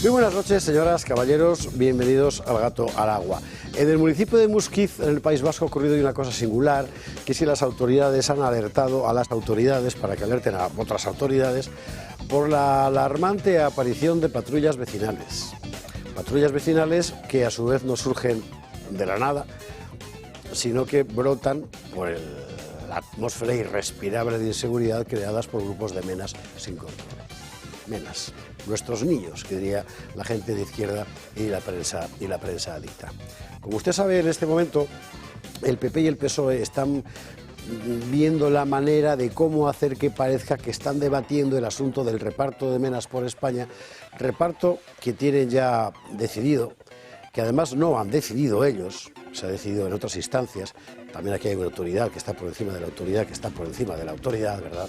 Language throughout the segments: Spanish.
Muy buenas noches, señoras, caballeros, bienvenidos al Gato al Agua. En el municipio de Muskiz, en el País Vasco, ha ocurrido una cosa singular, que es que las autoridades han alertado a las autoridades para que alerten a otras autoridades por la alarmante aparición de patrullas vecinales. Patrullas vecinales que a su vez no surgen de la nada, sino que brotan por la atmósfera irrespirable de inseguridad creadas por grupos de menas sin control. Menas, nuestros niños, que diría la gente de izquierda y la prensa adicta. Como usted sabe, en este momento el PP y el PSOE están viendo la manera de cómo hacer que parezca que están debatiendo el asunto del reparto de menas por España, reparto que tienen ya decidido, que además no han decidido ellos, se ha decidido en otras instancias. También aquí hay una autoridad que está por encima de la autoridad, que está por encima de la autoridad, ¿verdad?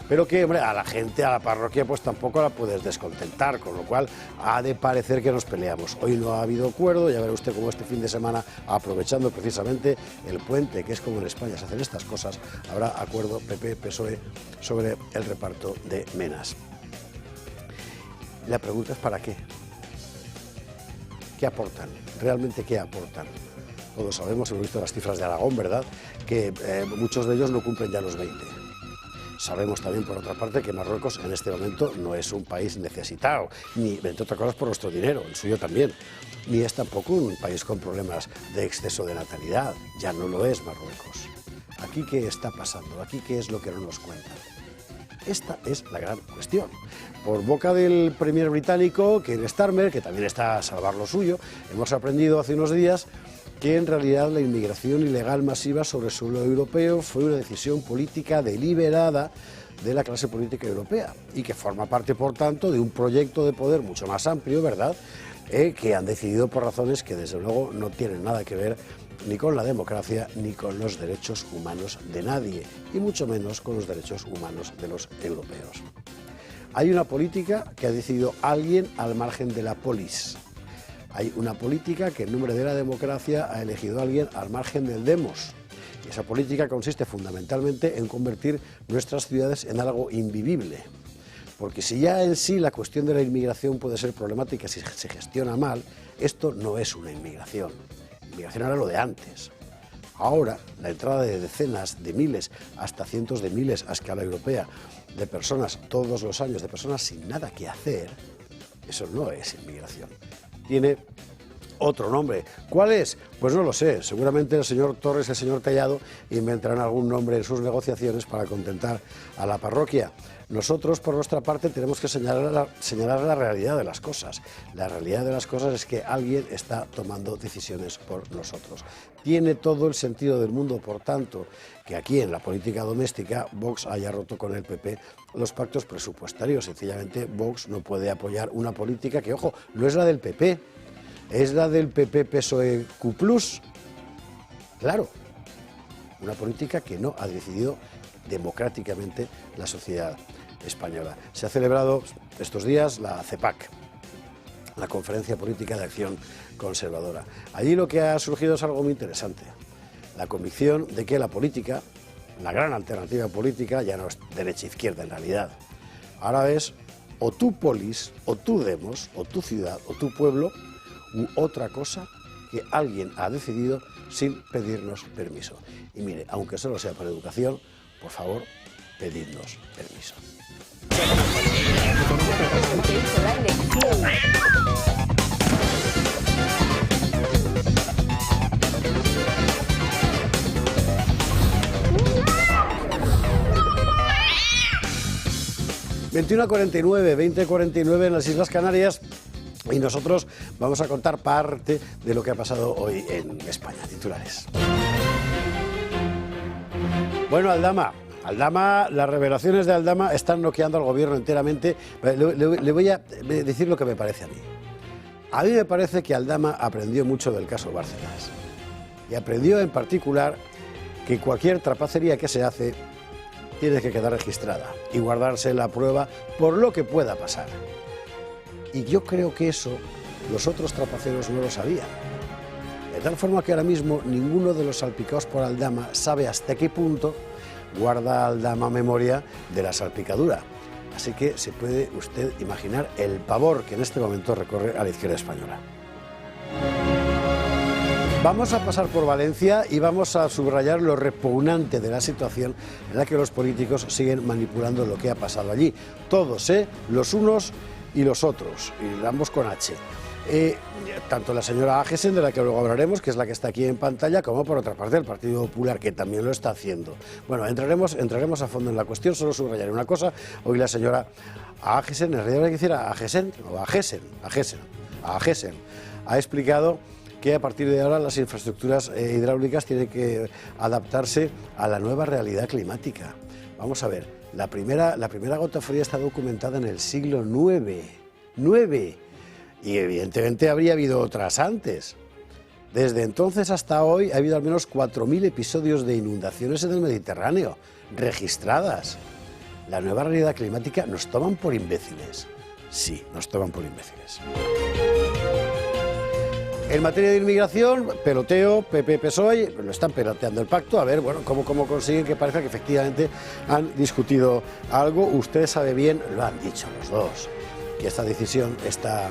Pero que, hombre, a la gente, a la parroquia, pues tampoco la puedes descontentar, con lo cual ha de parecer que nos peleamos. Hoy no ha habido acuerdo, ya verá usted cómo este fin de semana, aprovechando precisamente el puente, que es como en España se hacen estas cosas, habrá acuerdo PP-PSOE sobre el reparto de menas. La pregunta es ¿para qué? ¿Qué aportan? ¿Realmente qué aportan? Todos sabemos, hemos visto las cifras de Aragón, ¿verdad?, que muchos de ellos no cumplen ya los 20. Sabemos también, por otra parte, que Marruecos en este momento no es un país necesitado, ni, entre otras cosas, por nuestro dinero, el suyo también, ni es tampoco un país con problemas de exceso de natalidad. Ya no lo es Marruecos. ¿Aquí qué está pasando? ¿Aquí qué es lo que no nos cuentan? Esta es la gran cuestión. Por boca del premier británico, Keir Starmer, que también está a salvar lo suyo, hemos aprendido hace unos días que en realidad la inmigración ilegal masiva sobre suelo europeo fue una decisión política deliberada de la clase política europea y que forma parte, por tanto, de un proyecto de poder mucho más amplio, ¿verdad?, que han decidido por razones que desde luego no tienen nada que ver ni con la democracia ni con los derechos humanos de nadie, y mucho menos con los derechos humanos de los europeos. Hay una política que ha decidido alguien al margen de la polis. Hay una política que en nombre de la democracia ha elegido a alguien al margen del demos. Y esa política consiste fundamentalmente en convertir nuestras ciudades en algo invivible. Porque si ya en sí la cuestión de la inmigración puede ser problemática si se gestiona mal, esto no es una inmigración. Inmigración era lo de antes. Ahora, la entrada de decenas de miles, hasta cientos de miles a escala europea, de personas todos los años, de personas sin nada que hacer, eso no es inmigración. Tiene otro nombre. ¿Cuál es? Pues no lo sé. Seguramente el señor Torres y el señor Tellado inventarán algún nombre en sus negociaciones para contentar a la parroquia. Nosotros, por nuestra parte, tenemos que señalar la realidad de las cosas. La realidad de las cosas es que alguien está tomando decisiones por nosotros. Tiene todo el sentido del mundo, por tanto, que aquí en la política doméstica Vox haya roto con el PP los pactos presupuestarios. Sencillamente Vox no puede apoyar una política que, ojo, no es la del PP, es la del PP-PSOE-Q+. Claro, una política que no ha decidido democráticamente la sociedad española. Se ha celebrado estos días la CEPAC, la Conferencia Política de Acción Conservadora. Allí lo que ha surgido es algo muy interesante, la convicción de que la política, la gran alternativa política, ya no es derecha-izquierda en realidad. Ahora es o tu polis, o tu demos, o tu ciudad, o tu pueblo, u otra cosa que alguien ha decidido sin pedirnos permiso. Y mire, aunque solo sea para educación, por favor, pedidnos permiso. ...21:49, 20:49 en las Islas Canarias... y nosotros vamos a contar parte de lo que ha pasado hoy en España. Titulares. Bueno, Aldama, las revelaciones de Aldama están noqueando al gobierno enteramente. Le voy a decir lo que me parece a mí. A mí me parece que Aldama aprendió mucho del caso Bárcenas. Y aprendió en particular que cualquier trapacería que se hace tiene que quedar registrada y guardarse la prueba por lo que pueda pasar. Y yo creo que eso los otros trapaceros no lo sabían. De tal forma que ahora mismo ninguno de los salpicados por Aldama sabe hasta qué punto guarda Aldama memoria de la salpicadura. Así que se puede usted imaginar el pavor que en este momento recorre a la izquierda española. Vamos a pasar por Valencia y vamos a subrayar lo repugnante de la situación en la que los políticos siguen manipulando lo que ha pasado allí. Todos, los unos y los otros, y ambos con H. Tanto la señora Agesen, de la que luego hablaremos, que es la que está aquí en pantalla, como por otra parte el Partido Popular, que también lo está haciendo. Bueno, entraremos a fondo en la cuestión, solo subrayaré una cosa. Hoy la señora Agesen, en realidad hay que decir Agesen, o Agesen, ha explicado que a partir de ahora las infraestructuras hidráulicas tienen que adaptarse a la nueva realidad climática. Vamos a ver, la primera gota fría está documentada en el siglo IX, y evidentemente habría habido otras antes. Desde entonces hasta hoy ha habido al menos 4.000 episodios de inundaciones en el Mediterráneo, registradas. La nueva realidad climática nos toman por imbéciles. Sí, nos toman por imbéciles. En materia de inmigración, peloteo, PP-PSOE, lo están peloteando el pacto, a ver, bueno, cómo consiguen que parezca que efectivamente han discutido algo. Usted sabe bien, lo han dicho los dos, que esta decisión está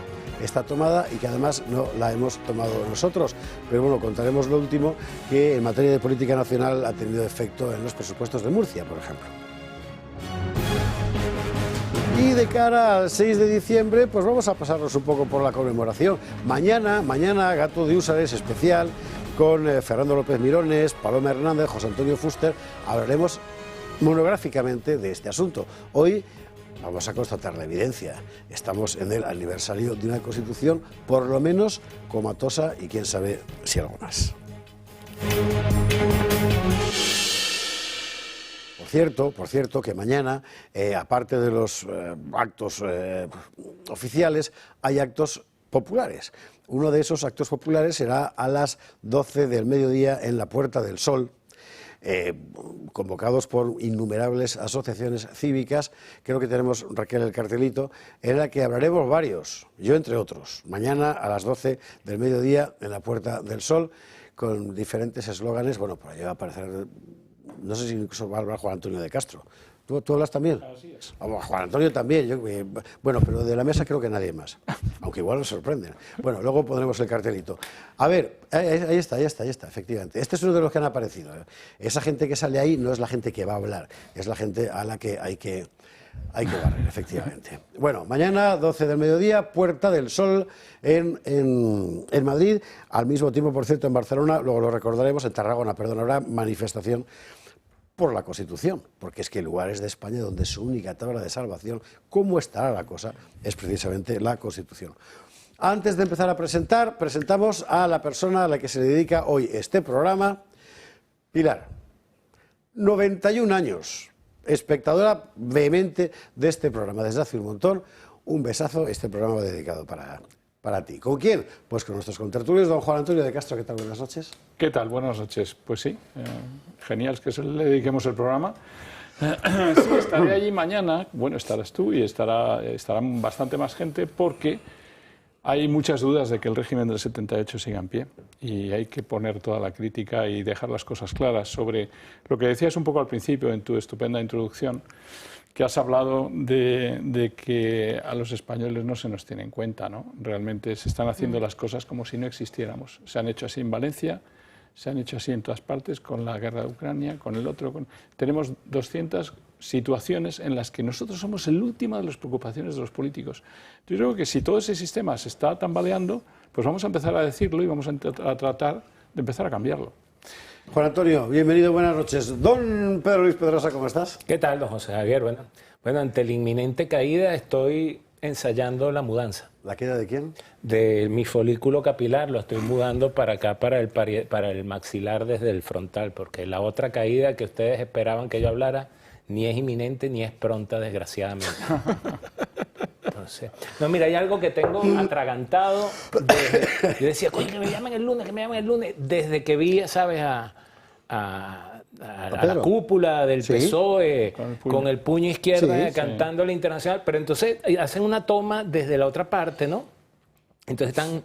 tomada y que además no la hemos tomado nosotros. Pero bueno, contaremos lo último, que en materia de política nacional ha tenido efecto en los presupuestos de Murcia, por ejemplo. Y de cara al 6 de diciembre, pues vamos a pasarnos un poco por la conmemoración. Mañana, Gato de Úsares especial, con Fernando López Mirones, Paloma Hernández, José Antonio Fuster. Hablaremos monográficamente de este asunto. Hoy vamos a constatar la evidencia. Estamos en el aniversario de una Constitución, por lo menos comatosa, y quién sabe si algo más. Por cierto, que mañana, aparte de los actos oficiales, hay actos populares. Uno de esos actos populares será a las 12 del mediodía en la Puerta del Sol, convocados por innumerables asociaciones cívicas. Creo que tenemos, Raquel, el cartelito, en la que hablaremos varios, yo entre otros, mañana a las 12 del mediodía en la Puerta del Sol, con diferentes eslóganes. Bueno, por ahí va a aparecer, no sé si incluso va a hablar Juan Antonio de Castro. ¿Tú hablas también? Así es. Juan Antonio también. Bueno, pero de la mesa creo que nadie más. Aunque igual nos sorprenden. Bueno, luego pondremos el cartelito. A ver, ahí está, efectivamente. Este es uno de los que han aparecido. Esa gente que sale ahí no es la gente que va a hablar, es la gente a la que hay que barrer, efectivamente. Bueno, mañana, 12 del mediodía, Puerta del Sol en Madrid. Al mismo tiempo, por cierto, en Barcelona, luego lo recordaremos, en Tarragona, perdón, habrá manifestación por la Constitución, porque es que en lugares de España donde su única tabla de salvación, cómo estará la cosa, es precisamente la Constitución. Antes de empezar a presentamos a la persona a la que se le dedica hoy este programa, Pilar. 91 años, espectadora vehemente de este programa desde hace un montón. Un besazo, este programa dedicado para ti. ¿Con quién? Pues con nuestros contertulios, don Juan Antonio de Castro. ¿Qué tal? Buenas noches. ¿Qué tal? Buenas noches. Pues sí, genial que le dediquemos el programa. Sí, estaré allí mañana, bueno, estarás tú y estarán bastante más gente, porque hay muchas dudas de que el régimen del 78 siga en pie, y hay que poner toda la crítica y dejar las cosas claras sobre lo que decías un poco al principio en tu estupenda introducción, que has hablado de que a los españoles no se nos tiene en cuenta, ¿no? Realmente se están haciendo las cosas como si no existiéramos. Se han hecho así en Valencia, se han hecho así en todas partes, con la guerra de Ucrania, con el otro. Tenemos 200 situaciones en las que nosotros somos el último de las preocupaciones de los políticos. Yo creo que si todo ese sistema se está tambaleando, pues vamos a empezar a decirlo y vamos a tratar de empezar a cambiarlo. Juan Antonio, bienvenido, buenas noches. Don Pedro Luis Pedrosa, ¿cómo estás? ¿Qué tal, don José Javier? Bueno, ante la inminente caída estoy ensayando la mudanza. ¿La queda de quién? De mi folículo capilar, lo estoy mudando para acá, para el maxilar desde el frontal, porque la otra caída que ustedes esperaban que yo hablara ni es inminente ni es pronta, desgraciadamente. Entonces, no, mira, hay algo que tengo atragantado. Yo decía, coño, que me llamen el lunes, desde que vi, ¿sabes?, a la cúpula del PSOE con el puño izquierdo, cantando la Internacional, pero entonces hacen una toma desde la otra parte, ¿no? Entonces están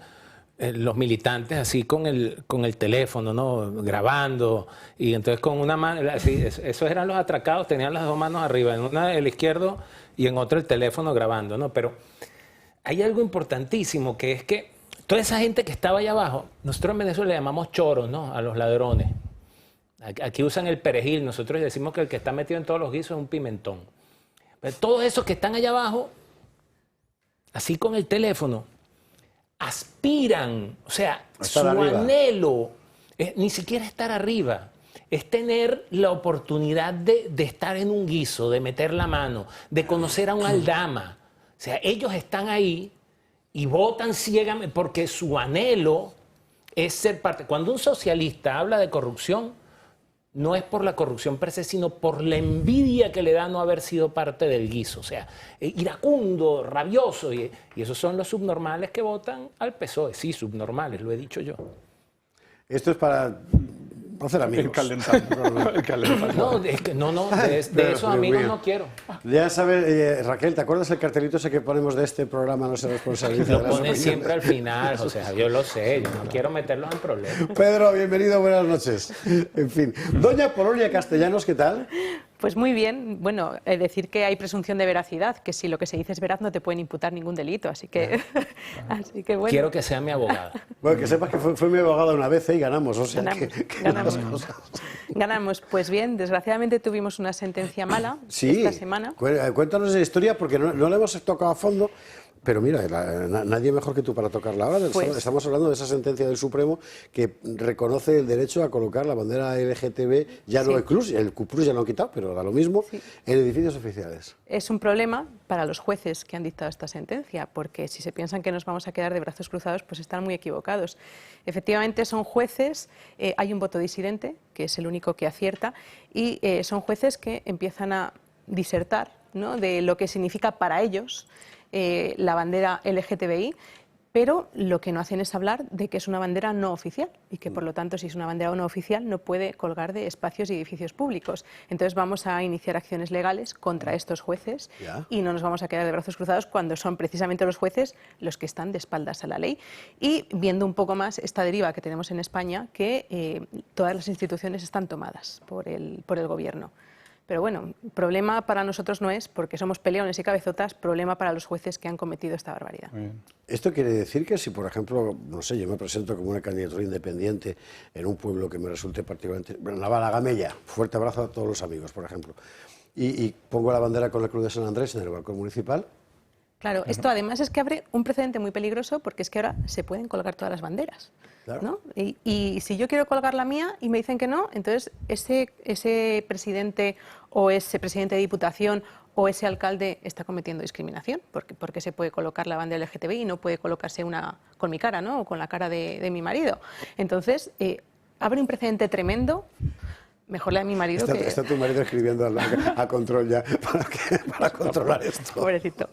los militantes así con el teléfono, ¿no? Grabando, y entonces con una mano, así, esos eran los atracados, tenían las dos manos arriba, en una el izquierdo y en otra el teléfono grabando, ¿no? Pero hay algo importantísimo, que es que toda esa gente que estaba allá abajo, nosotros en Venezuela le llamamos choros, ¿no? A los ladrones. Aquí usan el perejil, nosotros decimos que el que está metido en todos los guisos es un pimentón. Pero todos esos que están allá abajo, así con el teléfono, aspiran, o sea, su anhelo es ni siquiera estar arriba, es tener la oportunidad de estar en un guiso, de meter la mano, de conocer a un aldama. O sea, ellos están ahí y votan ciegamente porque su anhelo es ser parte. Cuando un socialista habla de corrupción, no es por la corrupción per se, sino por la envidia que le da no haber sido parte del guiso. O sea, iracundo, rabioso. Y esos son los subnormales que votan al PSOE. Sí, subnormales, lo he dicho yo. Esto es para hacer amigos. El calentamiento. No, de esos amigos no quiero. Ya sabes, Raquel, ¿te acuerdas el cartelito ese que ponemos de este programa? No se responsabiliza. Lo ponen siempre al final, o sea, yo lo sé, yo no quiero meterlos en problemas. Pedro, bienvenido, buenas noches. En fin, doña Polonia Castellanos, ¿qué tal? Pues muy bien. Bueno, decir que hay presunción de veracidad, que si lo que se dice es veraz no te pueden imputar ningún delito, así que, así que bueno. Quiero que sea mi abogada. Bueno, que sepas que fue mi abogada una vez y ganamos, o sea ganamos. Ganamos. Pues bien, desgraciadamente tuvimos una sentencia mala esta semana. Cuéntanos esa historia porque no la hemos tocado a fondo. Pero mira, nadie mejor que tú para tocarla ahora. Pues, estamos hablando de esa sentencia del Supremo que reconoce el derecho a colocar la bandera LGTB, ya no el CLUS, el CUPRUS ya lo han quitado, pero da lo mismo, en edificios oficiales. Es un problema para los jueces que han dictado esta sentencia, porque si se piensan que nos vamos a quedar de brazos cruzados, pues están muy equivocados. Efectivamente son jueces, hay un voto disidente, que es el único que acierta, y son jueces que empiezan a disertar, ¿no?, de lo que significa para ellos la bandera LGTBI, pero lo que no hacen es hablar de que es una bandera no oficial y que por lo tanto si es una bandera no oficial no puede colgar de espacios y edificios públicos. Entonces vamos a iniciar acciones legales contra estos jueces y no nos vamos a quedar de brazos cruzados cuando son precisamente los jueces los que están de espaldas a la ley. Y viendo un poco más esta deriva que tenemos en España, que todas las instituciones están tomadas por el gobierno. Pero bueno, problema para nosotros no es, porque somos peleones y cabezotas, problema para los jueces que han cometido esta barbaridad. Esto quiere decir que si, por ejemplo, no sé, yo me presento como una candidatura independiente en un pueblo que me resulte particularmente... Navalagamella, fuerte abrazo a todos los amigos, por ejemplo, y pongo la bandera con la Cruz de San Andrés en el balcón municipal. Claro, esto además es que abre un precedente muy peligroso porque es que ahora se pueden colgar todas las banderas, ¿no? Y si yo quiero colgar la mía y me dicen que no, entonces ese presidente o ese presidente de diputación o ese alcalde está cometiendo discriminación porque se puede colocar la bandera LGTBI y no puede colocarse una con mi cara, ¿no?, o con la cara de mi marido. Entonces, abre un precedente tremendo. Mejor le a mi marido que... Está tu marido escribiendo a control ya para controlar esto. Pobrecito.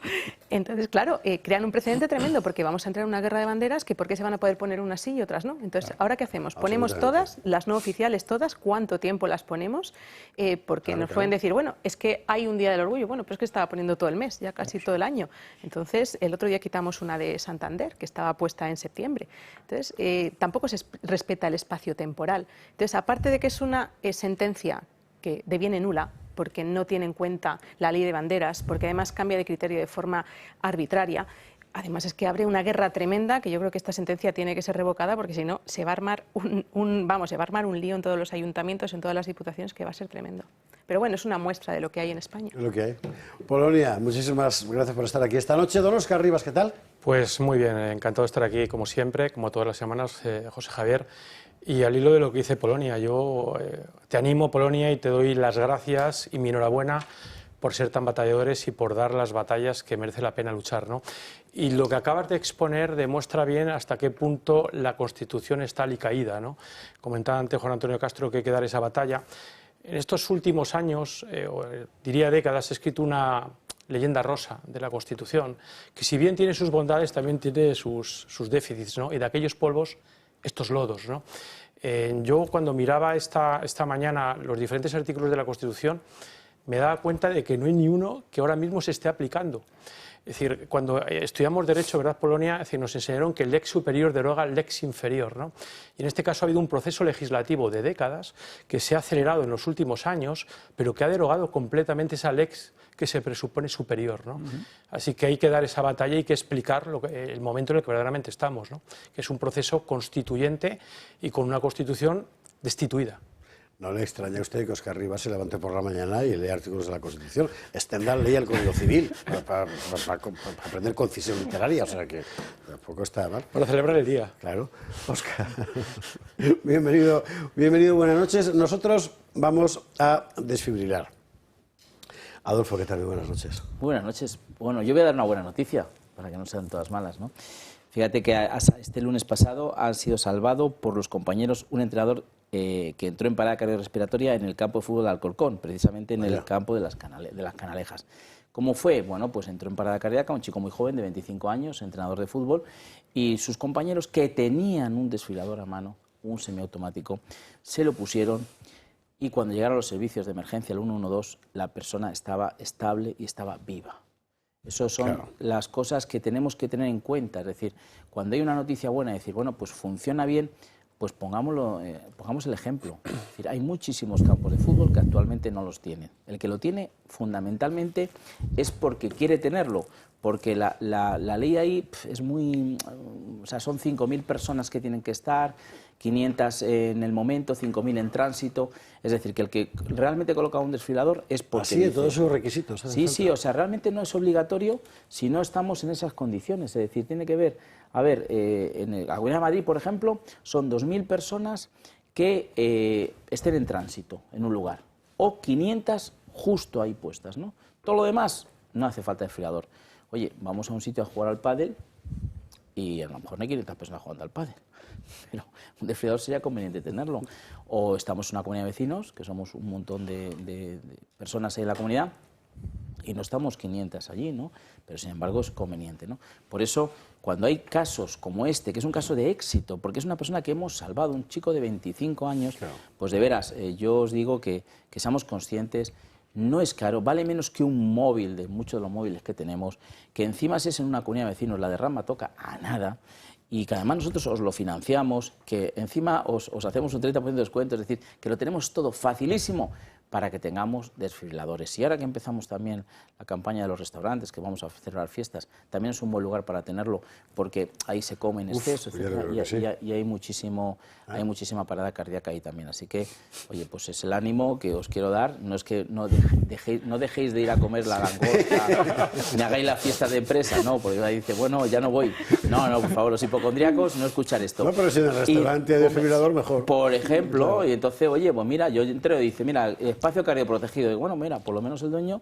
Entonces, claro, crean un precedente tremendo porque vamos a entrar en una guerra de banderas que por qué se van a poder poner unas sí y otras no. Entonces, ¿ahora qué hacemos? ¿Ponemos todas, las no oficiales todas? ¿Cuánto tiempo las ponemos? Porque nos pueden decir, bueno, es que hay un día del orgullo. Bueno, pero es que estaba poniendo todo el mes, ya casi todo el año. Entonces, el otro día quitamos una de Santander, que estaba puesta en septiembre. Entonces, tampoco se respeta el espacio temporal. Entonces, aparte de que es una sentencia que deviene nula, porque no tiene en cuenta la ley de banderas, porque además cambia de criterio de forma arbitraria, además es que abre una guerra tremenda, que yo creo que esta sentencia tiene que ser revocada, porque si no se va a armar se va a armar un lío en todos los ayuntamientos, en todas las diputaciones, que va a ser tremendo. Pero bueno, es una muestra de lo que hay en España. Es lo que hay. Polonia, muchísimas gracias por estar aquí esta noche. Don Óscar Rivas, ¿qué tal? Pues muy bien, encantado de estar aquí como siempre, como todas las semanas, José Javier. Y al hilo de lo que dice Polonia, yo te animo, Polonia, y te doy las gracias y mi enhorabuena por ser tan batalladores y por dar las batallas que merece la pena luchar, ¿no? Y lo que acabas de exponer demuestra bien hasta qué punto la Constitución está alicaída, ¿no? Comentaba antes Juan Antonio Castro que hay que dar esa batalla. En estos últimos años, diría décadas, he escrito una leyenda rosa de la Constitución, que si bien tiene sus bondades, también tiene sus déficits, ¿no? Y de aquellos polvos, estos lodos, ¿no? Yo cuando miraba esta mañana los diferentes artículos de la Constitución me daba cuenta de que no hay ni uno que ahora mismo se esté aplicando. Es decir, cuando estudiamos Derecho, ¿verdad, Polonia? Es decir, nos enseñaron que el lex superior deroga el lex inferior, ¿no? Y en este caso ha habido un proceso legislativo de décadas que se ha acelerado en los últimos años, pero que ha derogado completamente esa lex que se presupone superior, ¿no? Así que hay que dar esa batalla y hay que explicar el momento en el que verdaderamente estamos, ¿no? Que es un proceso constituyente y con una constitución destituida. No le extraña a usted que Óscar Rivas se levante por la mañana y lea artículos de la Constitución. Stendhal leía el Código Civil para aprender concisión literaria, o sea que tampoco está mal. Para celebrar el día. Claro. Óscar, bienvenido, buenas noches. Nosotros vamos a desfibrilar. Adolfo, ¿qué tal? Muy buenas noches. Buenas noches. Bueno, yo voy a dar una buena noticia, para que no sean todas malas, ¿no? Fíjate que este lunes pasado ha sido salvado por los compañeros un entrenador que entró en parada cardiorrespiratoria en el campo de fútbol de Alcorcón, precisamente en el campo de las Canalejas. ¿Cómo fue? Bueno, pues entró en parada cardíaca un chico muy joven de 25 años, entrenador de fútbol, y sus compañeros que tenían un desfibrilador a mano, un semiautomático, se lo pusieron y cuando llegaron los servicios de emergencia, el 112, la persona estaba estable y estaba viva. Esas son las cosas que tenemos que tener en cuenta, es decir, cuando hay una noticia buena, decir, bueno, pues funciona bien, pues pongamos el ejemplo. Es decir, hay muchísimos campos de fútbol que actualmente no los tienen. El que lo tiene fundamentalmente es porque quiere tenerlo, porque la ley ahí es muy... O sea, son 5.000 personas que tienen que estar, 500 en el momento, 5.000 en tránsito. Es decir, que el que realmente coloca un desfibrilador es porque... Así de todos esos requisitos. Sí, o sea, realmente no es obligatorio si no estamos en esas condiciones. Es decir, tiene que ver... A ver, en la Comunidad de Madrid, por ejemplo, son 2.000 personas que estén en tránsito en un lugar, o 500 justo ahí puestas, ¿no? Todo lo demás no hace falta desfibrilador. Oye, vamos a un sitio a jugar al pádel y a lo mejor no hay 500 personas jugando al pádel, pero un desfibrilador sería conveniente tenerlo. O estamos en una comunidad de vecinos, que somos un montón de personas ahí en la comunidad, y no estamos 500 allí, ¿no? Pero sin embargo es conveniente, ¿no? Por eso, cuando hay casos como este, que es un caso de éxito, porque es una persona que hemos salvado, un chico de 25 años, pues de veras, yo os digo que seamos conscientes, no es caro, vale menos que un móvil, de muchos de los móviles que tenemos, que encima si es en una comunidad de vecinos, la derrama toca a nada, y que además nosotros os lo financiamos, que encima os hacemos un 30% de descuento, es decir, que lo tenemos todo facilísimo para que tengamos desfibriladores. Y ahora que empezamos también la campaña de los restaurantes, que vamos a celebrar fiestas, también es un buen lugar para tenerlo, porque ahí se come en exceso, y hay muchísima parada cardíaca ahí también. Así que, oye, pues es el ánimo que os quiero dar. No es que no dejéis de ir a comer la langosta, ni hagáis la fiesta de empresa, no, porque ahí dice, bueno, ya no voy. No, por favor, los hipocondríacos, no escuchar esto. No, pero si en el restaurante hay desfibrilador, mejor. Por ejemplo, y entonces, oye, pues mira, yo entro y dice, mira, espacio cardioprotegido. Y bueno, mira, por lo menos el dueño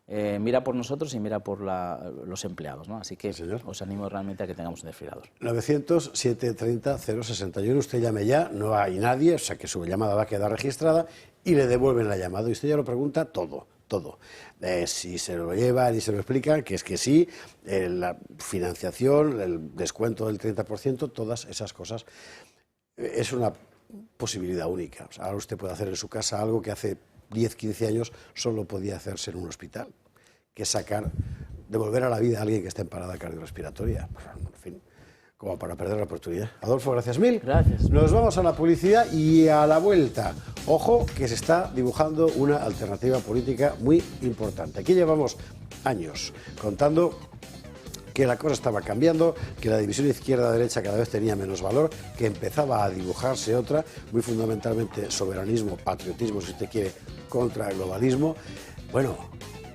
mira por nosotros y mira por los empleados, ¿no? Así que os animo realmente a que tengamos un desfibrilador. 900-730-061, usted llame ya, no hay nadie, o sea que su llamada va a quedar registrada y le devuelven la llamada. Y usted ya lo pregunta todo. Si se lo llevan y se lo explican, que es que sí, la financiación, el descuento del 30%, todas esas cosas, es una posibilidad única. O sea, ahora usted puede hacer en su casa algo que hace 10, 15 años solo podía hacerse en un hospital, que es devolver a la vida a alguien que está en parada cardiorrespiratoria. En fin, como para perder la oportunidad. Adolfo, gracias mil. Gracias. Nos vamos a la publicidad y a la vuelta. Ojo, que se está dibujando una alternativa política muy importante. Aquí llevamos años contando que la cosa estaba cambiando, que la división izquierda-derecha cada vez tenía menos valor, que empezaba a dibujarse otra, muy fundamentalmente soberanismo, patriotismo, si usted quiere, contra el globalismo. Bueno,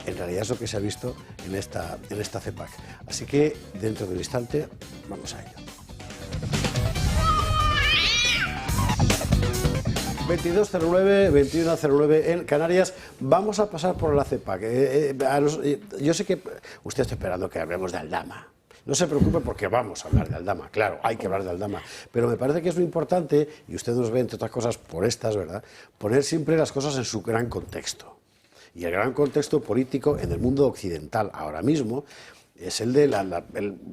en realidad es lo que se ha visto en esta CEPAC. Así que, dentro de un instante, vamos a ello. 22:09, 21:09 en Canarias. Vamos a pasar por la CEPAC. Yo sé que usted está esperando que hablemos de Aldama. No se preocupe porque vamos a hablar de Aldama. Claro, hay que hablar de Aldama. Pero me parece que es muy importante, y usted nos ve, entre otras cosas, por estas, ¿verdad?, poner siempre las cosas en su gran contexto. Y el gran contexto político en el mundo occidental ahora mismo es el del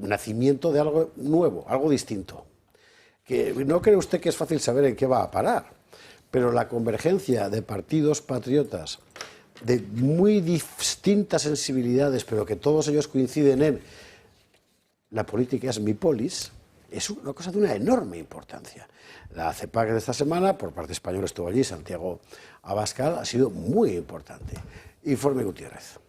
nacimiento de algo nuevo, algo distinto. Que no cree usted que es fácil saber en qué va a parar. Pero la convergencia de partidos patriotas de muy distintas sensibilidades, pero que todos ellos coinciden en la política es mi polis, es una cosa de una enorme importancia. La CEPAC de esta semana, por parte española estuvo allí, Santiago Abascal, ha sido muy importante. Informe Gutiérrez.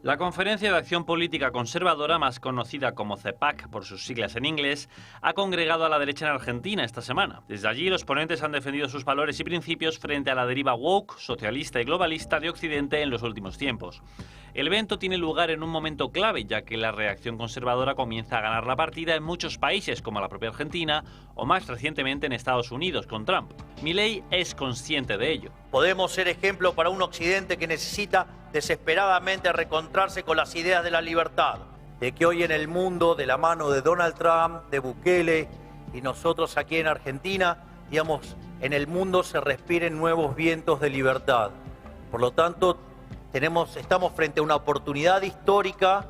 La Conferencia de Acción Política Conservadora, más conocida como CEPAC por sus siglas en inglés, ha congregado a la derecha en Argentina esta semana. Desde allí, los ponentes han defendido sus valores y principios frente a la deriva woke, socialista y globalista de Occidente en los últimos tiempos. El evento tiene lugar en un momento clave, ya que la reacción conservadora comienza a ganar la partida en muchos países, como la propia Argentina, o más recientemente en Estados Unidos, con Trump. Milei es consciente de ello. Podemos ser ejemplo para un Occidente que necesita desesperadamente reencontrarse con las ideas de la libertad, de que hoy en el mundo, de la mano de Donald Trump, de Bukele y nosotros aquí en Argentina, digamos, en el mundo se respiren nuevos vientos de libertad. Por lo tanto, estamos frente a una oportunidad histórica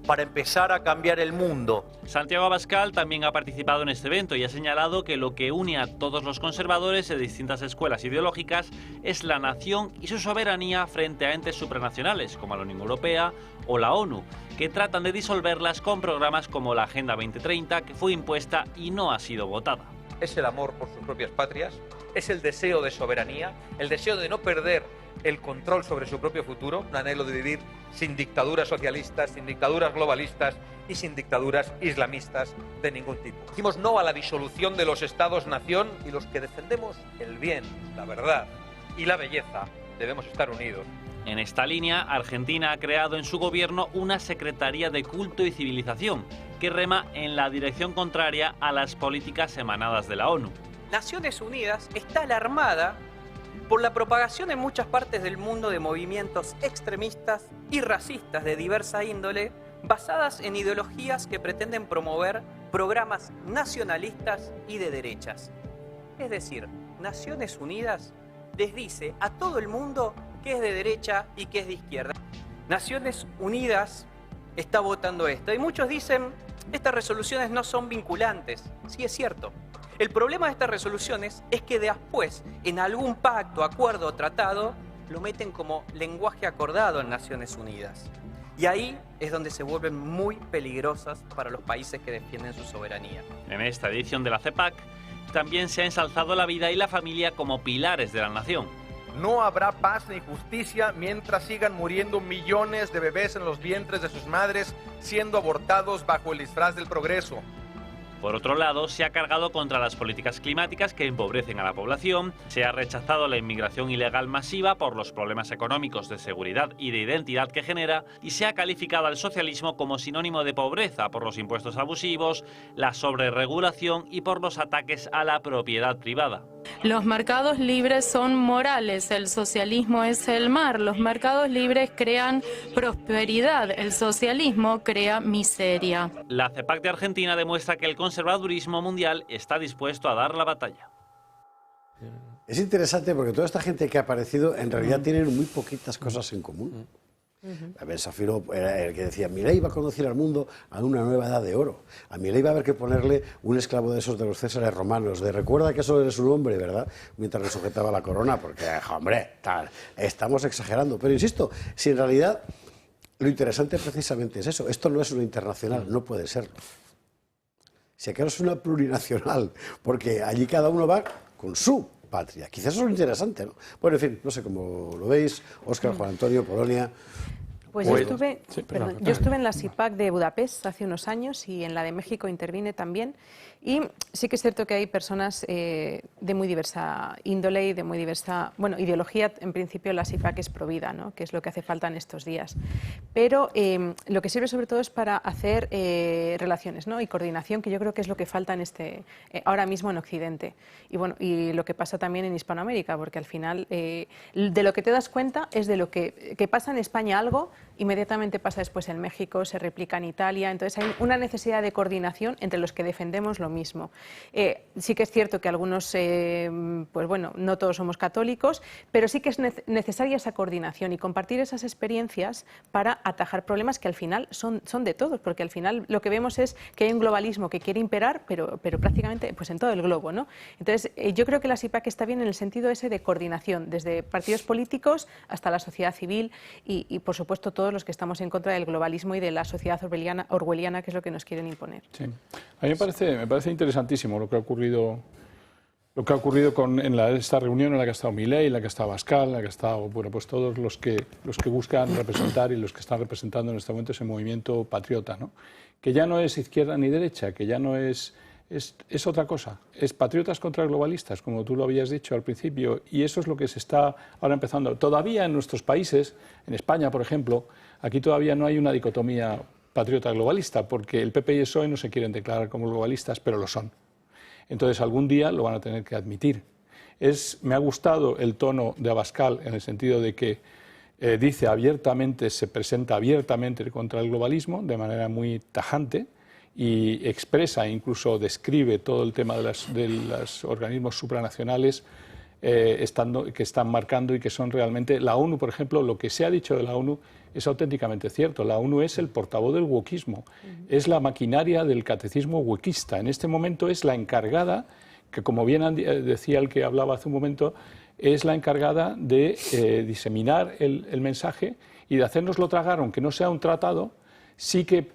para empezar a cambiar el mundo. Santiago Abascal también ha participado en este evento y ha señalado que lo que une a todos los conservadores de distintas escuelas ideológicas es la nación y su soberanía frente a entes supranacionales como la Unión Europea o la ONU, que tratan de disolverlas con programas como la Agenda 2030, que fue impuesta y no ha sido votada. Es el amor por sus propias patrias, es el deseo de soberanía, el deseo de no perder el control sobre su propio futuro, un anhelo de vivir sin dictaduras socialistas, sin dictaduras globalistas y sin dictaduras islamistas de ningún tipo. Decimos no a la disolución de los estados-nación y los que defendemos el bien, la verdad y la belleza debemos estar unidos. En esta línea, Argentina ha creado en su gobierno una Secretaría de Culto y Civilización que rema en la dirección contraria a las políticas emanadas de la ONU. Naciones Unidas está alarmada por la propagación en muchas partes del mundo de movimientos extremistas y racistas de diversa índole, basadas en ideologías que pretenden promover programas nacionalistas y de derechas. Es decir, Naciones Unidas les dice a todo el mundo que es de derecha y que es de izquierda. Naciones Unidas está votando esto y muchos dicen, estas resoluciones no son vinculantes. Sí, es cierto. El problema de estas resoluciones es que después, en algún pacto, acuerdo o tratado, lo meten como lenguaje acordado en Naciones Unidas. Y ahí es donde se vuelven muy peligrosas para los países que defienden su soberanía. En esta edición de la CEPAC también se ha ensalzado la vida y la familia como pilares de la nación. No habrá paz ni justicia mientras sigan muriendo millones de bebés en los vientres de sus madres, siendo abortados bajo el disfraz del progreso. Por otro lado, se ha cargado contra las políticas climáticas que empobrecen a la población, se ha rechazado la inmigración ilegal masiva por los problemas económicos, de seguridad y de identidad que genera, y se ha calificado al socialismo como sinónimo de pobreza por los impuestos abusivos, la sobreregulación y por los ataques a la propiedad privada. Los mercados libres son morales, el socialismo es el mar. Los mercados libres crean prosperidad, el socialismo crea miseria. La CEPAC de Argentina demuestra que el conservadurismo mundial está dispuesto a dar la batalla. Es interesante porque toda esta gente que ha aparecido en realidad tienen muy poquitas cosas en común. Ben Safiro era el que decía, Milei va a conducir al mundo a una nueva edad de oro. A Milei va a haber que ponerle un esclavo de esos de los Césares romanos, de recuerda que eso eres un hombre, ¿verdad? Mientras le sujetaba la corona, porque, hombre, tal, estamos exagerando. Pero insisto, si en realidad lo interesante precisamente es eso, esto no es una internacional, no puede serlo. Si acaso es una plurinacional, porque allí cada uno va con su patria. Quizás eso es lo interesante, ¿no? Bueno, en fin, no sé cómo lo veis, Óscar, Juan Antonio, Polonia. Pues yo estuve en la CIPAC de Budapest hace unos años y en la de México intervine también. Y sí que es cierto que hay personas de muy diversa índole y de muy diversa, bueno, ideología. En principio la CIPAC es provida, ¿no? Que es lo que hace falta en estos días. Pero lo que sirve sobre todo es para hacer relaciones, ¿no? Y coordinación, que yo creo que es lo que falta en ahora mismo en Occidente. Y bueno, y lo que pasa también en Hispanoamérica, porque al final de lo que te das cuenta es de lo que pasa en España algo inmediatamente pasa después en México, se replica en Italia, entonces hay una necesidad de coordinación entre los que defendemos lo mismo. Sí que es cierto que algunos, pues bueno, no todos somos católicos, pero sí que es necesaria esa coordinación y compartir esas experiencias para atajar problemas que al final son de todos, porque al final lo que vemos es que hay un globalismo que quiere imperar, pero prácticamente pues en todo el globo, ¿no? Entonces, yo creo que la SIPAC está bien en el sentido ese de coordinación, desde partidos políticos hasta la sociedad civil y por supuesto, todos los que estamos en contra del globalismo y de la sociedad orwelliana, que es lo que nos quieren imponer. Sí. A mí me parece interesantísimo lo que ha ocurrido en esta reunión en la que ha estado Milei, en la que ha estado Abascal, en la que ha estado, bueno, pues todos los que buscan representar y los que están representando en este momento ese movimiento patriota, ¿no? Que ya no es izquierda ni derecha, que ya no es otra cosa, es patriotas contra globalistas, como tú lo habías dicho al principio, y eso es lo que se está ahora empezando. Todavía en nuestros países, en España, por ejemplo, aquí todavía no hay una dicotomía patriota-globalista, porque el PP y el PSOE no se quieren declarar como globalistas, pero lo son. Entonces, algún día lo van a tener que admitir. Me ha gustado el tono de Abascal en el sentido de que dice abiertamente, se presenta abiertamente contra el globalismo de manera muy tajante, y expresa, incluso describe todo el tema de los organismos supranacionales que están marcando y que son realmente... La ONU, por ejemplo, lo que se ha dicho de la ONU es auténticamente cierto. La ONU es el portavoz del wokismo, es la maquinaria del catecismo wokista. En este momento es la encargada, que como bien decía el que hablaba hace un momento, es la encargada de diseminar el mensaje y de hacérnoslo tragar, aunque no sea un tratado, sí que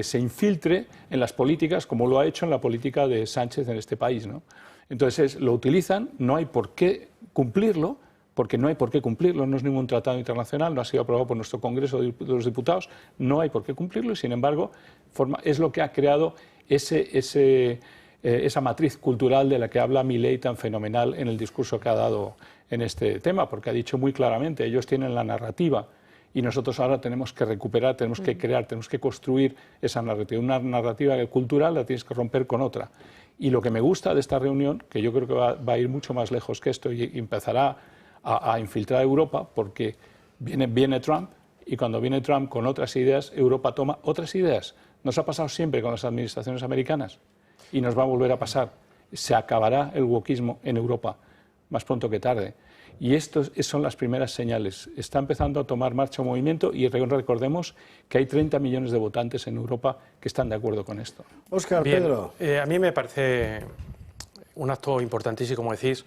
se infiltre en las políticas, como lo ha hecho en la política de Sánchez en este país, ¿no? Entonces lo utilizan, no hay por qué cumplirlo, porque no hay por qué cumplirlo, no es ningún tratado internacional, no ha sido aprobado por nuestro Congreso de los Diputados, no hay por qué cumplirlo y, sin embargo, es lo que ha creado esa matriz cultural de la que habla Milei tan fenomenal en el discurso que ha dado en este tema, porque ha dicho muy claramente, ellos tienen la narrativa, y nosotros ahora tenemos que recuperar, tenemos que crear, tenemos que construir esa narrativa. Una narrativa cultural la tienes que romper con otra. Y lo que me gusta de esta reunión, que yo creo que va a ir mucho más lejos que esto y empezará a infiltrar Europa, porque viene Trump, y cuando viene Trump con otras ideas, Europa toma otras ideas. Nos ha pasado siempre con las administraciones americanas y nos va a volver a pasar. Se acabará el wokismo en Europa, más pronto que tarde. Y estas son las primeras señales. Está empezando a tomar marcha un movimiento y recordemos que hay 30 millones de votantes en Europa que están de acuerdo con esto. Óscar, Bien, Pedro. A mí me parece un acto importantísimo, como decís,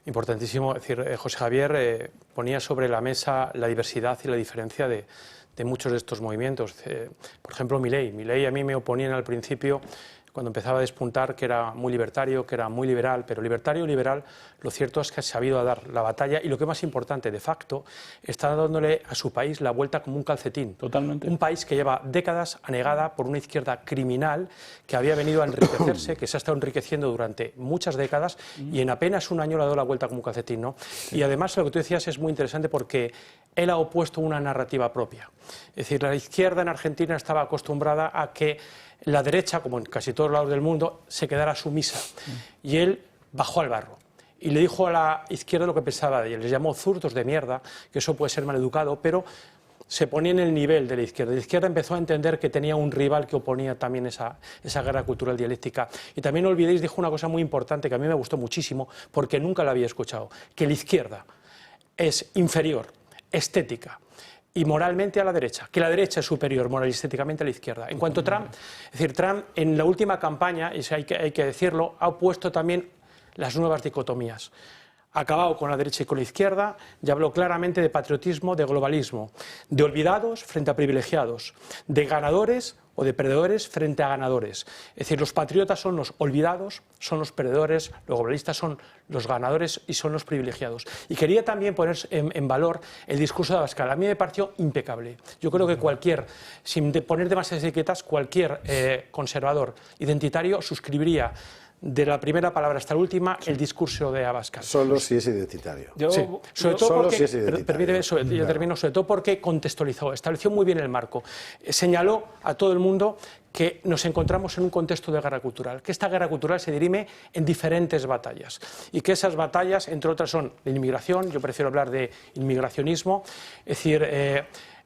importantísimo. Es decir, José Javier ponía sobre la mesa la diversidad y la diferencia de muchos de estos movimientos. Por ejemplo, Milei a mí me oponían al principio, cuando empezaba a despuntar, que era muy libertario, que era muy liberal, pero libertario y liberal, lo cierto es que ha sabido dar la batalla y lo que es más importante, de facto, está dándole a su país la vuelta como un calcetín. Totalmente. Un país que lleva décadas anegada por una izquierda criminal que había venido a enriquecerse, que se ha estado enriqueciendo durante muchas décadas y en apenas un año le ha dado la vuelta como un calcetín, ¿no? Sí. Y además lo que tú decías es muy interesante porque él ha opuesto una narrativa propia. Es decir, la izquierda en Argentina estaba acostumbrada a que la derecha, como en casi todos lados del mundo, se quedara sumisa. Y él bajó al barro y le dijo a la izquierda lo que pensaba de ella. Les llamó zurdos de mierda, que eso puede ser maleducado, pero se ponía en el nivel de la izquierda. La izquierda empezó a entender que tenía un rival que oponía también esa guerra cultural dialéctica. Y también no olvidéis, dijo una cosa muy importante que a mí me gustó muchísimo, porque nunca la había escuchado, que la izquierda es inferior, estética y moralmente a la derecha, que la derecha es superior moral y estéticamente a la izquierda. En cuanto a Trump, es decir, Trump en la última campaña, y hay que decirlo, ha opuesto también las nuevas dicotomías. Ha acabado con la derecha y con la izquierda y habló claramente de patriotismo, de globalismo, de olvidados frente a privilegiados, de ganadores o de perdedores frente a ganadores. Es decir, los patriotas son los olvidados, son los perdedores, los globalistas son los ganadores y son los privilegiados. Y quería también poner en valor el discurso de Abascal. A mí me pareció impecable. Yo creo que sin poner demasiadas etiquetas, cualquier conservador identitario suscribiría de la primera palabra hasta la última el discurso de Abascal. Solo si es identitario. Sí. Sobre todo porque contextualizó, estableció muy bien el marco. Señaló a todo el mundo que nos encontramos en un contexto de guerra cultural, que esta guerra cultural se dirime en diferentes batallas y que esas batallas, entre otras, son la inmigración. Yo prefiero hablar de inmigracionismo, es decir,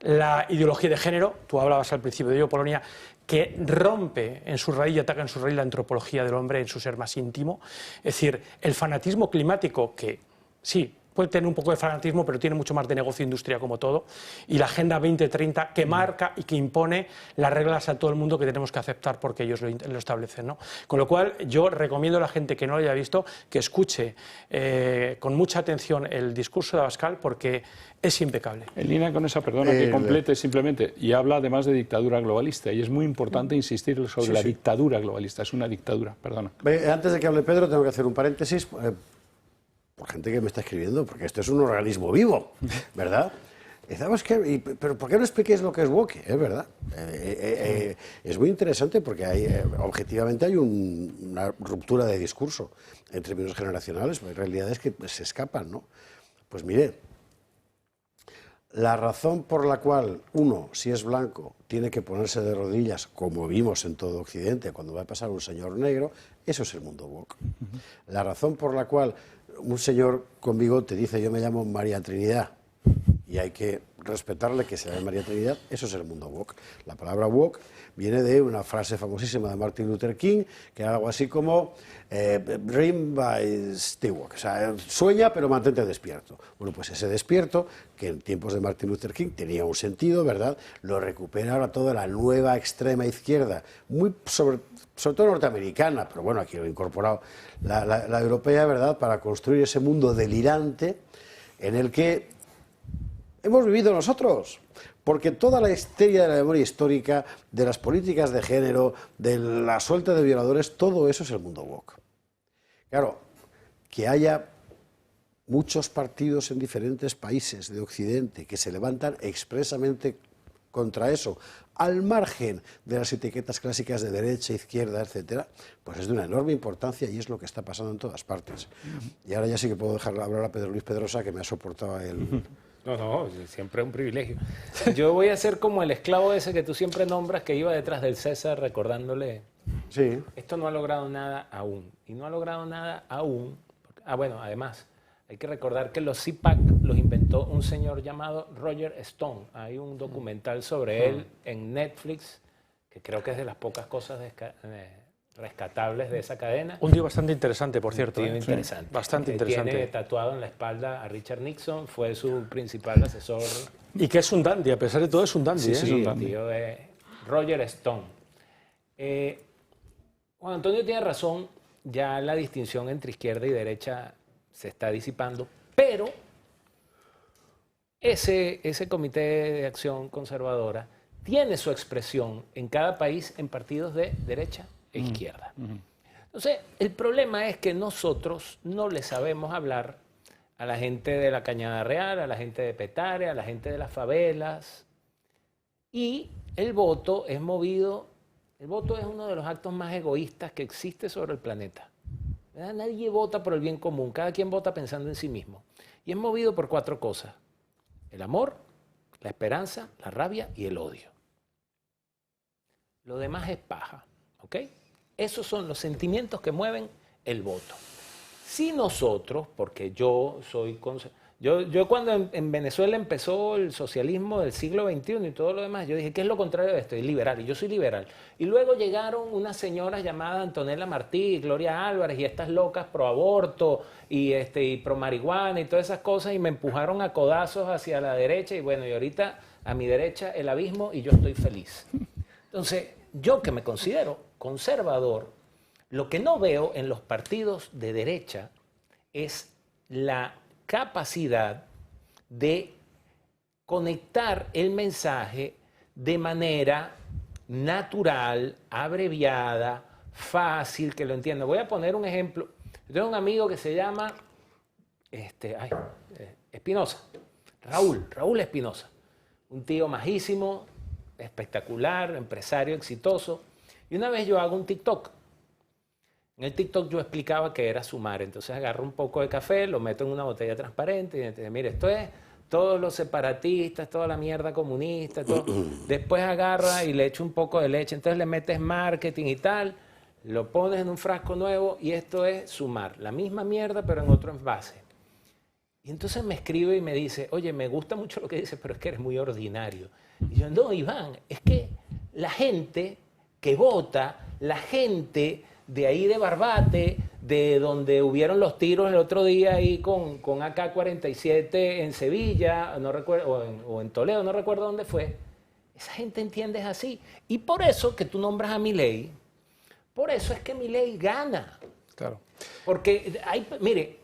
la ideología de género. Tú hablabas al principio de ello, Polonia, que rompe en su raíz y ataca en su raíz la antropología del hombre en su ser más íntimo. Es decir, el fanatismo climático, que sí, puede tener un poco de fanatismo, pero tiene mucho más de negocio e industria como todo, y la Agenda 2030 que marca y que impone las reglas a todo el mundo que tenemos que aceptar porque ellos lo establecen, ¿no? Con lo cual, yo recomiendo a la gente que no lo haya visto que escuche con mucha atención el discurso de Abascal, porque es impecable. En línea con esa, perdona, que complete simplemente, y habla además de dictadura globalista, y es muy importante insistir sobre la dictadura globalista, es una dictadura, perdona. Antes de que hable Pedro, tengo que hacer un paréntesis. Por gente que me está escribiendo, porque esto es un organismo vivo, ¿verdad? Pero ¿por qué no expliquéis lo que es woke? Es verdad. Es muy interesante porque objetivamente hay una ruptura de discurso en términos generacionales, porque hay realidades que se escapan, ¿no? Pues mire, la razón por la cual uno, si es blanco, tiene que ponerse de rodillas, como vimos en todo Occidente, cuando va a pasar un señor negro, eso es el mundo woke. La razón por la cual un señor con bigote dice yo me llamo María Trinidad y hay que respetarle que se llame María Trinidad, eso es el mundo woke. La palabra woke viene de una frase famosísima de Martin Luther King, que era algo así como dream by stay woke, o sea, sueña pero mantente despierto. Bueno, pues ese despierto, que en tiempos de Martin Luther King tenía un sentido, ¿verdad?, lo recupera ahora toda la nueva extrema izquierda, muy sobre todo norteamericana, pero bueno, aquí lo he incorporado la europea, ¿verdad?, para construir ese mundo delirante en el que hemos vivido nosotros, porque toda la histeria de la memoria histórica, de las políticas de género, de la suelta de violadores, todo eso es el mundo woke. Claro, que haya muchos partidos en diferentes países de Occidente que se levantan expresamente contra eso, al margen de las etiquetas clásicas de derecha, izquierda, etcétera, pues es de una enorme importancia y es lo que está pasando en todas partes. Y ahora ya sí que puedo dejar hablar a Pedro Luis Pedrosa, que me ha soportado el... No, siempre es un privilegio. Yo voy a ser como el esclavo ese que tú siempre nombras, que iba detrás del César recordándole. Sí. Esto no ha logrado nada aún. Y no ha logrado nada aún. Bueno, además, hay que recordar que los CPAC los inventó un señor llamado Roger Stone. Hay un documental sobre él en Netflix, que creo que es de las pocas cosas rescatables de esa cadena. Un tío bastante interesante, por cierto. Un tío interesante. Bastante interesante. Tiene tatuado en la espalda a Richard Nixon, fue su principal asesor. Y que es un dandy, a pesar de todo es un dandy. Sí, el tío es Roger Stone. Juan Antonio tiene razón, ya la distinción entre izquierda y derecha se está disipando, pero ese comité de acción conservadora tiene su expresión en cada país en partidos de derecha e izquierda. Entonces, el problema es que nosotros no le sabemos hablar a la gente de la Cañada Real, a la gente de Petare, a la gente de las favelas, y el voto es movido, el voto es uno de los actos más egoístas que existe sobre el planeta. ¿Verdad? Nadie vota por el bien común, cada quien vota pensando en sí mismo. Y es movido por 4 cosas: el amor, la esperanza, la rabia y el odio. Lo demás es paja, ¿ok? Esos son los sentimientos que mueven el voto. Si nosotros, porque yo soy... Yo cuando en Venezuela empezó el socialismo del siglo XXI y todo lo demás, yo dije, ¿qué es lo contrario de esto? Y liberal, y yo soy liberal. Y luego llegaron unas señoras llamadas Antonella Martí, Gloria Álvarez, y estas locas pro aborto y pro marihuana y todas esas cosas, y me empujaron a codazos hacia la derecha, y bueno, y ahorita a mi derecha el abismo, y yo estoy feliz. Entonces, yo que me considero conservador, lo que no veo en los partidos de derecha es la capacidad de conectar el mensaje de manera natural, abreviada, fácil, que lo entienda. Voy a poner un ejemplo. Yo tengo un amigo que se llama Espinosa, Raúl Espinosa, un tío majísimo, espectacular, empresario exitoso. Y una vez yo hago un TikTok. En el TikTok yo explicaba que era sumar. Entonces agarro un poco de café, lo meto en una botella transparente y digo, mire, esto todos los separatistas, toda la mierda comunista, todo. Después agarra y le echa un poco de leche, entonces le metes marketing y tal, lo pones en un frasco nuevo y esto es sumar, la misma mierda pero en otro envase. Y entonces me escribe y me dice, oye, me gusta mucho lo que dices, pero es que eres muy ordinario. Y yo, no, Iván, es que la gente que vota, la gente de ahí de Barbate, de donde hubieron los tiros el otro día ahí con AK-47 en Sevilla, no recuerdo, o en Toledo, no recuerdo dónde fue, esa gente entiende es así. Y por eso que tú nombras a Milei, por eso es que Milei gana. Claro. Porque hay, mire,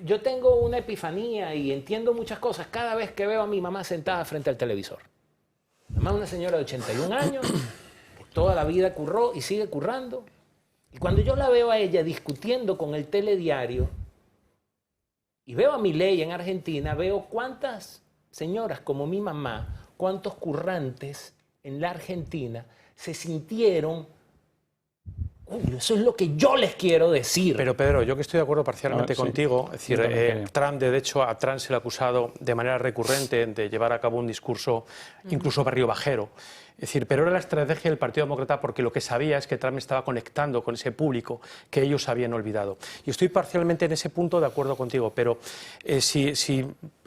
yo tengo una epifanía y entiendo muchas cosas cada vez que veo a mi mamá sentada frente al televisor. Mi mamá es una señora de 81 años, que toda la vida curró y sigue currando. Y cuando yo la veo a ella discutiendo con el telediario y veo a Milei en Argentina, veo cuántas señoras como mi mamá, cuántos currantes en la Argentina se sintieron... Uy, eso es lo que yo les quiero decir. Pero Pedro, yo que estoy de acuerdo parcialmente contigo, es decir, Trump, de hecho, a Trump se le ha acusado de manera recurrente de llevar a cabo un discurso incluso barrio bajero. Es decir, pero era la estrategia del Partido Demócrata porque lo que sabía es que Trump estaba conectando con ese público que ellos habían olvidado. Y estoy parcialmente en ese punto de acuerdo contigo, pero si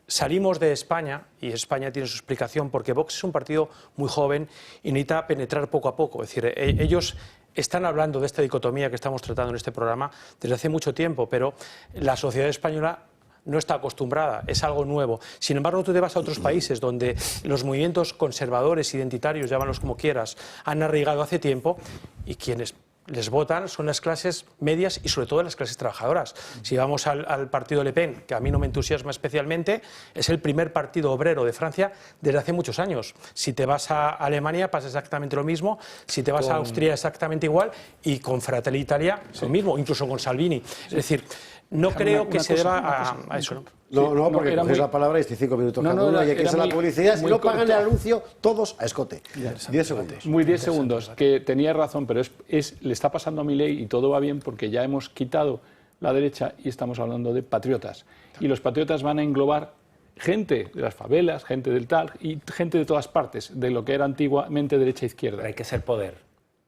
salimos de España, y España tiene su explicación, porque Vox es un partido muy joven y necesita penetrar poco a poco. Es decir, ellos están hablando de esta dicotomía que estamos tratando en este programa desde hace mucho tiempo, pero la sociedad española no está acostumbrada, es algo nuevo. Sin embargo, tú te vas a otros países donde los movimientos conservadores, identitarios, llámalos como quieras, han arraigado hace tiempo y quienes les votan son las clases medias y sobre todo las clases trabajadoras. Si vamos al partido Le Pen, que a mí no me entusiasma especialmente, es el primer partido obrero de Francia desde hace muchos años. Si te vas a Alemania pasa exactamente lo mismo, si te vas a Austria exactamente igual y con Fratelli Italia lo mismo, incluso con Salvini. Es decir, no creo que se deba a eso. No, porque coges la palabra y 5 minutos cada uno y hay que hacer la publicidad. Si no pagan el anuncio, todos a escote. 10 segundos. Muy 10 segundos. Que tenía razón, pero le está pasando a Milei y todo va bien porque ya hemos quitado la derecha y estamos hablando de patriotas. Y los patriotas van a englobar gente de las favelas, gente del tal y gente de todas partes, de lo que era antiguamente derecha e izquierda. Pero hay que ser poder.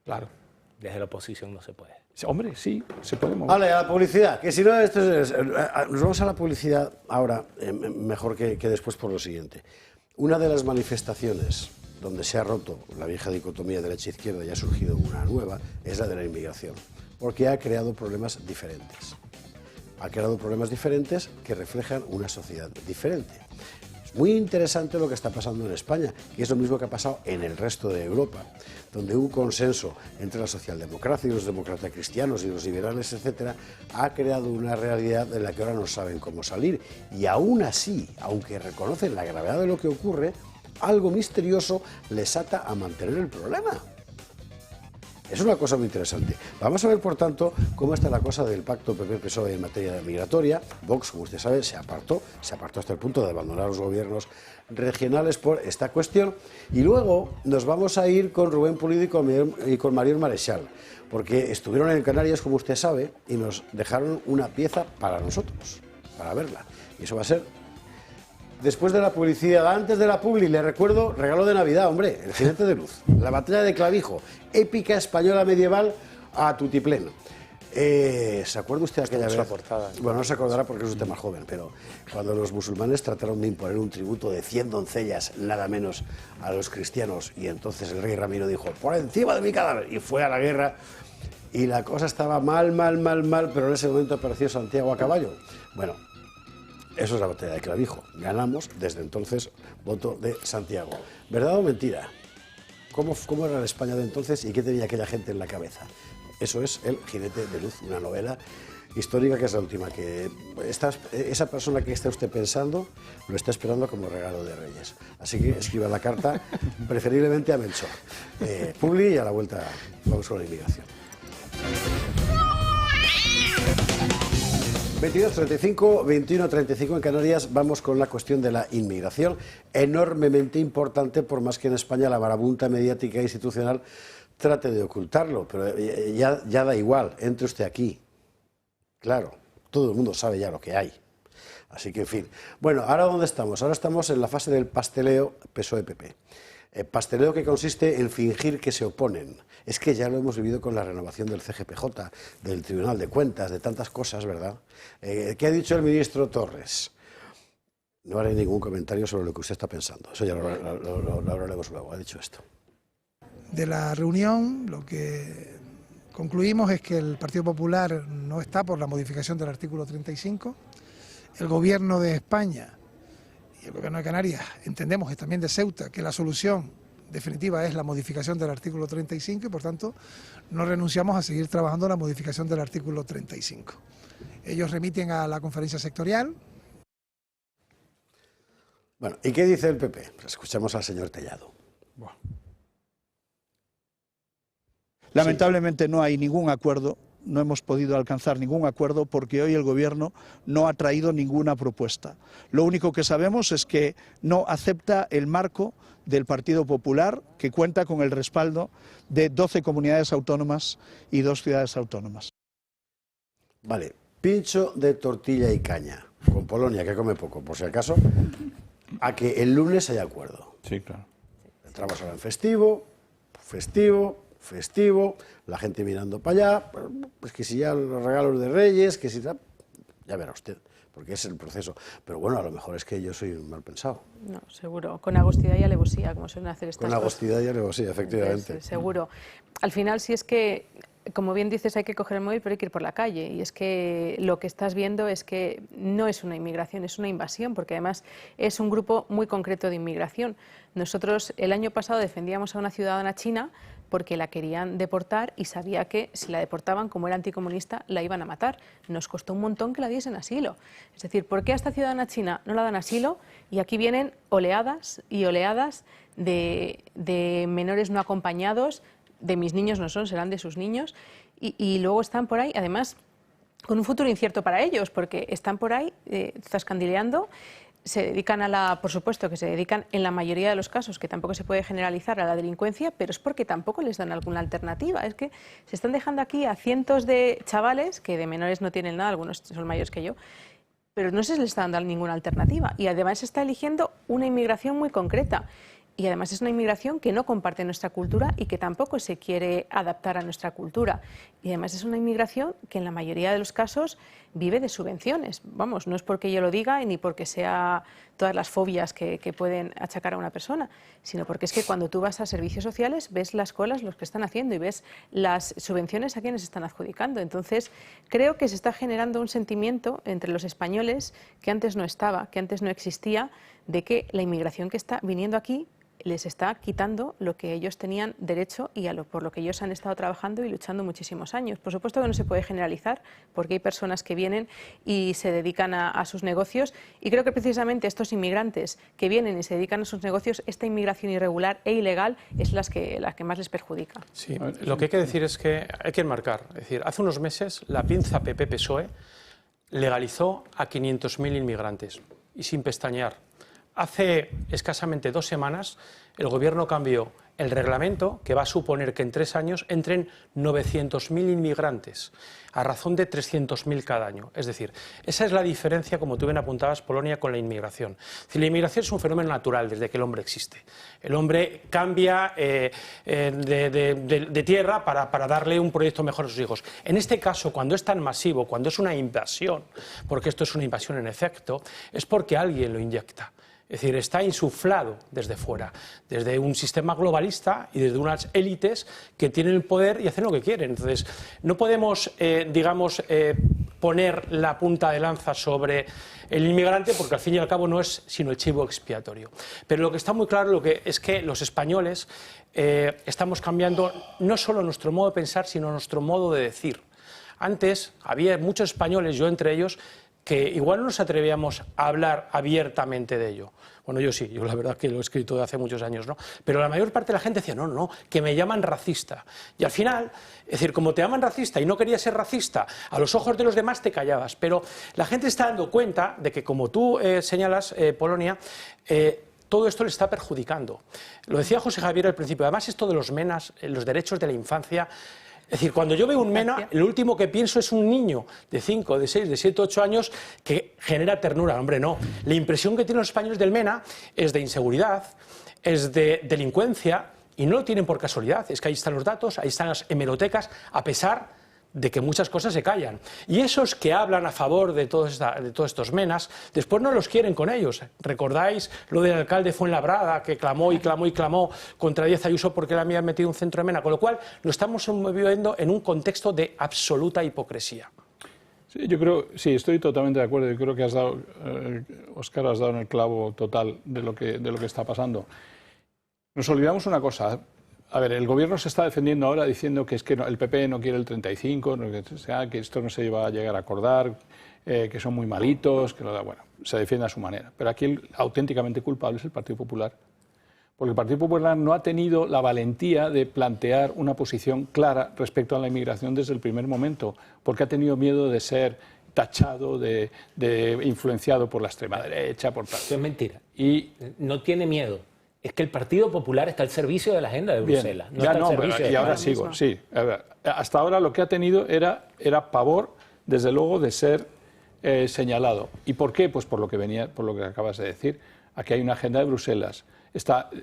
Claro. Desde la oposición no se puede. Hombre, sí, se puede mover. Vale, a la publicidad, que si no, nos vamos a la publicidad ahora, mejor que después por lo siguiente. Una de las manifestaciones donde se ha roto la vieja dicotomía derecha-izquierda y ha surgido una nueva es la de la inmigración, porque ha creado problemas diferentes. Ha creado problemas diferentes que reflejan una sociedad diferente. Es muy interesante lo que está pasando en España, y es lo mismo que ha pasado en el resto de Europa, donde un consenso entre la socialdemocracia y los demócratas cristianos y los liberales, etcétera, ha creado una realidad de la que ahora no saben cómo salir. Y aún así, aunque reconocen la gravedad de lo que ocurre, algo misterioso les ata a mantener el problema. Es una cosa muy interesante. Vamos a ver, por tanto, cómo está la cosa del pacto PP-PSOE en materia migratoria. Vox, como usted sabe, se apartó hasta el punto de abandonar los gobiernos regionales por esta cuestión. Y luego nos vamos a ir con Rubén Pulido y con Marior Marechal, porque estuvieron en Canarias, como usted sabe, y nos dejaron una pieza para nosotros, para verla. Y eso va a ser después de la publicidad. Antes de la publi, le recuerdo, regalo de Navidad, hombre, El jinete de luz, La batalla de Clavijo, épica española medieval a tutiplén. ¿Se acuerda usted aquella vez? Bueno, no se acordará porque es usted más joven, pero cuando los musulmanes trataron de imponer un tributo de 100 doncellas, nada menos, a los cristianos, y entonces el rey Ramiro dijo, por encima de mi cadáver, y fue a la guerra, y la cosa estaba mal, pero en ese momento apareció Santiago a caballo. Bueno, eso es la batalla de Clavijo. Ganamos, desde entonces, voto de Santiago. ¿Verdad o mentira? ¿Cómo era la España de entonces y qué tenía aquella gente en la cabeza? Eso es El jinete de luz, una novela histórica que es la última que esa persona que está usted pensando lo está esperando como regalo de Reyes. Así que escriba la carta, preferiblemente a Melchor. Publi y a la vuelta vamos con la inmigración. 22:35, 21:35 en Canarias. Vamos con la cuestión de la inmigración, enormemente importante, por más que en España la marabunta mediática e institucional trate de ocultarlo, pero ya da igual, entre usted aquí. Claro, todo el mundo sabe ya lo que hay. Así que, en fin. Bueno, ¿ahora dónde estamos? Ahora estamos en la fase del pasteleo PSOE-PP. Pasteleo que consiste en fingir que se oponen. Es que ya lo hemos vivido con la renovación del CGPJ, del Tribunal de Cuentas, de tantas cosas, ¿verdad? ¿Qué ha dicho el ministro Torres? No haré ningún comentario sobre lo que usted está pensando. Eso ya lo hablaremos luego. Ha dicho esto. De la reunión, lo que concluimos es que el Partido Popular no está por la modificación del artículo 35. El Gobierno de España y el Gobierno de Canarias entendemos, y también de Ceuta, que la solución definitiva es la modificación del artículo 35 y, por tanto, no renunciamos a seguir trabajando en la modificación del artículo 35. Ellos remiten a la conferencia sectorial. Bueno, ¿y qué dice el PP? Pues escuchamos al señor Tellado. Lamentablemente no hay ningún acuerdo. No hemos podido alcanzar ningún acuerdo porque hoy el Gobierno no ha traído ninguna propuesta. Lo único que sabemos es que no acepta el marco del Partido Popular, que cuenta con el respaldo de 12 comunidades autónomas y 2 ciudades autónomas. Vale, pincho de tortilla y caña, con Polonia, que come poco, por si acaso, a que el lunes haya acuerdo. Sí, claro. Entramos ahora en festivo, la gente mirando para allá, pues que si ya los regalos de Reyes, que si tal, ya verá usted, porque es el proceso. Pero bueno, a lo mejor es que yo soy mal pensado. No, seguro, con agostidad y alevosía, como suelen hacer estas cosas. Con agostidad y alevosía, efectivamente. Entonces, seguro. Al final, si es que, como bien dices, hay que coger el móvil, pero hay que ir por la calle. Y es que lo que estás viendo es que no es una inmigración, es una invasión, porque además es un grupo muy concreto de inmigración. Nosotros el año pasado defendíamos a una ciudadana china porque la querían deportar y sabía que si la deportaban, como era anticomunista, la iban a matar. Nos costó un montón que la diesen asilo. Es decir, ¿por qué a esta ciudadana china no la dan asilo? Y aquí vienen oleadas y oleadas de menores no acompañados, de mis niños no son, serán de sus niños, y luego están por ahí, además, con un futuro incierto para ellos, porque están por ahí zascandileando. Se dedican por supuesto que se dedican en la mayoría de los casos, que tampoco se puede generalizar, a la delincuencia, pero es porque tampoco les dan alguna alternativa. Es que se están dejando aquí a cientos de chavales, que de menores no tienen nada, algunos son mayores que yo, pero no se les está dando ninguna alternativa. Y además se está eligiendo una inmigración muy concreta. Y además es una inmigración que no comparte nuestra cultura y que tampoco se quiere adaptar a nuestra cultura. Y además es una inmigración que en la mayoría de los casos vive de subvenciones. Vamos, no es porque yo lo diga ni porque sea todas las fobias que pueden achacar a una persona, sino porque es que cuando tú vas a servicios sociales ves las colas, los que están haciendo, y ves las subvenciones a quienes están adjudicando. Entonces creo que se está generando un sentimiento entre los españoles que antes no estaba, que antes no existía, de que la inmigración que está viniendo aquí les está quitando lo que ellos tenían derecho y por lo que ellos han estado trabajando y luchando muchísimos años. Por supuesto que no se puede generalizar, porque hay personas que vienen y se dedican a sus negocios, y creo que precisamente estos inmigrantes que vienen y se dedican a sus negocios, esta inmigración irregular e ilegal es la que más les perjudica. Sí, lo que hay que decir es que hay que enmarcar. Es decir, hace unos meses la pinza PP-PSOE legalizó a 500.000 inmigrantes, y sin pestañear. Hace escasamente 2 semanas el Gobierno cambió el reglamento, que va a suponer que en 3 años entren 900.000 inmigrantes, a razón de 300.000 cada año. Es decir, esa es la diferencia, como tú bien apuntabas, Polonia, con la inmigración. Es decir, la inmigración es un fenómeno natural desde que el hombre existe. El hombre cambia de tierra para darle un proyecto mejor a sus hijos. En este caso, cuando es tan masivo, cuando es una invasión, porque esto es una invasión en efecto, es porque alguien lo inyecta. Es decir, está insuflado desde fuera, desde un sistema globalista y desde unas élites que tienen el poder y hacen lo que quieren. Entonces, no podemos, poner la punta de lanza sobre el inmigrante, porque al fin y al cabo no es sino el chivo expiatorio. Pero lo que está muy claro es que los españoles estamos cambiando no solo nuestro modo de pensar, sino nuestro modo de decir. Antes había muchos españoles, yo entre ellos, que igual no nos atrevíamos a hablar abiertamente de ello. Bueno, yo sí, yo la verdad que lo he escrito de hace muchos años, ¿no? Pero la mayor parte de la gente decía, no, que me llaman racista. Y al final, es decir, como te llaman racista y no querías ser racista, a los ojos de los demás te callabas. Pero la gente está dando cuenta de que, como tú señalas, Polonia, todo esto le está perjudicando. Lo decía José Javier al principio, además esto de los MENAs, los derechos de la infancia, Es decir, cuando yo veo un MENA, lo último que pienso es un niño de 5, de 6, de 7, 8 años que genera ternura. Hombre, no. La impresión que tienen los españoles del MENA es de inseguridad, es de delincuencia, y no lo tienen por casualidad. Es que ahí están los datos, ahí están las hemerotecas, a pesar de que muchas cosas se callan. Y esos que hablan a favor de todos estos MENAs, después no los quieren con ellos. ¿Recordáis lo del alcalde Fuenlabrada, que clamó y clamó y clamó contra Díaz Ayuso porque le habían metido un centro de MENA? Con lo cual, lo estamos viviendo en un contexto de absoluta hipocresía. Sí, yo creo, sí, estoy totalmente de acuerdo. Yo creo que Óscar, has dado en el clavo total de lo que está pasando. Nos olvidamos una cosa. A ver, el gobierno se está defendiendo ahora diciendo que es que el PP no quiere el 35, que esto no se va a llegar a acordar, que son muy malitos, bueno, se defiende a su manera. Pero aquí el auténticamente culpable es el Partido Popular. Porque el Partido Popular no ha tenido la valentía de plantear una posición clara respecto a la inmigración desde el primer momento, porque ha tenido miedo de ser tachado, de influenciado por la extrema derecha, por tal. Eso es mentira. Y no tiene miedo. Es que el Partido Popular está al servicio de la agenda de Bruselas. Bien, y ahora sigo, sí. A ver, hasta ahora lo que ha tenido era pavor, desde luego, de ser señalado. ¿Y por qué? Pues por lo que acabas de decir. Aquí hay una agenda de Bruselas.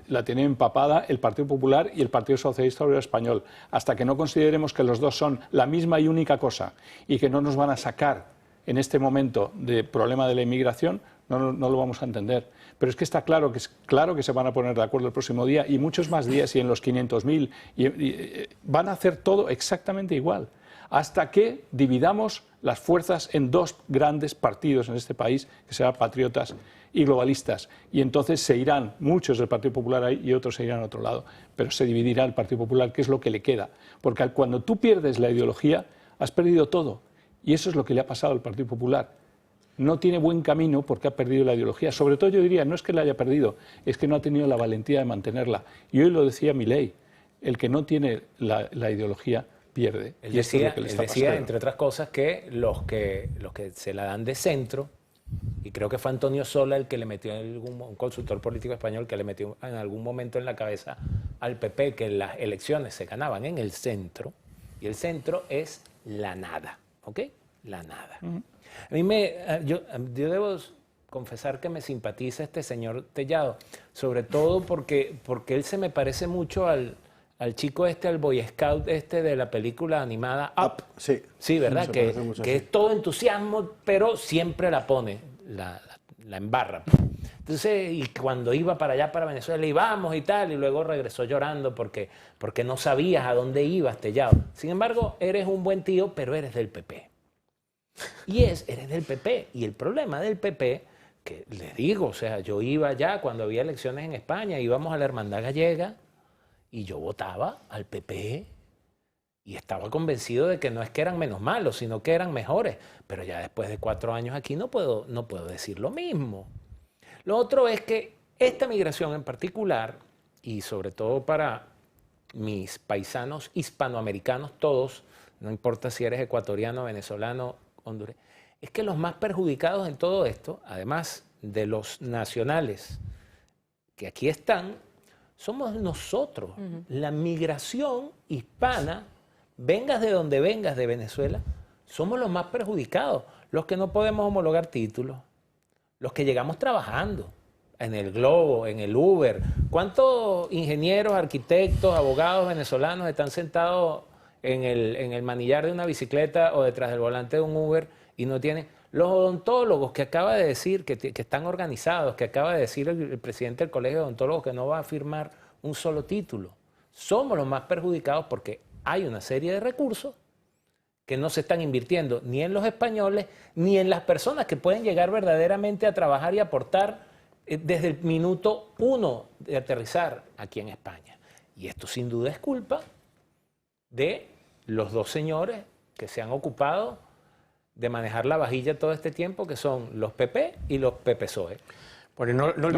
La tiene empapada el Partido Popular y el Partido Socialista Obrero Español. Hasta que no consideremos que los dos son la misma y única cosa y que no nos van a sacar en este momento del problema de la inmigración, no lo vamos a entender. Pero es que está claro que se van a poner de acuerdo el próximo día y muchos más días y en los 500.000 y van a hacer todo exactamente igual hasta que dividamos las fuerzas en dos grandes partidos en este país, que serán patriotas y globalistas. Y entonces se irán muchos del Partido Popular ahí y otros se irán a otro lado. Pero se dividirá el Partido Popular, que es lo que le queda. Porque cuando tú pierdes la ideología, has perdido todo. Y eso es lo que le ha pasado al Partido Popular. No tiene buen camino porque ha perdido la ideología. Sobre todo yo diría, no es que la haya perdido, es que no ha tenido la valentía de mantenerla. Y hoy lo decía Milei, el que no tiene la ideología pierde. Él decía, entre otras cosas, que los que se la dan de centro, y creo que fue Antonio Sola el que le metió, un consultor político español, que le metió en algún momento en la cabeza al PP que las elecciones se ganaban en el centro, y el centro es la nada, ¿ok? La nada. A mí yo debo confesar que me simpatiza este señor Tellado, sobre todo porque él se me parece mucho al chico al Boy Scout de la película animada Up. Sí. Sí, ¿verdad? Que es todo entusiasmo, pero siempre la pone, la embarra. Entonces, y cuando iba para allá, para Venezuela, íbamos y tal, y luego regresó llorando porque no sabías a dónde ibas, Tellado. Sin embargo, eres un buen tío, pero eres del PP. Eres del PP. Y el problema del PP, que les digo, o sea, yo iba allá cuando había elecciones en España, íbamos a la Hermandad Gallega, y yo votaba al PP y estaba convencido de que no es que eran menos malos, sino que eran mejores. Pero ya después de 4 años aquí no puedo decir lo mismo. Lo otro es que esta migración en particular, y sobre todo para mis paisanos hispanoamericanos todos, no importa si eres ecuatoriano, venezolano, hondureño, es que los más perjudicados en todo esto, además de los nacionales que aquí están, somos nosotros. La migración hispana, vengas de donde vengas de Venezuela, somos los más perjudicados. Los que no podemos homologar títulos, los que llegamos trabajando en el Globo, en el Uber. ¿Cuántos ingenieros, arquitectos, abogados venezolanos están sentados en el manillar de una bicicleta o detrás del volante de un Uber y no tienen? Los odontólogos que acaba de decir, que están organizados, que acaba de decir el presidente del Colegio de Odontólogos que no va a firmar un solo título. Somos los más perjudicados porque hay una serie de recursos que no se están invirtiendo ni en los españoles ni en las personas que pueden llegar verdaderamente a trabajar y aportar desde el minuto 1 de aterrizar aquí en España. Y esto sin duda es culpa de los dos señores que se han ocupado de manejar la vajilla todo este tiempo, que son los PP y los PPSOE. Bueno, no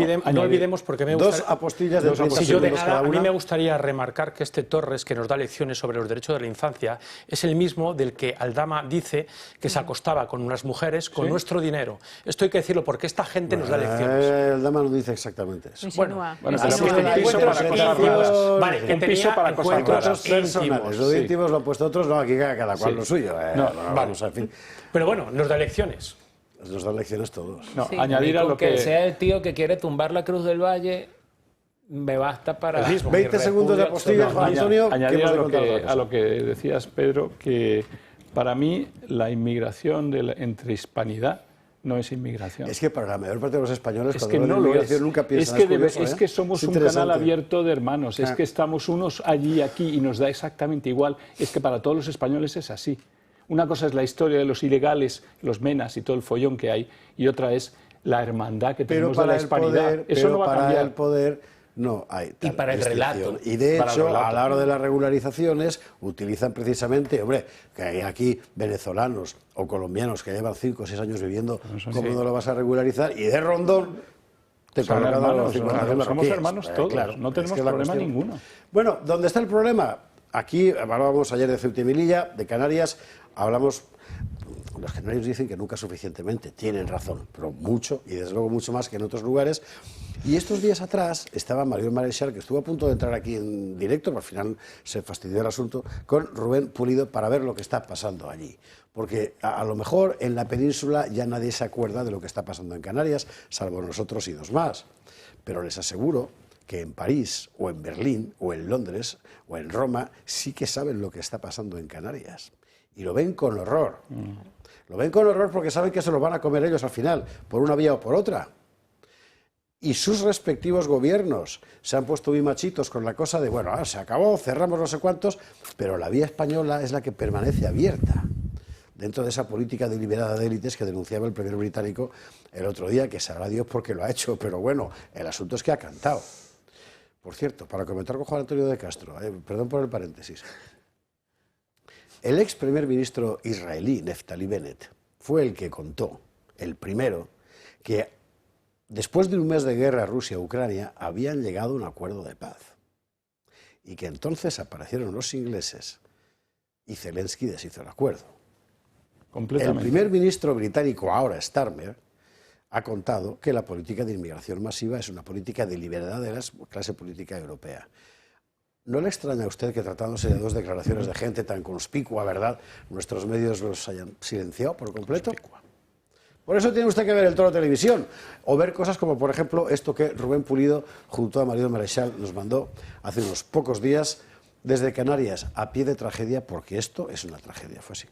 olvidemos, porque me gusta, dos apostillas de 30 si yo de segundos nada, cada una. a mí me gustaría remarcar que este Torres, que nos da lecciones sobre los derechos de la infancia, es el mismo del que Aldama dice que se acostaba con unas mujeres con nuestro dinero. Esto hay que decirlo porque esta gente nos da lecciones. Aldama no dice exactamente eso. Bueno, pero así un piso para acostar. Vale, que tenía encuentros personales. Lo de íntimos lo han puesto otros, no, aquí cada cual lo suyo. Vamos, en fin. Pero bueno, nos da lecciones. Nos dan lecciones todos. No, añadir a lo que sea el tío que quiere tumbar la Cruz del Valle, me basta para... 20 segundos de apostilla, Juan Antonio. Añadir a lo que decías, Pedro, que para mí la inmigración entre hispanidad no es inmigración. Es que para la mayor parte de los españoles, es cuando que hablan no de lo inmigración es. nunca piensan. Es que somos un canal abierto de hermanos, es que estamos unos allí y aquí y nos da exactamente igual. Es que para todos los españoles es así. Una cosa es la historia de los ilegales, los menas y todo el follón que hay, y otra es la hermandad que tenemos de la hispanidad. Eso no va a cambiar. Para el poder no hay tal y para el relato. Y de hecho, a la hora de las regularizaciones, utilizan precisamente, hombre, que hay aquí venezolanos o colombianos que llevan 5 o 6 años viviendo, ¿cómo no lo vas a regularizar? Y de rondón te colocan a los 50 marroquíes. Somos hermanos todos, claro, no tenemos problema ninguno. Bueno, ¿dónde está el problema? Aquí hablábamos ayer de Ceuta y Melilla, de Canarias, hablamos... Los canarios dicen que nunca suficientemente, tienen razón, pero mucho, y desde luego mucho más que en otros lugares. Y estos días atrás estaba Marión Marechal, que estuvo a punto de entrar aquí en directo, pero al final se fastidió el asunto, con Rubén Pulido para ver lo que está pasando allí. Porque a lo mejor en la península ya nadie se acuerda de lo que está pasando en Canarias, salvo nosotros y dos más. Pero les aseguro que en París, o en Berlín, o en Londres, o en Roma, sí que saben lo que está pasando en Canarias. Y lo ven con horror. Lo ven con horror porque saben que se lo van a comer ellos al final, por una vía o por otra. Y sus respectivos gobiernos se han puesto muy machitos con la cosa de, bueno, se acabó, cerramos no sé cuántos, pero la vía española es la que permanece abierta dentro de esa política deliberada de élites que denunciaba el primer británico el otro día, que sabrá Dios por qué lo ha hecho, pero bueno, el asunto es que ha cantado. Por cierto, para comentar con Juan Antonio de Castro, perdón por el paréntesis, el ex primer ministro israelí, Naftali Bennett, fue el que contó, el primero, que después de un mes de guerra Rusia-Ucrania habían llegado a un acuerdo de paz y que entonces aparecieron los ingleses y Zelensky deshizo el acuerdo. El primer ministro británico, ahora Starmer, ha contado que la política de inmigración masiva es una política deliberada de la clase política europea. ¿No le extraña a usted que tratándose de dos declaraciones de gente tan conspicua, verdad, nuestros medios los hayan silenciado por completo? Por eso tiene usted que ver el Toro Televisión, o ver cosas como, por ejemplo, esto que Rubén Pulido, junto a Marión Marechal, nos mandó hace unos pocos días desde Canarias, a pie de tragedia, porque esto es una tragedia, fue así.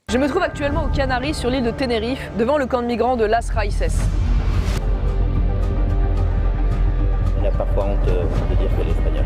Je me trouve actuellement aux Canaries, sur l'île de Tenerife, devant le camp de migrants de Las Raíces. Il a parfois honte de dire qu'elle est espagnole.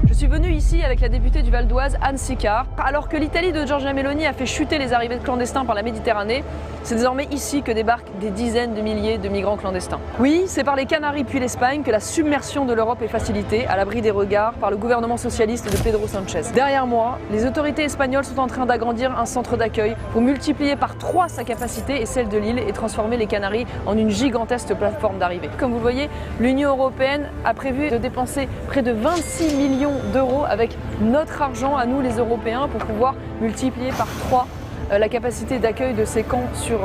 Je suis venue ici avec la députée du Val d'Oise, Anne Sicard. Alors que l'Italie de Giorgia Meloni a fait chuter les arrivées de clandestins par la Méditerranée, c'est désormais ici que débarquent des dizaines de milliers de migrants clandestins. Oui, c'est par les Canaries puis l'Espagne que la submersion de l'Europe est facilitée, à l'abri des regards, par le gouvernement socialiste de Pedro Sánchez. Derrière moi, les autorités espagnoles sont en train d'agrandir un centre d'accueil pour multiplier par 3 sa capacité et celle de l'île et transformer les Canaries en une gigantesque plateforme d'arrivée. Comme vous le voyez, l'Union européenne a prévu de dépenser près de 26 millions d'euros avec notre argent à nous les Européens pour pouvoir multiplier par 3 la capacité d'accueil de ces camps sur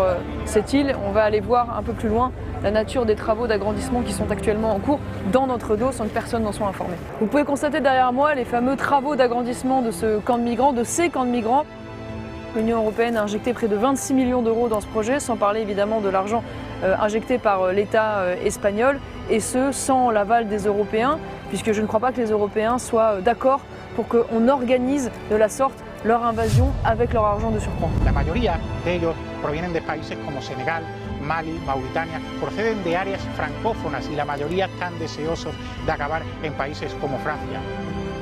cette île. On va aller voir un peu plus loin la nature des travaux d'agrandissement qui sont actuellement en cours dans notre dos sans que personne n'en soit informé. Vous pouvez constater derrière moi les fameux travaux d'agrandissement de ce camp de migrants, de ces camps de migrants. L'Union européenne a injecté près de 26 millions d'euros dans ce projet, sans parler évidemment de l'argent injecté par l'État espagnol, et ce sans l'aval des Européens, puisque je ne crois pas que les Européens soient d'accord pour qu'on organise de la sorte leur invasion avec leur argent de surcroît. La mayoría de ellos provienen de países como Senegal, Mali, Mauritania, proceden de áreas francófonas y la mayoría están deseosos de acabar en países como Francia.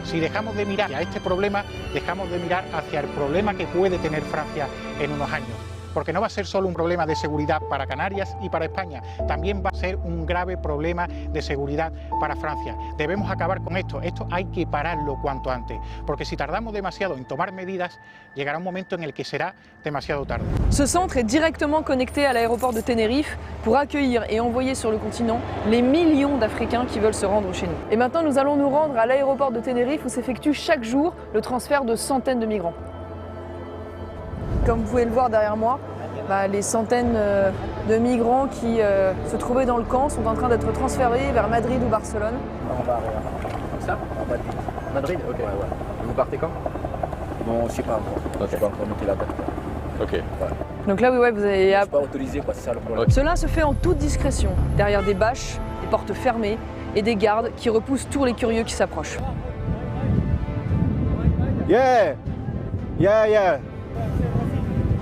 Si dejamos de mirar a este problema, dejamos de mirar hacia el problema que puede tener Francia en unos años. porque no va a ser solo un problema de seguridad para Canarias y para España, también va a ser un grave problema de seguridad para Francia. Debemos acabar con esto, esto hay que pararlo cuanto antes, porque si tardamos demasiado en tomar medidas, llegará un momento en el que será demasiado tarde. Ce centre est directement connecté à l'aéroport de Tenerife pour accueillir et envoyer sur le continent les millions d'Africains qui veulent se rendre chez nous. Et maintenant, nous allons nous rendre à l'aéroport de Tenerife où s'effectue chaque jour le transfert de centaines de migrants. Comme vous pouvez le voir derrière moi, les centaines de migrants qui se trouvaient dans le camp sont en train d'être transférés vers Madrid ou Barcelone. On va comme ça? Madrid, ok. Ouais. Vous partez quand? Non, je ne sais pas encore. Je ne sais pas encore monter la date. Ok. Ouais. Donc là, oui, vous avez... Je ne suis pas autorisé, c'est ça le problème. Cela se fait en toute discrétion, derrière des bâches, des portes fermées et des gardes qui repoussent tous les curieux qui s'approchent. Yeah! Yeah, yeah!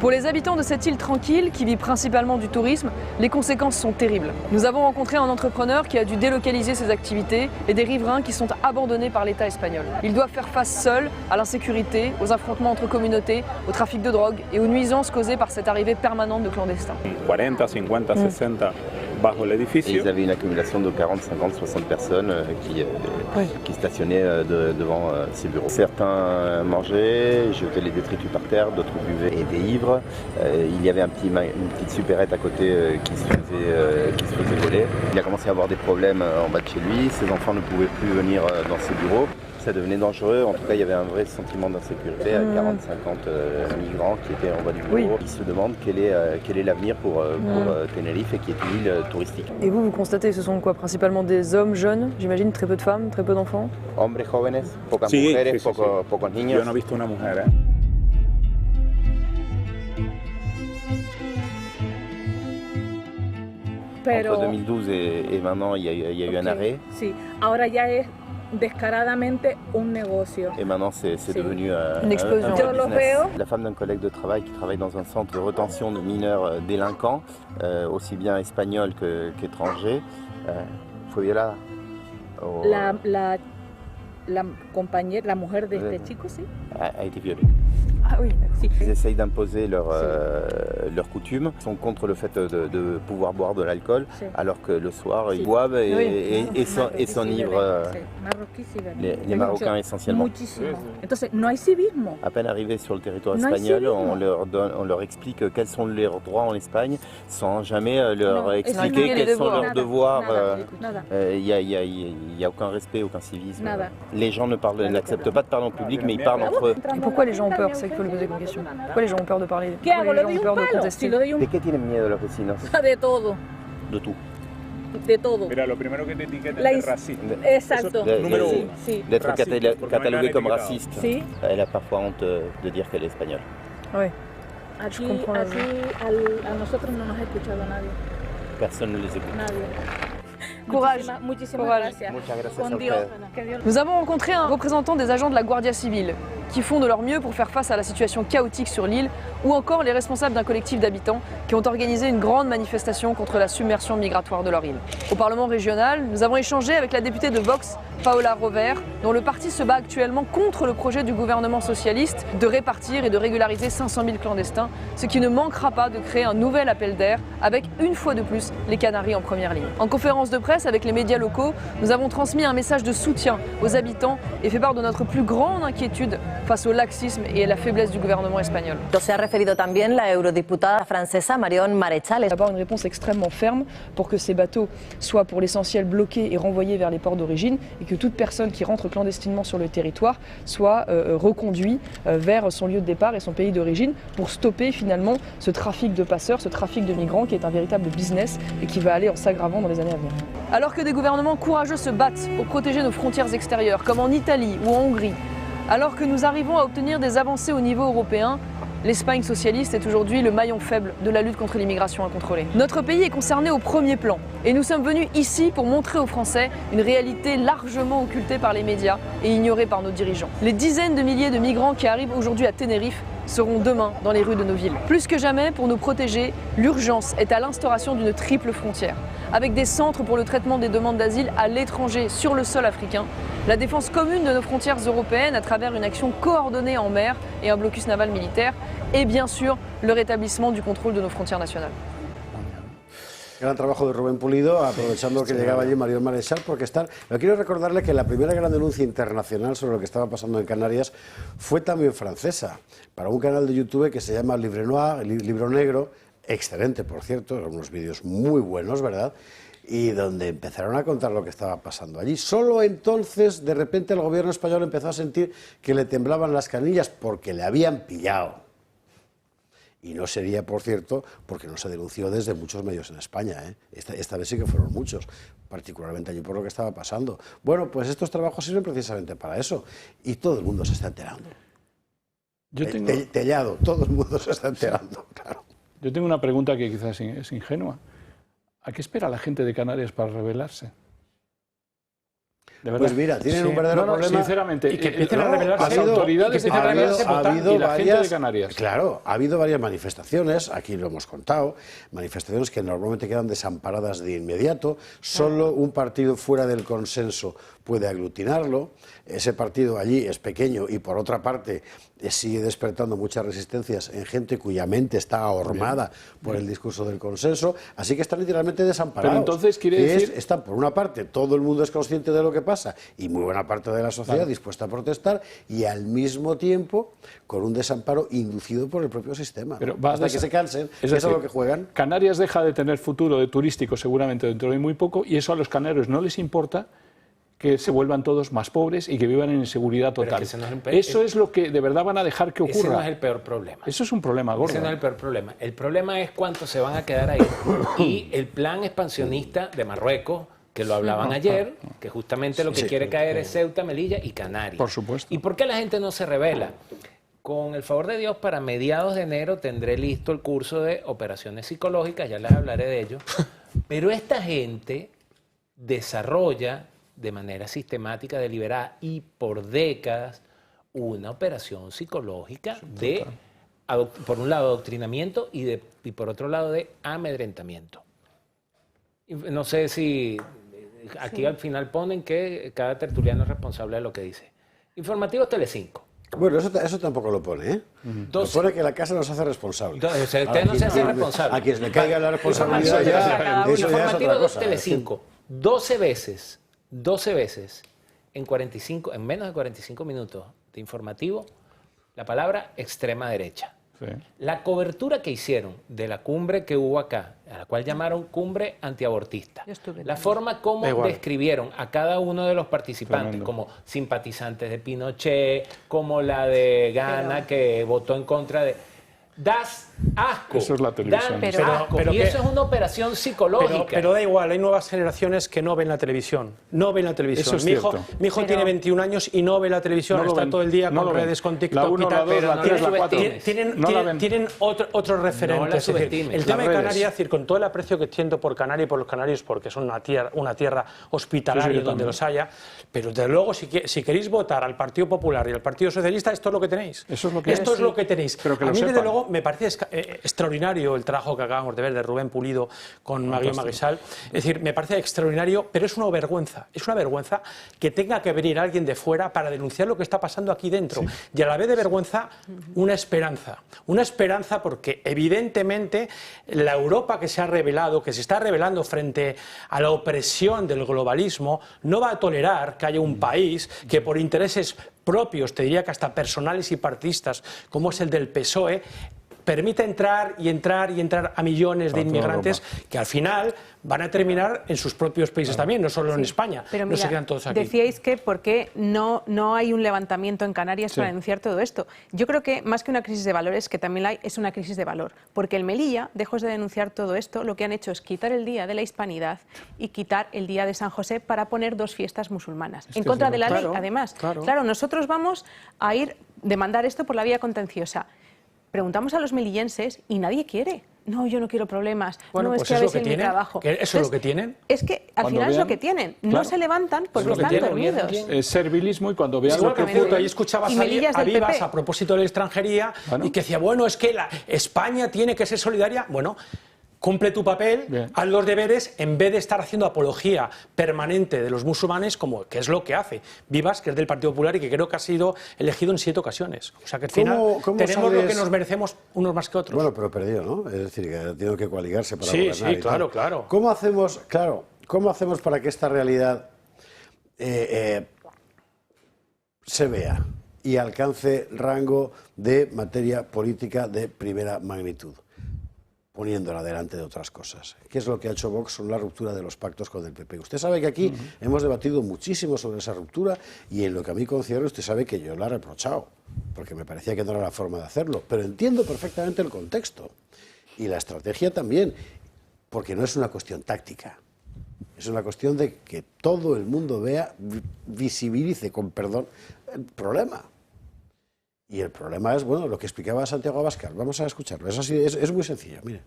Pour les habitants de cette île tranquille, qui vit principalement du tourisme, les conséquences sont terribles. Nous avons rencontré un entrepreneur qui a dû délocaliser ses activités et des riverains qui sont abandonnés par l'État espagnol. Ils doivent faire face seuls à l'insécurité, aux affrontements entre communautés, au trafic de drogue et aux nuisances causées par cette arrivée permanente de clandestins. 40, 50, 60 bajo l'édificio. Ils avaient une accumulation de 40, 50, 60 personnes qui stationnaient devant ces bureaux. Certains mangeaient, jetaient les détritus par terre, d'autres buvaient et étaient ivres. Il y avait une petite supérette à côté qui se faisait voler. Il a commencé à avoir des problèmes en bas de chez lui, ses enfants ne pouvaient plus venir dans ses bureaux. Ça devenait dangereux, en tout cas il y avait un vrai sentiment d'insécurité à 40-50 migrants qui étaient en bas du bureau. Ils se demandent quel est l'avenir pour Tenerife, qui est une île touristique. Et vous constatez, ce sont quoi? Principalement des hommes jeunes, j'imagine, très peu de femmes, très peu d'enfants? Hombres jóvenes, pocas mujeres, pocos niños. Yo no he visto una mujer, Entre 2012 et maintenant, il y a eu un arrêt. Sí, ahora ya es descaradamente un negocio. Et maintenant, c'est devenu un explosion. Yo lo veo. La femme d'un collègue de travail qui travaille dans un centre de retention de mineurs délinquants, aussi bien espagnols qu'étrangers, fue violada. La compañera, la mujer de este chico, sí. A été violée. Ah oui, sí. Ils essayent d'imposer leurs coutumes, ils sont contre le fait de pouvoir boire de l'alcool, alors que le soir ils boivent et s'enivrent. Les Marocains essentiellement. Muchísimo. Entonces, no hay civismo. À peine arrivés sur le territoire espagnol, on leur explique quels sont leurs droits en Espagne, sans jamais leur expliquer quels sont leurs devoirs. Il n'y a aucun respect, aucun civisme. Nada. Les gens n'acceptent pas de parler en public, mais ils parlent entre eux. Et pourquoi les gens ont peur? C'est qu'il faut le poser comme question. Pourquoi les gens ont peur de parler? Pourquoi les gens ont peur de contester? ¿De qué tienen miedo los vecinos? De todo. De tout. De todo. Mira, lo primero que te etiquetan es racista. Exacto. Número uno. Sí. D'être cataloguée comme raciste. Sí. Elle a parfois honte de dire qu'elle est espagnole. Oui. Aquí a nosotros no nos ha escuchado nadie. Personne ne les écoute. Nadie. Courage. Muchísimas gracias. Muchas gracias Con a Dios. ustedes. Nous avons rencontré un représentant des agents de la Guardia Civile qui font de leur mieux pour faire face à la situation chaotique sur l'île, ou encore les responsables d'un collectif d'habitants qui ont organisé une grande manifestation contre la submersion migratoire de leur île. Au Parlement régional, nous avons échangé avec la députée de Vox, Paola Rover, dont le parti se bat actuellement contre le projet du gouvernement socialiste de répartir et de régulariser 500 000 clandestins, ce qui ne manquera pas de créer un nouvel appel d'air avec, une fois de plus, les Canaries en première ligne. En conférence de presse avec les médias locaux, nous avons transmis un message de soutien aux habitants et fait part de notre plus grande inquiétude face au laxisme et à la faiblesse du gouvernement espagnol. Se ha referido también la eurodiputada francesa Marion Maréchal. D'avoir une réponse extrêmement ferme pour que ces bateaux soient pour l'essentiel bloqués et renvoyés vers les ports d'origine et que toute personne qui rentre clandestinement sur le territoire soit reconduite vers son lieu de départ et son pays d'origine pour stopper finalement ce trafic de passeurs, ce trafic de migrants qui est un véritable business et qui va aller en s'aggravant dans les années à venir. Alors que des gouvernements courageux se battent pour protéger nos frontières extérieures, comme en Italie ou en Hongrie, alors que nous arrivons à obtenir des avancées au niveau européen, l'Espagne socialiste est aujourd'hui le maillon faible de la lutte contre l'immigration incontrôlée. Notre pays est concerné au premier plan et nous sommes venus ici pour montrer aux Français une réalité largement occultée par les médias et ignorée par nos dirigeants. Les dizaines de milliers de migrants qui arrivent aujourd'hui à Tenerife seront demain dans les rues de nos villes. Plus que jamais, pour nous protéger, l'urgence est à l'instauration d'une triple frontière. avec des centres pour le traitement des demandes d'asile à l'étranger sur le sol africain, la défense commune de nos frontières européennes à travers une action coordonnée en mer et un blocus naval militaire, et bien sûr le rétablissement du contrôle de nos frontières nationales. Gran trabajo de Rubén Pulido, aprovechando que llegaba allí Marión Maréchal, porque pero quiero recordarle que la primera gran denuncia internacional sobre lo que estaba pasando en Canarias fue también francesa, para un canal de YouTube que se llama Livre Noir, Libro Negro, excelente por cierto, unos vídeos muy buenos, ¿verdad?, y donde empezaron a contar lo que estaba pasando allí. Solo entonces, de repente, el gobierno español empezó a sentir que le temblaban las canillas porque le habían pillado. Y no sería, por cierto, porque no se denunció desde muchos medios en España, ¿eh? Esta vez sí que fueron muchos, particularmente allí por lo que estaba pasando. Bueno, pues estos trabajos sirven precisamente para eso, y todo el mundo se está enterando. Tellado, todo el mundo se está enterando, claro. Yo tengo una pregunta que quizás es ingenua. ¿A qué espera la gente de Canarias para rebelarse? Pues mira, tienen un verdadero problema. Sinceramente, y que empiecen a rebelarse las autoridades de Canarias y la gente de Canarias. Claro, ha habido varias manifestaciones, aquí lo hemos contado, manifestaciones que normalmente quedan desamparadas de inmediato, solo un partido fuera del consenso puede aglutinarlo, ese partido allí es pequeño y por otra parte sigue despertando muchas resistencias en gente cuya mente está ahormada por el discurso del consenso, así que están literalmente desamparados. Pero entonces quiere decir... Están, por una parte, todo el mundo es consciente de lo que pasa y muy buena parte de la sociedad dispuesta a protestar, y al mismo tiempo con un desamparo inducido por el propio sistema. Pero hasta que se cansen, eso es lo que juegan. Canarias deja de tener futuro de turístico seguramente dentro de muy poco, y eso a los canarios no les importa, que se vuelvan todos más pobres y que vivan en inseguridad total. Eso es lo que de verdad van a dejar que ocurra. Ese no es el peor problema. Eso es un problema gordo. Ese no es el peor problema. El problema es cuántos se van a quedar ahí. Y el plan expansionista de Marruecos, que lo hablaban ayer, que justamente lo que quiere caer es Ceuta, Melilla y Canarias. Por supuesto. ¿Y por qué la gente no se rebela? Con el favor de Dios, para mediados de enero tendré listo el curso de operaciones psicológicas, ya les hablaré de ello. Pero esta gente desarrolla de manera sistemática, deliberada y por décadas una operación psicológica de, por un lado, adoctrinamiento y por otro lado, de amedrentamiento. No sé si aquí al final ponen que cada tertuliano es responsable de lo que dice. Informativos Telecinco. Bueno, eso tampoco lo pone, ¿eh? Lo pone que la casa nos hace responsables. Usted no se hace responsable. A quien le caiga la responsabilidad ya, eso ya es otra cosa. Telecinco, 12 veces en menos de 45 minutos de informativo, la palabra extrema derecha. Sí. La cobertura que hicieron de la cumbre que hubo acá, a la cual llamaron cumbre antiabortista, la forma como describieron a cada uno de los participantes, como simpatizantes de Pinochet, como la de Ghana, que votó en contra de... Das asco. Eso es la televisión. Pero y eso es una operación psicológica. Pero da igual, hay nuevas generaciones que no ven la televisión. No ven la televisión. Eso es mi hijo tiene 21 años y no ve la televisión, está todo el día con redes, con TikTok y tal. Tienen otros referentes. El tema de Canarias, es decir, con todo el aprecio que siento por Canarias y por los canarios, porque son una tierra hospitalaria donde los haya, pero desde luego si queréis votar al Partido Popular y al Partido Socialista, esto es lo que tenéis. Esto es lo que tenéis. A mí, desde luego, me parece extraordinario el trabajo que acabamos de ver de Rubén Pulido con Marión Maréchal. Es decir, me parece extraordinario, pero es una vergüenza. Es una vergüenza que tenga que venir alguien de fuera para denunciar lo que está pasando aquí dentro. Sí. Y a la vez de vergüenza, una esperanza. Una esperanza porque, evidentemente, la Europa que se ha revelado, que se está revelando frente a la opresión del globalismo, no va a tolerar que haya un país que por intereses propios, te diría que hasta personales y partidistas, como es el del PSOE, permite entrar a millones de inmigrantes que al final van a terminar en sus propios países también, no solo en España. Pero no mira, se quedan todos aquí. Decíais que por qué no hay un levantamiento en Canarias para denunciar todo esto. Yo creo que más que una crisis de valores, que también la hay, es una crisis de valor. Porque en Melilla, lejos de denunciar todo esto, lo que han hecho es quitar el Día de la Hispanidad y quitar el Día de San José para poner dos fiestas musulmanas. En contra de la ley, además. Claro, nosotros vamos a demandar esto por la vía contenciosa. Preguntamos a los melillenses y nadie quiere. No, yo no quiero problemas. Bueno, no, pues es que a veces es lo que tienen. Mi trabajo. ¿Eso es lo que tienen? Es que al final es lo que tienen. No se levantan porque están dormidos. Es servilismo y cuando vean lo que ocurre. Ahí escuchabas a Vivas a propósito de la extranjería y que decía, bueno, es que España tiene que ser solidaria. Bueno, cumple tu papel, haz los deberes, en vez de estar haciendo apología permanente de los musulmanes, como que es lo que hace Vivas, que es del Partido Popular y que creo que ha sido elegido en 7 ocasiones. O sea que al final tenemos lo que nos merecemos unos más que otros. Bueno, pero perdió, ¿no? Es decir, que ha tenido que coaligarse para sí, gobernar. Sí, claro, claro. ¿Cómo hacemos para que esta realidad se vea y alcance rango de materia política de primera magnitud, poniéndola delante de otras cosas? ¿Qué es lo que ha hecho Vox con la ruptura de los pactos con el PP? Usted sabe que aquí hemos debatido muchísimo sobre esa ruptura y en lo que a mí concierne usted sabe que yo la he reprochado, porque me parecía que no era la forma de hacerlo, pero entiendo perfectamente el contexto y la estrategia también, porque no es una cuestión táctica. Es una cuestión de que todo el mundo vea, visibilice, con perdón, el problema. Y el problema es, bueno, lo que explicaba Santiago Abascal. Vamos a escucharlo. Es así, es muy sencillo, mire.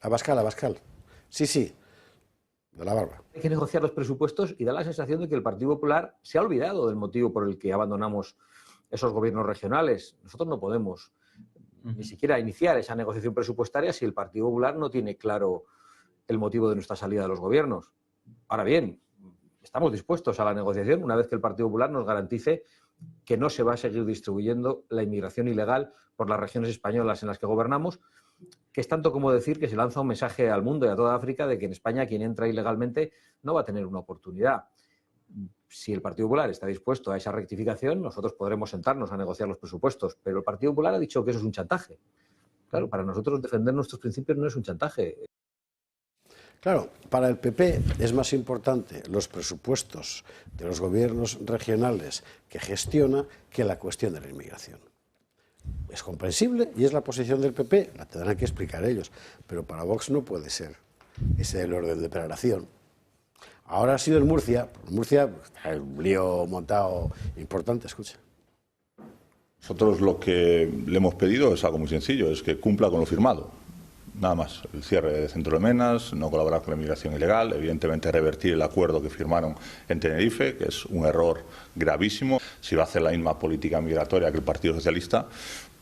Abascal. Sí, de la barba. Hay que negociar los presupuestos y da la sensación de que el Partido Popular se ha olvidado del motivo por el que abandonamos esos gobiernos regionales. Nosotros no podemos ni siquiera iniciar esa negociación presupuestaria si el Partido Popular no tiene claro el motivo de nuestra salida de los gobiernos. Ahora bien, estamos dispuestos a la negociación una vez que el Partido Popular nos garantice que no se va a seguir distribuyendo la inmigración ilegal por las regiones españolas en las que gobernamos, que es tanto como decir que se lanza un mensaje al mundo y a toda África de que en España quien entra ilegalmente no va a tener una oportunidad. Si el Partido Popular está dispuesto a esa rectificación, nosotros podremos sentarnos a negociar los presupuestos, pero el Partido Popular ha dicho que eso es un chantaje. Claro, para nosotros defender nuestros principios no es un chantaje. Claro, para el PP es más importante los presupuestos de los gobiernos regionales que gestiona que la cuestión de la inmigración. Es comprensible y es la posición del PP, la tendrán que explicar ellos, pero para Vox no puede ser ese el orden de preparación. Ahora ha sido en Murcia, hay un lío montado importante, escucha. Nosotros lo que le hemos pedido es algo muy sencillo, es que cumpla con lo firmado. Nada más, el cierre de Centro de Menas, no colaborar con la inmigración ilegal, evidentemente revertir el acuerdo que firmaron en Tenerife, que es un error gravísimo. Si va a hacer la misma política migratoria que el Partido Socialista,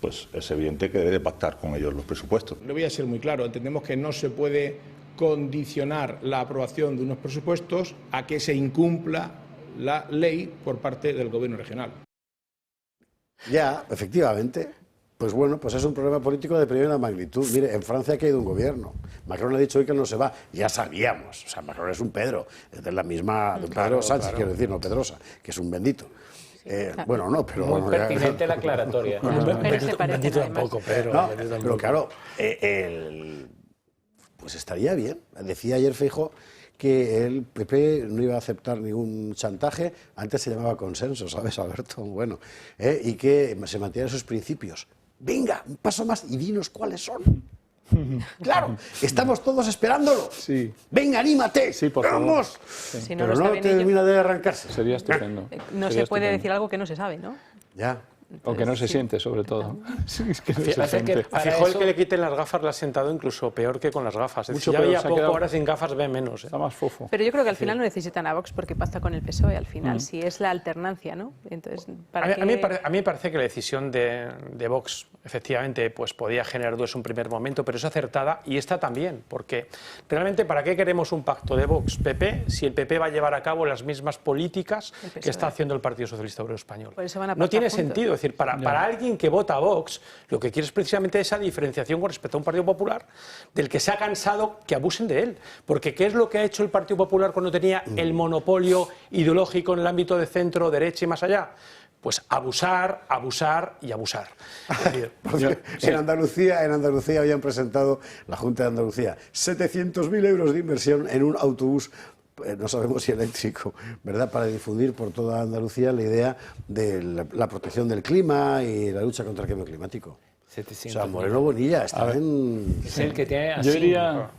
pues es evidente que debe pactar con ellos los presupuestos. Le voy a ser muy claro, entendemos que no se puede condicionar la aprobación de unos presupuestos a que se incumpla la ley por parte del Gobierno regional. Ya, efectivamente. Pues bueno, pues es un problema político de primera magnitud. Mire, en Francia ha caído un gobierno. Macron ha dicho hoy que no se va. Ya sabíamos. O sea, Macron es un Pedro. Es de la misma... de un Pedro Sánchez, quiero decir, no Pedrosa, que es un bendito. Bueno, no, pero... Muy pertinente la aclaratoria. Pero se parece bendito tampoco, Pedro. No, pero claro, pues estaría bien. Decía ayer Feijóo que el PP no iba a aceptar ningún chantaje, antes se llamaba consenso, ¿sabes, Alberto? Bueno, y que se mantienen sus principios. Venga, un paso más y dinos cuáles son. Claro, estamos todos esperándolo. Sí. Venga, anímate. Sí, por favor. ¡Vamos! Sí. Si no pero lo no saben termina ellos, de arrancarse. Sería estupendo. No se puede decir algo que no se sabe, ¿no? Ya. O que no se siente, sobre todo. Sí, es que no se siente. A Feijóo el que le quiten las gafas le ha sentado incluso peor que con las gafas. Mucho ya peor, veía se ha poco, quedado- ahora sin gafas ve menos. Está más fofo. Pero yo creo que al final no necesitan a Vox porque pacta con el PSOE al final, si es la alternancia, ¿no? Entonces, A mí me parece que la decisión de Vox, efectivamente, pues podía generar dudas en un primer momento, pero es acertada y esta también, porque realmente ¿para qué queremos un pacto de Vox-PP si el PP va a llevar a cabo las mismas políticas que está haciendo el Partido Socialista Obrero Español? Por eso van a No pactar tiene juntos. sentido, es decir, para alguien que vota a Vox, lo que quiere es precisamente esa diferenciación con respecto a un Partido Popular del que se ha cansado que abusen de él. Porque ¿qué es lo que ha hecho el Partido Popular cuando tenía el monopolio ideológico en el ámbito de centro, derecha y más allá? Pues abusar, abusar y abusar. En Andalucía habían presentado, la Junta de Andalucía, 700.000 euros de inversión en un autobús, no sabemos si eléctrico, ¿verdad?, para difundir por toda Andalucía la idea de la protección del clima y la lucha contra el cambio climático. 700. O sea, Moreno Bonilla está en... Es el que tiene Yo diría...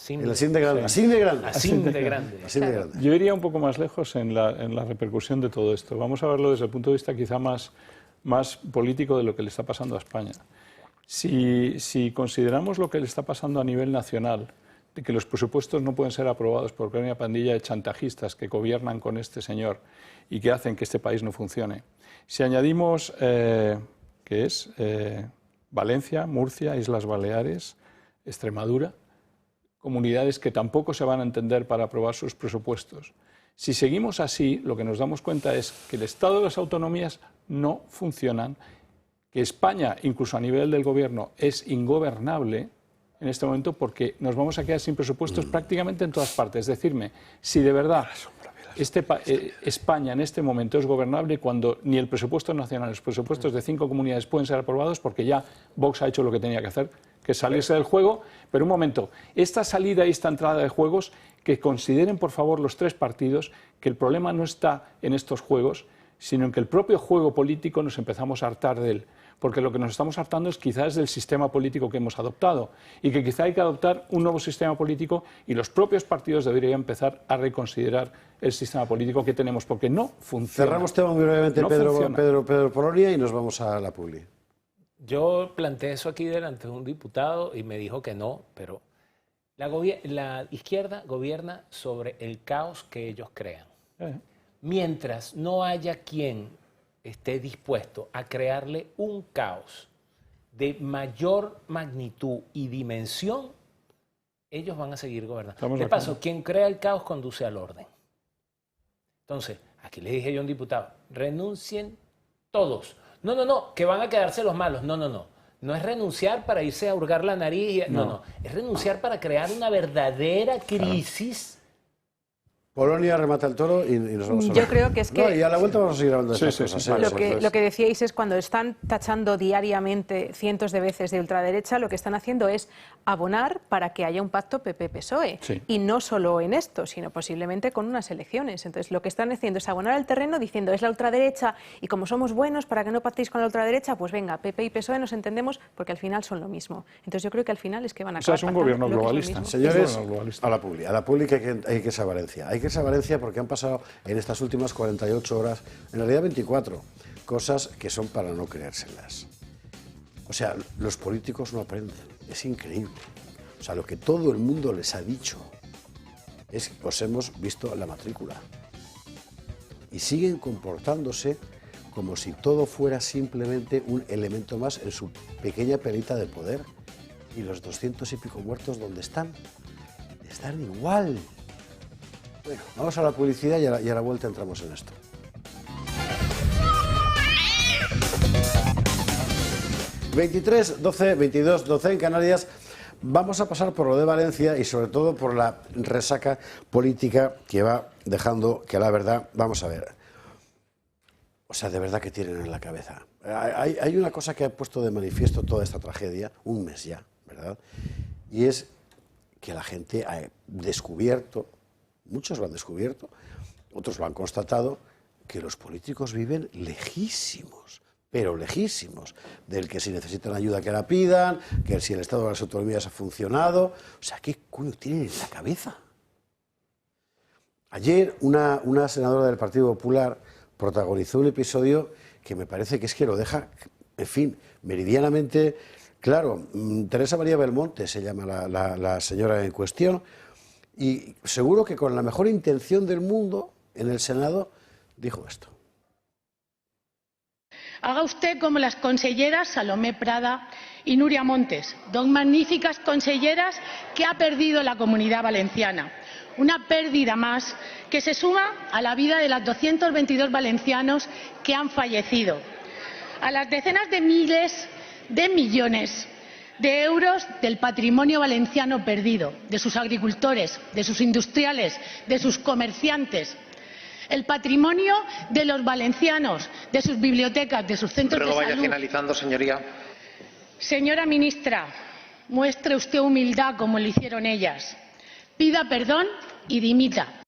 El Asín de Grande. Asín de Grande. Asín de Grande. Asín de Grande. Yo iría un poco más lejos en la repercusión de todo esto. Vamos a verlo desde el punto de vista quizá más político de lo que le está pasando a España. Si consideramos lo que le está pasando a nivel nacional, de que los presupuestos no pueden ser aprobados por una pandilla de chantajistas que gobiernan con este señor y que hacen que este país no funcione, si añadimos Valencia, Murcia, Islas Baleares, Extremadura, comunidades que tampoco se van a entender para aprobar sus presupuestos. Si seguimos así, lo que nos damos cuenta es que el Estado de las autonomías no funcionan, que España, incluso a nivel del gobierno, es ingobernable en este momento porque nos vamos a quedar sin presupuestos prácticamente en todas partes. Decirme, si de verdad España en este momento es gobernable cuando ni el presupuesto nacional, los presupuestos de 5 comunidades pueden ser aprobados porque ya Vox ha hecho lo que tenía que hacer, que es salirse del juego. Pero un momento, esta salida y esta entrada de juegos, que consideren por favor los 3 partidos que el problema no está en estos juegos, sino en que el propio juego político nos empezamos a hartar de él. Porque lo que nos estamos hartando es quizás del sistema político que hemos adoptado y que quizá hay que adoptar un nuevo sistema político y los propios partidos deberían empezar a reconsiderar el sistema político que tenemos porque no funciona. Cerramos tema muy brevemente, no Pedro Polonia, y nos vamos a la publi. Yo planteé eso aquí delante de un diputado y me dijo que no, pero la izquierda gobierna sobre el caos que ellos crean. Mientras no haya quien esté dispuesto a crearle un caos de mayor magnitud y dimensión, ellos van a seguir gobernando. De paso, quien crea el caos conduce al orden. Entonces, aquí le dije yo a un diputado, renuncien todos. No, que van a quedarse los malos. No. No es renunciar para irse a hurgar la nariz. No. Es renunciar para crear una verdadera crisis. Polonia remata el toro y nos vamos a ver. Yo creo que es que... No, y a la vuelta vamos a seguir hablando de estas cosas. Lo que decíais es cuando están tachando diariamente cientos de veces de ultraderecha, lo que están haciendo es abonar para que haya un pacto PP-PSOE. Y no solo en esto, sino posiblemente con unas elecciones. Entonces lo que están haciendo es abonar al terreno diciendo es la ultraderecha y como somos buenos para que no pactéis con la ultraderecha, pues venga, PP y PSOE nos entendemos porque al final son lo mismo. Entonces yo creo que al final es que van a acabar. O sea, es un gobierno globalista. Señores, a la publi que hay que irse a Valencia. Hay que irse a Valencia porque han pasado en estas últimas 48 horas, en realidad 24, cosas que son para no creérselas. O sea, los políticos no aprenden, es increíble. O sea, lo que todo el mundo les ha dicho es que os hemos visto la matrícula. Y siguen comportándose como si todo fuera simplemente un elemento más en su pequeña pelita de poder. Y los 200 y pico muertos, ¿dónde están? Están igual. Bueno, vamos a la publicidad y a la vuelta entramos en esto. ...23, 22, 12 en Canarias... Vamos a pasar por lo de Valencia y sobre todo por la resaca política que va dejando que la verdad... Vamos a ver... O sea, de verdad que tienen en la cabeza. Hay una cosa que ha puesto de manifiesto toda esta tragedia, un mes ya, ¿verdad? Y es que la gente ha descubierto... Muchos lo han descubierto, otros lo han constatado, que los políticos viven lejísimos, pero lejísimos, del que si necesitan ayuda que la pidan, que si el Estado de las Autonomías ha funcionado. O sea, ¿qué coño tienen en la cabeza? Ayer una senadora del Partido Popular protagonizó un episodio que me parece que es que lo deja, en fin, meridianamente claro. Teresa María Belmonte se llama la señora en cuestión. Y seguro que con la mejor intención del mundo, en el Senado, dijo esto. Haga usted como las conselleras Salomé Prada y Nuria Montes, dos magníficas conselleras que ha perdido la Comunidad Valenciana. Una pérdida más que se suma a la vida de los 222 valencianos que han fallecido, a las decenas de miles de millones de euros del patrimonio valenciano perdido, de sus agricultores, de sus industriales, de sus comerciantes, el patrimonio de los valencianos, de sus bibliotecas, de sus centros de salud. Vaya finalizando, señoría. Señora ministra, muestre usted humildad como lo hicieron ellas. Pida perdón y dimita.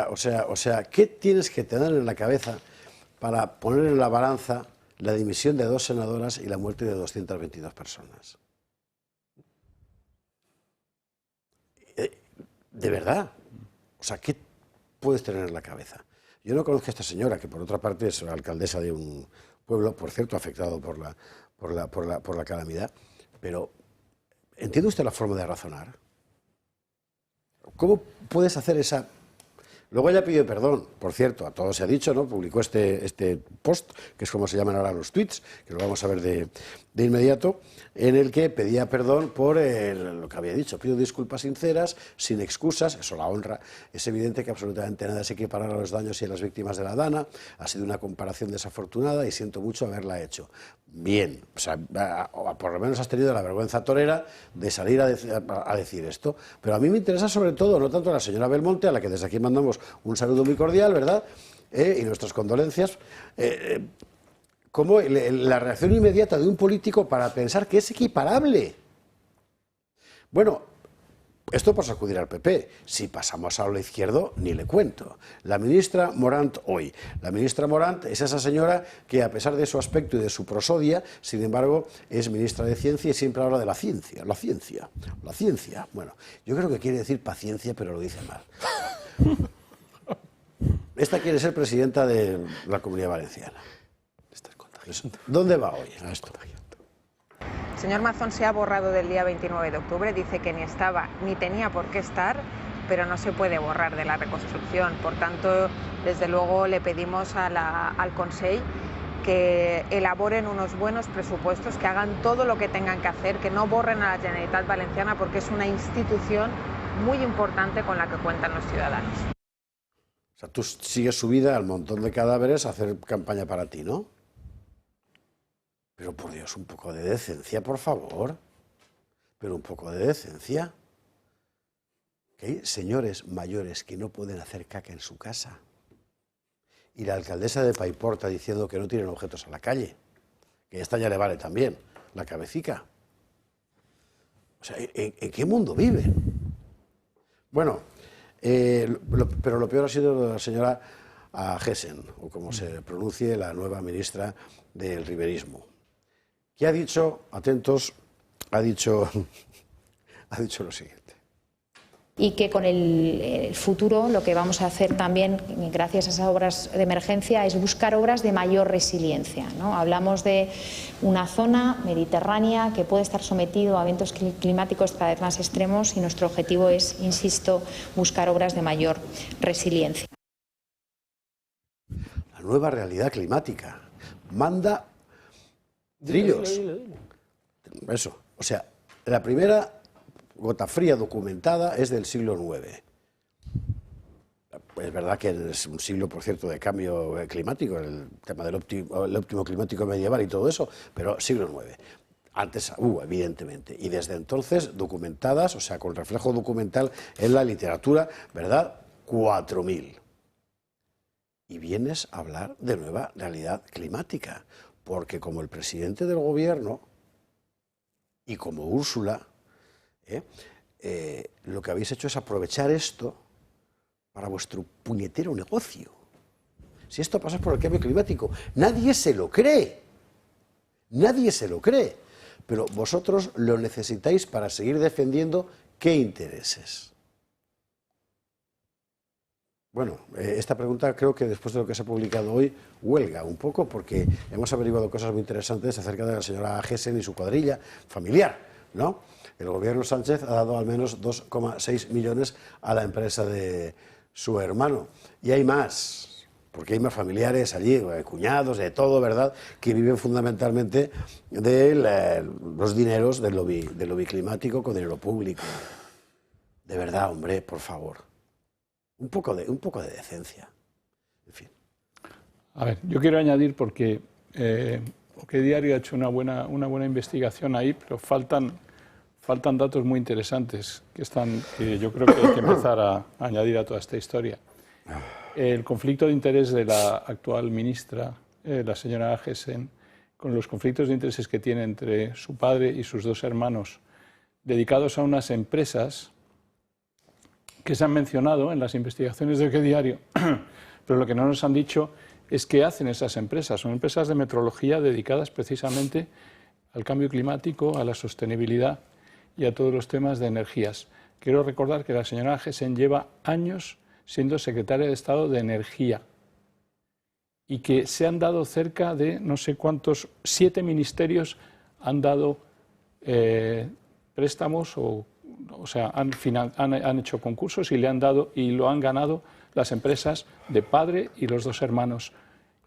O sea, ¿qué tienes que tener en la cabeza para poner en la balanza la dimisión de 2 senadoras y la muerte de 222 personas? De verdad. O sea, ¿qué puedes tener en la cabeza? Yo no conozco a esta señora, que por otra parte es la alcaldesa de un pueblo, por cierto, afectado por la calamidad, pero ¿entiende usted la forma de razonar? ¿Cómo puedes hacer esa Luego ella pidió perdón, por cierto, a todos se ha dicho, ¿no? Publicó este post, que es como se llaman ahora los tweets, que lo vamos a ver de inmediato, en el que pedía perdón por lo que había dicho. Pido disculpas sinceras, sin excusas, eso la honra. Es evidente que absolutamente nada se equiparar a los daños y a las víctimas de la Dana. Ha sido una comparación desafortunada y siento mucho haberla hecho. Bien, o sea, por lo menos has tenido la vergüenza torera de salir a decir esto. Pero a mí me interesa sobre todo, no tanto a la señora Belmonte, a la que desde aquí mandamos un saludo muy cordial, ¿verdad? Y nuestras condolencias. Como la reacción inmediata de un político para pensar que es equiparable. Bueno, esto por sacudir al PP. Si pasamos a lo izquierdo, ni le cuento. La ministra Morant hoy. La ministra Morant es esa señora que, a pesar de su aspecto y de su prosodia, sin embargo, es ministra de Ciencia y siempre habla de la ciencia. La ciencia. La ciencia. Bueno, yo creo que quiere decir paciencia, pero lo dice mal. Esta quiere ser presidenta de la Comunidad Valenciana. ¿Dónde va hoy a esto? El señor Mazón se ha borrado del día 29 de octubre, dice que ni estaba ni tenía por qué estar, pero no se puede borrar de la reconstrucción. Por tanto, desde luego le pedimos al Consell que elaboren unos buenos presupuestos, que hagan todo lo que tengan que hacer, que no borren a la Generalitat Valenciana, porque es una institución muy importante con la que cuentan los ciudadanos. O sea, tú sigues subida al montón de cadáveres a hacer campaña para ti, ¿no? Pero por Dios, un poco de decencia, por favor. Pero un poco de decencia. Que hay señores mayores que no pueden hacer caca en su casa. Y la alcaldesa de Paiporta diciendo que no tienen objetos a la calle. Que esta ya le vale también, la cabecica. O sea, ¿en qué mundo viven? Bueno, pero lo peor ha sido la señora Gessen, o como se pronuncie, la nueva ministra del riberismo. ¿Qué ha dicho? Atentos, ha dicho lo siguiente. Y que con el futuro lo que vamos a hacer también, gracias a esas obras de emergencia, es buscar obras de mayor resiliencia, ¿no? Hablamos de una zona mediterránea que puede estar sometido a eventos climáticos cada vez más extremos y nuestro objetivo es, insisto, buscar obras de mayor resiliencia. La nueva realidad climática manda trillos. Eso, o sea, la primera gota fría documentada es del siglo IX. Es verdad que es un siglo, por cierto, de cambio climático, el tema del óptimo climático medieval y todo eso, pero siglo IX. Antes hubo, evidentemente, y desde entonces documentadas, o sea, con reflejo documental en la literatura, ¿verdad? 4.000. Y vienes a hablar de nueva realidad climática, porque como el presidente del gobierno y como Úrsula, lo que habéis hecho es aprovechar esto para vuestro puñetero negocio. Si esto pasa por el cambio climático, nadie se lo cree. Nadie se lo cree. Pero vosotros lo necesitáis para seguir defendiendo ¿qué intereses? Bueno, esta pregunta creo que después de lo que se ha publicado hoy huelga un poco, porque hemos averiguado cosas muy interesantes acerca de la señora Gessen y su cuadrilla familiar, ¿no? El gobierno Sánchez ha dado al menos 2,6 millones a la empresa de su hermano. Y hay más, porque hay más familiares allí, cuñados, de todo, ¿verdad?, que viven fundamentalmente de los dineros del lobby climático con dinero público. De verdad, hombre, por favor. Un poco de decencia. En fin. A ver, yo quiero añadir porque OK Diario ha hecho una buena investigación ahí, pero faltan datos muy interesantes que yo creo que hay que empezar a añadir a toda esta historia. El conflicto de interés de la actual ministra, la señora Gessen, con los conflictos de intereses que tiene entre su padre y sus dos hermanos, dedicados a unas empresas que se han mencionado en las investigaciones de OK Diario, pero lo que no nos han dicho es qué hacen esas empresas. Son empresas de metrología dedicadas precisamente al cambio climático, a la sostenibilidad y a todos los temas de energías. Quiero recordar que la señora Gessen lleva años siendo secretaria de Estado de Energía y que se han dado cerca de no sé cuántos, 7 ministerios han dado préstamos o o sea, han hecho concursos y le han dado y lo han ganado las empresas de padre y los 2 hermanos.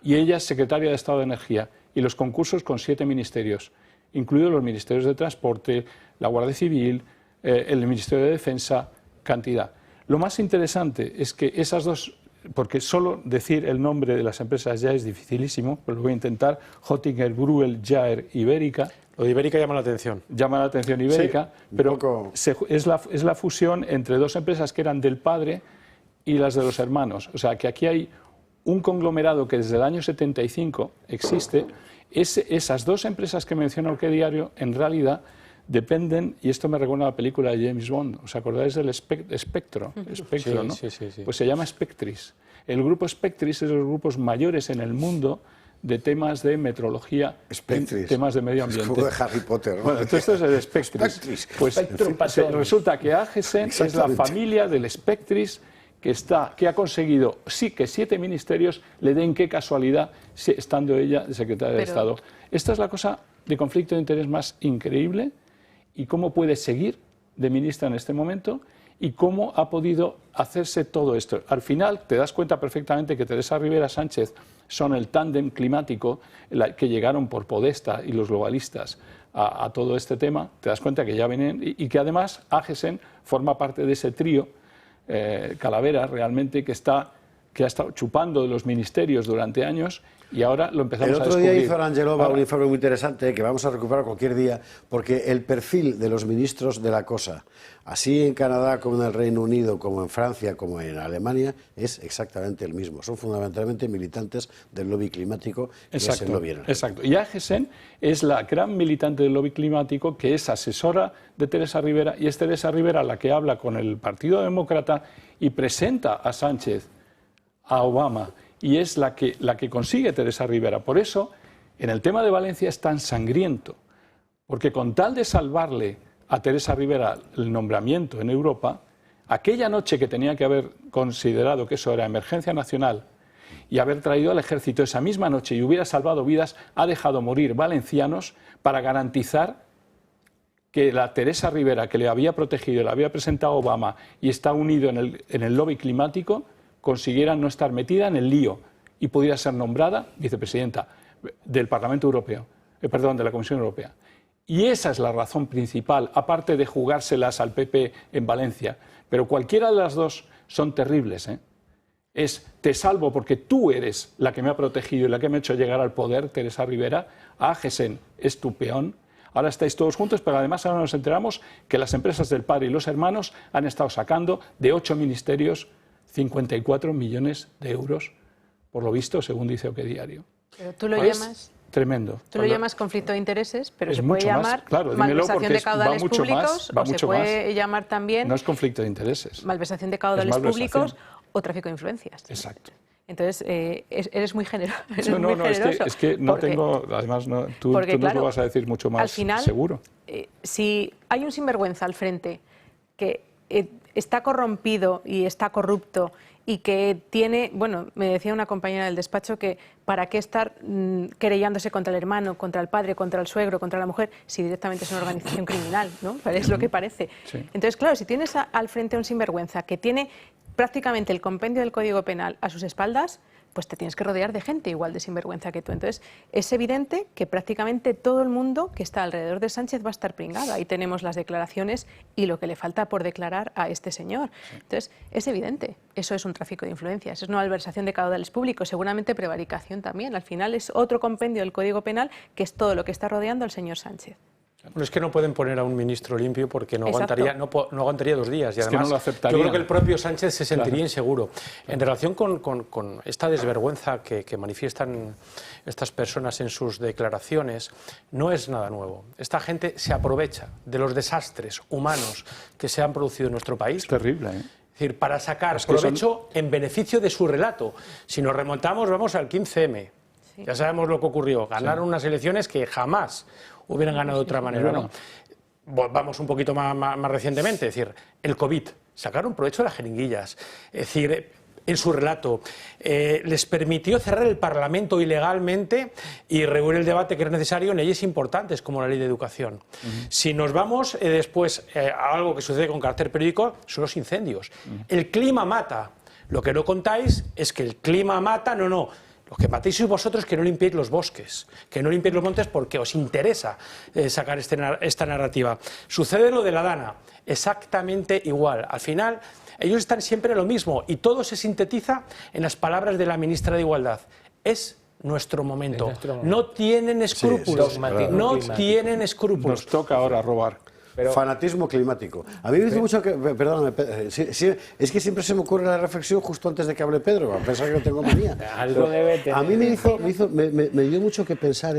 Y ella es secretaria de Estado de Energía. Y los concursos con 7 ministerios, incluidos los ministerios de Transporte, la Guardia Civil, el Ministerio de Defensa, cantidad. Lo más interesante es que esas 2, porque solo decir el nombre de las empresas ya es dificilísimo, pero lo voy a intentar, Hottinger, Bruel, Jaer, Ibérica. Lo de Ibérica llama la atención. Llama la atención Ibérica, sí, pero es la fusión entre 2 empresas que eran del padre y las de los hermanos. O sea, que aquí hay un conglomerado que desde el año 75 existe. Esas 2 empresas que menciona el diario, en realidad, dependen, y esto me recuerda a la película de James Bond, ¿os acordáis del Espectro? Espectro, sí, ¿no? Sí. Pues se llama Spectris. El grupo Spectris es de los grupos mayores en el mundo de temas de metrología, temas de medio ambiente. Es como de Harry Potter, ¿no? Bueno, entonces es el Spectris. Pues resulta que AGESEN es la familia del Spectris que ha conseguido, sí, que 7 ministerios le den, qué casualidad, estando ella de secretaria de Estado. Esta es la cosa de conflicto de interés más increíble, y cómo puede seguir de ministra en este momento y cómo ha podido hacerse todo esto. Al final te das cuenta perfectamente que Teresa Rivera Sánchez son el tándem climático que llegaron por Podesta y los globalistas a todo este tema. Te das cuenta que ya vienen y que además AGESEN forma parte de ese trío Calavera realmente que ha estado chupando de los ministerios durante años y ahora lo empezamos a descubrir. El otro día hizo Arangelova un informe muy interesante que vamos a recuperar cualquier día, porque el perfil de los ministros de la cosa, así en Canadá como en el Reino Unido, como en Francia, como en Alemania, es exactamente el mismo. Son fundamentalmente militantes del lobby climático, que es el lobby energético. Exacto. Y AGESEN es la gran militante del lobby climático, que es asesora de Teresa Rivera, y es Teresa Rivera la que habla con el Partido Demócrata y presenta a Sánchez a Obama, y es la que consigue Teresa Rivera. Por eso, en el tema de Valencia es tan sangriento, porque con tal de salvarle a Teresa Rivera el nombramiento en Europa, aquella noche que tenía que haber considerado que eso era emergencia nacional y haber traído al ejército esa misma noche y hubiera salvado vidas, ha dejado morir valencianos para garantizar que la Teresa Rivera, que le había protegido, le había presentado a Obama y está unido en el lobby climático, consiguiera no estar metida en el lío y pudiera ser nombrada vicepresidenta del Parlamento Europeo, de la Comisión Europea. Y esa es la razón principal, aparte de jugárselas al PP en Valencia. Pero cualquiera de las dos son terribles, ¿eh? Te salvo porque tú eres la que me ha protegido y la que me ha hecho llegar al poder, Teresa Rivera. AGESEN es tu peón. Ahora estáis todos juntos, pero además ahora nos enteramos que las empresas del padre y los hermanos han estado sacando de 8 ministerios 54 millones de euros, por lo visto, según dice OK Diario. Pero tú lo llamas... Tremendo. Tú lo llamas conflicto de intereses, pero se puede llamar malversación de caudales públicos o se puede llamar también... No es conflicto de intereses. Malversación de caudales públicos o tráfico de influencias. Exacto. Entonces, eres muy generoso. Es que no tengo... Además, tú nos lo vas a decir mucho más, al final, seguro. Si hay un sinvergüenza al frente que está corrompido y está corrupto y que tiene, bueno, me decía una compañera del despacho que para qué estar querellándose contra el hermano, contra el padre, contra el suegro, contra la mujer, si directamente es una organización criminal, ¿no? Es lo que parece. Sí. Entonces, claro, si tienes al frente a un sinvergüenza que tiene prácticamente el compendio del Código Penal a sus espaldas, pues te tienes que rodear de gente igual de sinvergüenza que tú. Entonces, es evidente que prácticamente todo el mundo que está alrededor de Sánchez va a estar pringado. Ahí tenemos las declaraciones y lo que le falta por declarar a este señor. Entonces, es evidente, eso es un tráfico de influencias, es una malversación de caudales públicos, seguramente prevaricación también. Al final es otro compendio del Código Penal que es todo lo que está rodeando al señor Sánchez. Bueno, es que no pueden poner a un ministro limpio porque no aguantaría 2 días. Y además, que no lo aceptaría. Yo creo que el propio Sánchez se sentiría inseguro. En relación con esta desvergüenza que manifiestan estas personas en sus declaraciones, no es nada nuevo. Esta gente se aprovecha de los desastres humanos que se han producido en nuestro país. Es terrible, ¿eh? Es decir, para sacar provecho en beneficio de su relato. Si nos remontamos, vamos al 15M. Sí. Ya sabemos lo que ocurrió. Ganaron unas elecciones que jamás hubieran ganado de otra manera, ¿no? Vamos un poquito más recientemente, es decir, el COVID, sacaron provecho de las jeringuillas, es decir, en su relato. Les permitió cerrar el Parlamento ilegalmente y regular el debate que era necesario en leyes importantes como la Ley de Educación. Si nos vamos después a algo que sucede con carácter periódico, son los incendios. El clima mata. Lo que no contáis es que el clima mata, no. Lo que matéis sois vosotros, que no limpiéis los bosques, que no limpiéis los montes porque os interesa sacar esta narrativa. Sucede lo de la Dana, exactamente igual. Al final, ellos están siempre en lo mismo y todo se sintetiza en las palabras de la ministra de Igualdad. Es nuestro momento. No tienen escrúpulos. No tienen escrúpulos. Nos toca ahora robar. Pero, fanatismo climático. A mí me dice mucho que, perdóname, es que siempre se me ocurre la reflexión justo antes de que hable Pedro, a pesar que no tengo manía. Algo debe tener. A mí me dio mucho que pensar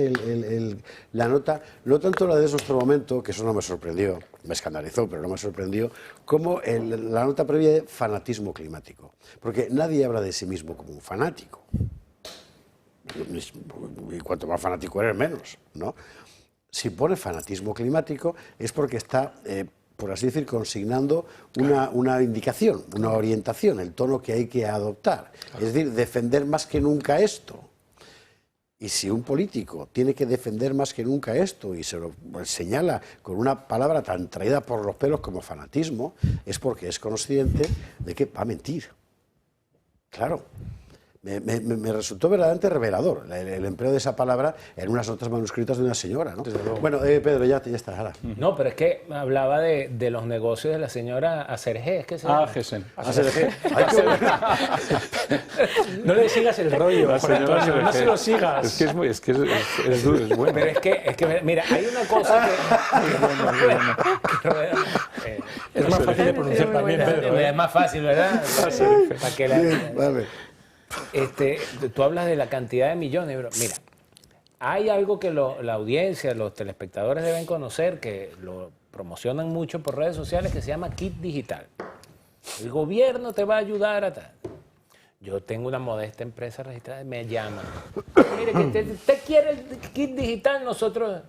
la nota, no tanto la de nuestro momento, que eso no me sorprendió, me escandalizó, pero no me sorprendió, como la nota previa de fanatismo climático. Porque nadie habla de sí mismo como un fanático. Y cuanto más fanático eres, menos, ¿no? Si pone fanatismo climático es porque está, por así decir, consignando una indicación, una orientación, el tono que hay que adoptar. Es decir, defender más que nunca esto. Y si un político tiene que defender más que nunca esto y se lo señala con una palabra tan traída por los pelos como fanatismo, es porque es consciente de que va a mentir. Claro. Me resultó verdaderamente revelador el empleo de esa palabra en unas notas manuscritas de una señora, ¿no? Bueno, Pedro, ya está. Ahora. No, pero es que hablaba de los negocios de la señora Asergé, ¿es que se llama? Gesen. No le sigas el rollo, no se lo sigas. Es que es duro, es bueno. Pero es que mira, hay una cosa que... es más fácil de pronunciar también, Pedro. Es más fácil, ¿verdad? Para que vale. Tú hablas de la cantidad de millones, bro. Mira, hay algo que la audiencia, los telespectadores deben conocer, que lo promocionan mucho por redes sociales, que se llama Kit Digital. El gobierno te va a ayudar a tal. Yo tengo una modesta empresa registrada y me llaman. Mire, que usted quiere el Kit Digital, nosotros...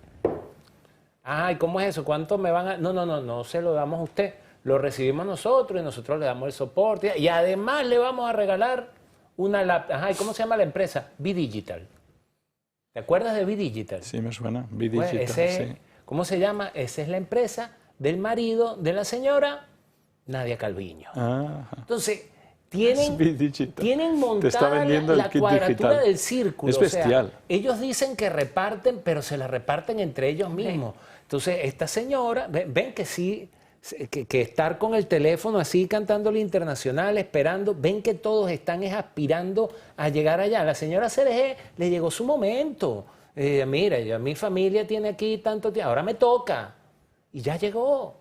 Ay, ¿cómo es eso? ¿Cuánto me van a...? No se lo damos a usted. Lo recibimos nosotros y nosotros le damos el soporte y además le vamos a regalar una laptop. Ajá, ¿y cómo se llama la empresa? B-Digital. ¿Te acuerdas de B-Digital? Sí, me suena. B-Digital, bueno, sí. ¿Cómo se llama? Esa es la empresa del marido de la señora Nadia Calviño. Entonces, tienen montada la cuadratura digital del círculo. Es bestial. O sea, ellos dicen que reparten, pero se la reparten entre ellos mismos. Entonces, esta señora, ven que sí... Que estar con el teléfono así cantándole internacional, esperando, ven que todos están aspirando a llegar allá. La señora Sergé le llegó su momento. Mira, mi familia tiene aquí tanto tiempo, ahora me toca. Y ya llegó.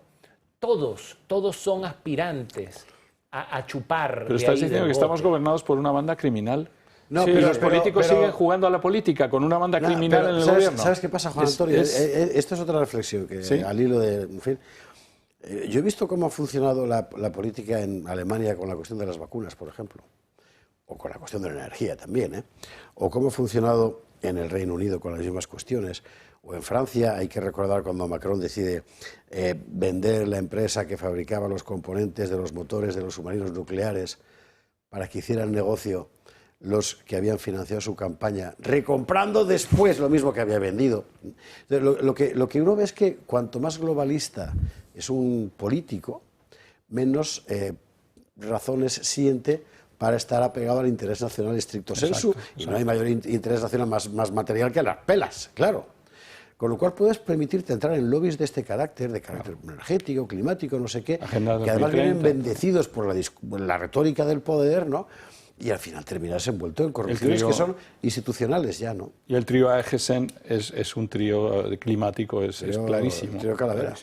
Todos son aspirantes a chupar. Pero estás diciendo que estamos gobernados por una banda criminal. No, sí, pero los políticos siguen jugando a la política con una banda criminal en el gobierno. ¿Sabes qué pasa, Juan Antonio? Esto es otra reflexión que ¿sí? Al hilo de... En fin, yo he visto cómo ha funcionado la política en Alemania con la cuestión de las vacunas, por ejemplo, o con la cuestión de la energía también, o cómo ha funcionado en el Reino Unido con las mismas cuestiones, o en Francia. Hay que recordar cuando Macron decide vender la empresa que fabricaba los componentes de los motores de los submarinos nucleares para que hicieran negocio los que habían financiado su campaña, recomprando después lo mismo que había vendido. Lo que uno ve es que cuanto más globalista es un político, menos razones siente para estar apegado al interés nacional estricto sensu, y no hay mayor interés nacional más material que las pelas, claro. Con lo cual puedes permitirte entrar en lobbies de este carácter, de carácter energético, climático, no sé qué, que además vienen bendecidos por la retórica del poder, ¿no? Y al final terminas envuelto en corrupciones que son institucionales ya, ¿no? Y el trío Aegesen es un trío climático, es clarísimo. Trío Calavera.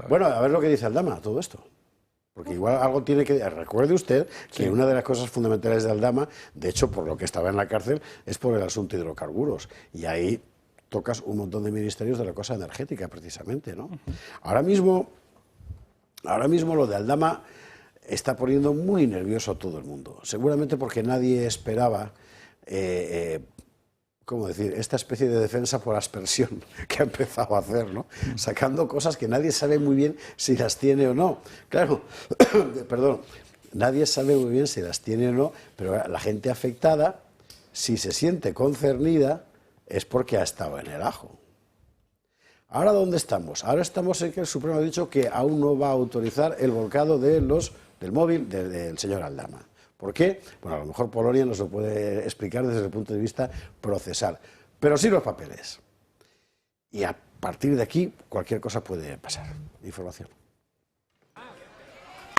Bueno, a ver lo que dice Aldama, todo esto. Porque igual algo tiene que... Recuerde usted que una de las cosas fundamentales de Aldama, de hecho, por lo que estaba en la cárcel, es por el asunto de hidrocarburos. Y ahí tocas un montón de ministerios de la cosa energética, precisamente, ¿no? Ahora mismo lo de Aldama está poniendo muy nervioso a todo el mundo. Seguramente porque nadie esperaba, ¿cómo decir?, esta especie de defensa por aspersión que ha empezado a hacer, ¿no? Sacando cosas que nadie sabe muy bien si las tiene o no. Claro, perdón, nadie sabe muy bien si las tiene o no, pero la gente afectada, si se siente concernida, es porque ha estado en el ajo. ¿Ahora dónde estamos? Ahora estamos en que el Supremo ha dicho que aún no va a autorizar el volcado del móvil del señor Aldama. ¿Por qué? Bueno, a lo mejor Polonia nos lo puede explicar desde el punto de vista procesal, pero sí los papeles. Y a partir de aquí cualquier cosa puede pasar. Información.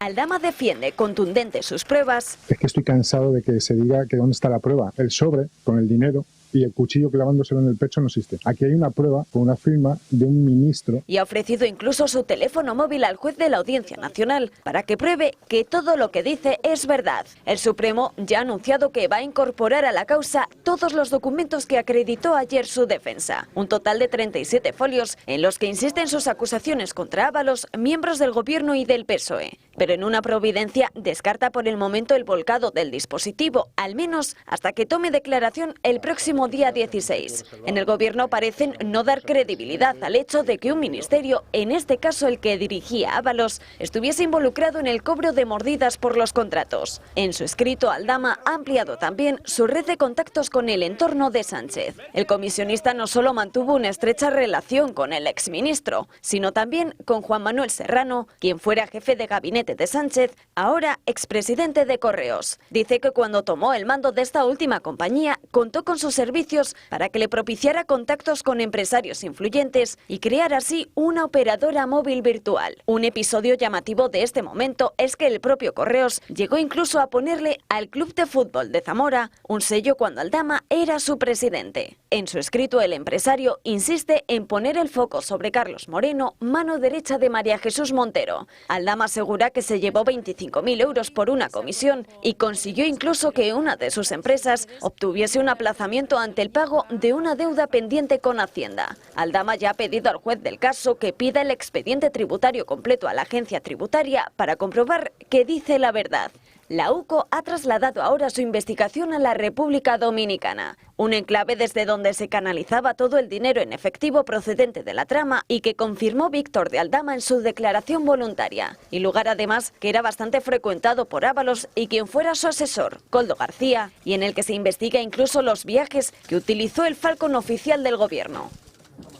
Aldama defiende contundente sus pruebas. Es que estoy cansado de que se diga que dónde está la prueba. El sobre con el dinero y el cuchillo clavándoselo en el pecho no existe. Aquí hay una prueba con una firma de un ministro. Y ha ofrecido incluso su teléfono móvil al juez de la Audiencia Nacional para que pruebe que todo lo que dice es verdad. El Supremo ya ha anunciado que va a incorporar a la causa todos los documentos que acreditó ayer su defensa. Un total de 37 folios en los que insisten sus acusaciones contra Ábalos, miembros del Gobierno y del PSOE. Pero en una providencia descarta por el momento el volcado del dispositivo, al menos hasta que tome declaración el próximo día 16. En el Gobierno parecen no dar credibilidad al hecho de que un ministerio, en este caso el que dirigía Ábalos, estuviese involucrado en el cobro de mordidas por los contratos. En su escrito, Aldama ha ampliado también su red de contactos con el entorno de Sánchez. El comisionista no solo mantuvo una estrecha relación con el exministro, sino también con Juan Manuel Serrano, quien fuera jefe de gabinete de Sánchez, ahora expresidente de Correos. Dice que cuando tomó el mando de esta última compañía, contó con sus servicios para que le propiciara contactos con empresarios influyentes y crear así una operadora móvil virtual. Un episodio llamativo de este momento es que el propio Correos llegó incluso a ponerle al Club de Fútbol de Zamora un sello cuando Aldama era su presidente. En su escrito, el empresario insiste en poner el foco sobre Carlos Moreno, mano derecha de María Jesús Montero. Aldama asegura que se llevó 25.000 euros por una comisión y consiguió incluso que una de sus empresas obtuviese un aplazamiento ante el pago de una deuda pendiente con Hacienda. Aldama ya ha pedido al juez del caso que pida el expediente tributario completo a la agencia tributaria para comprobar que dice la verdad. La UCO ha trasladado ahora su investigación a la República Dominicana, un enclave desde donde se canalizaba todo el dinero en efectivo procedente de la trama y que confirmó Víctor de Aldama en su declaración voluntaria, y lugar además que era bastante frecuentado por Ábalos y quien fuera su asesor, Koldo García, y en el que se investiga incluso los viajes que utilizó el Falcon oficial del gobierno.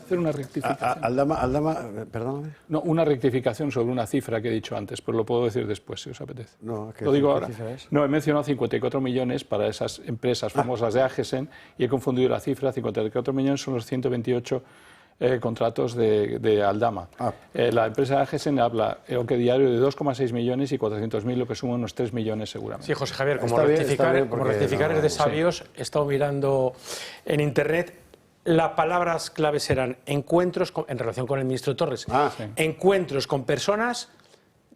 Hacer una rectificación. Aldama, perdóname. No, una rectificación sobre una cifra que he dicho antes, pero lo puedo decir después si os apetece. No, lo digo ahora. ¿Qué cifra es? No, he mencionado 54 millones para esas empresas famosas de Agesen y he confundido la cifra. 54 millones son los 128 contratos de Aldama. La empresa de Agesen habla, OK Diario, de 2,6 millones y 400.000, lo que suma unos 3 millones seguramente. Sí, José Javier, como rectificar es de sabios, he estado mirando en Internet. Las palabras claves eran encuentros en relación con el ministro Torres, encuentros con personas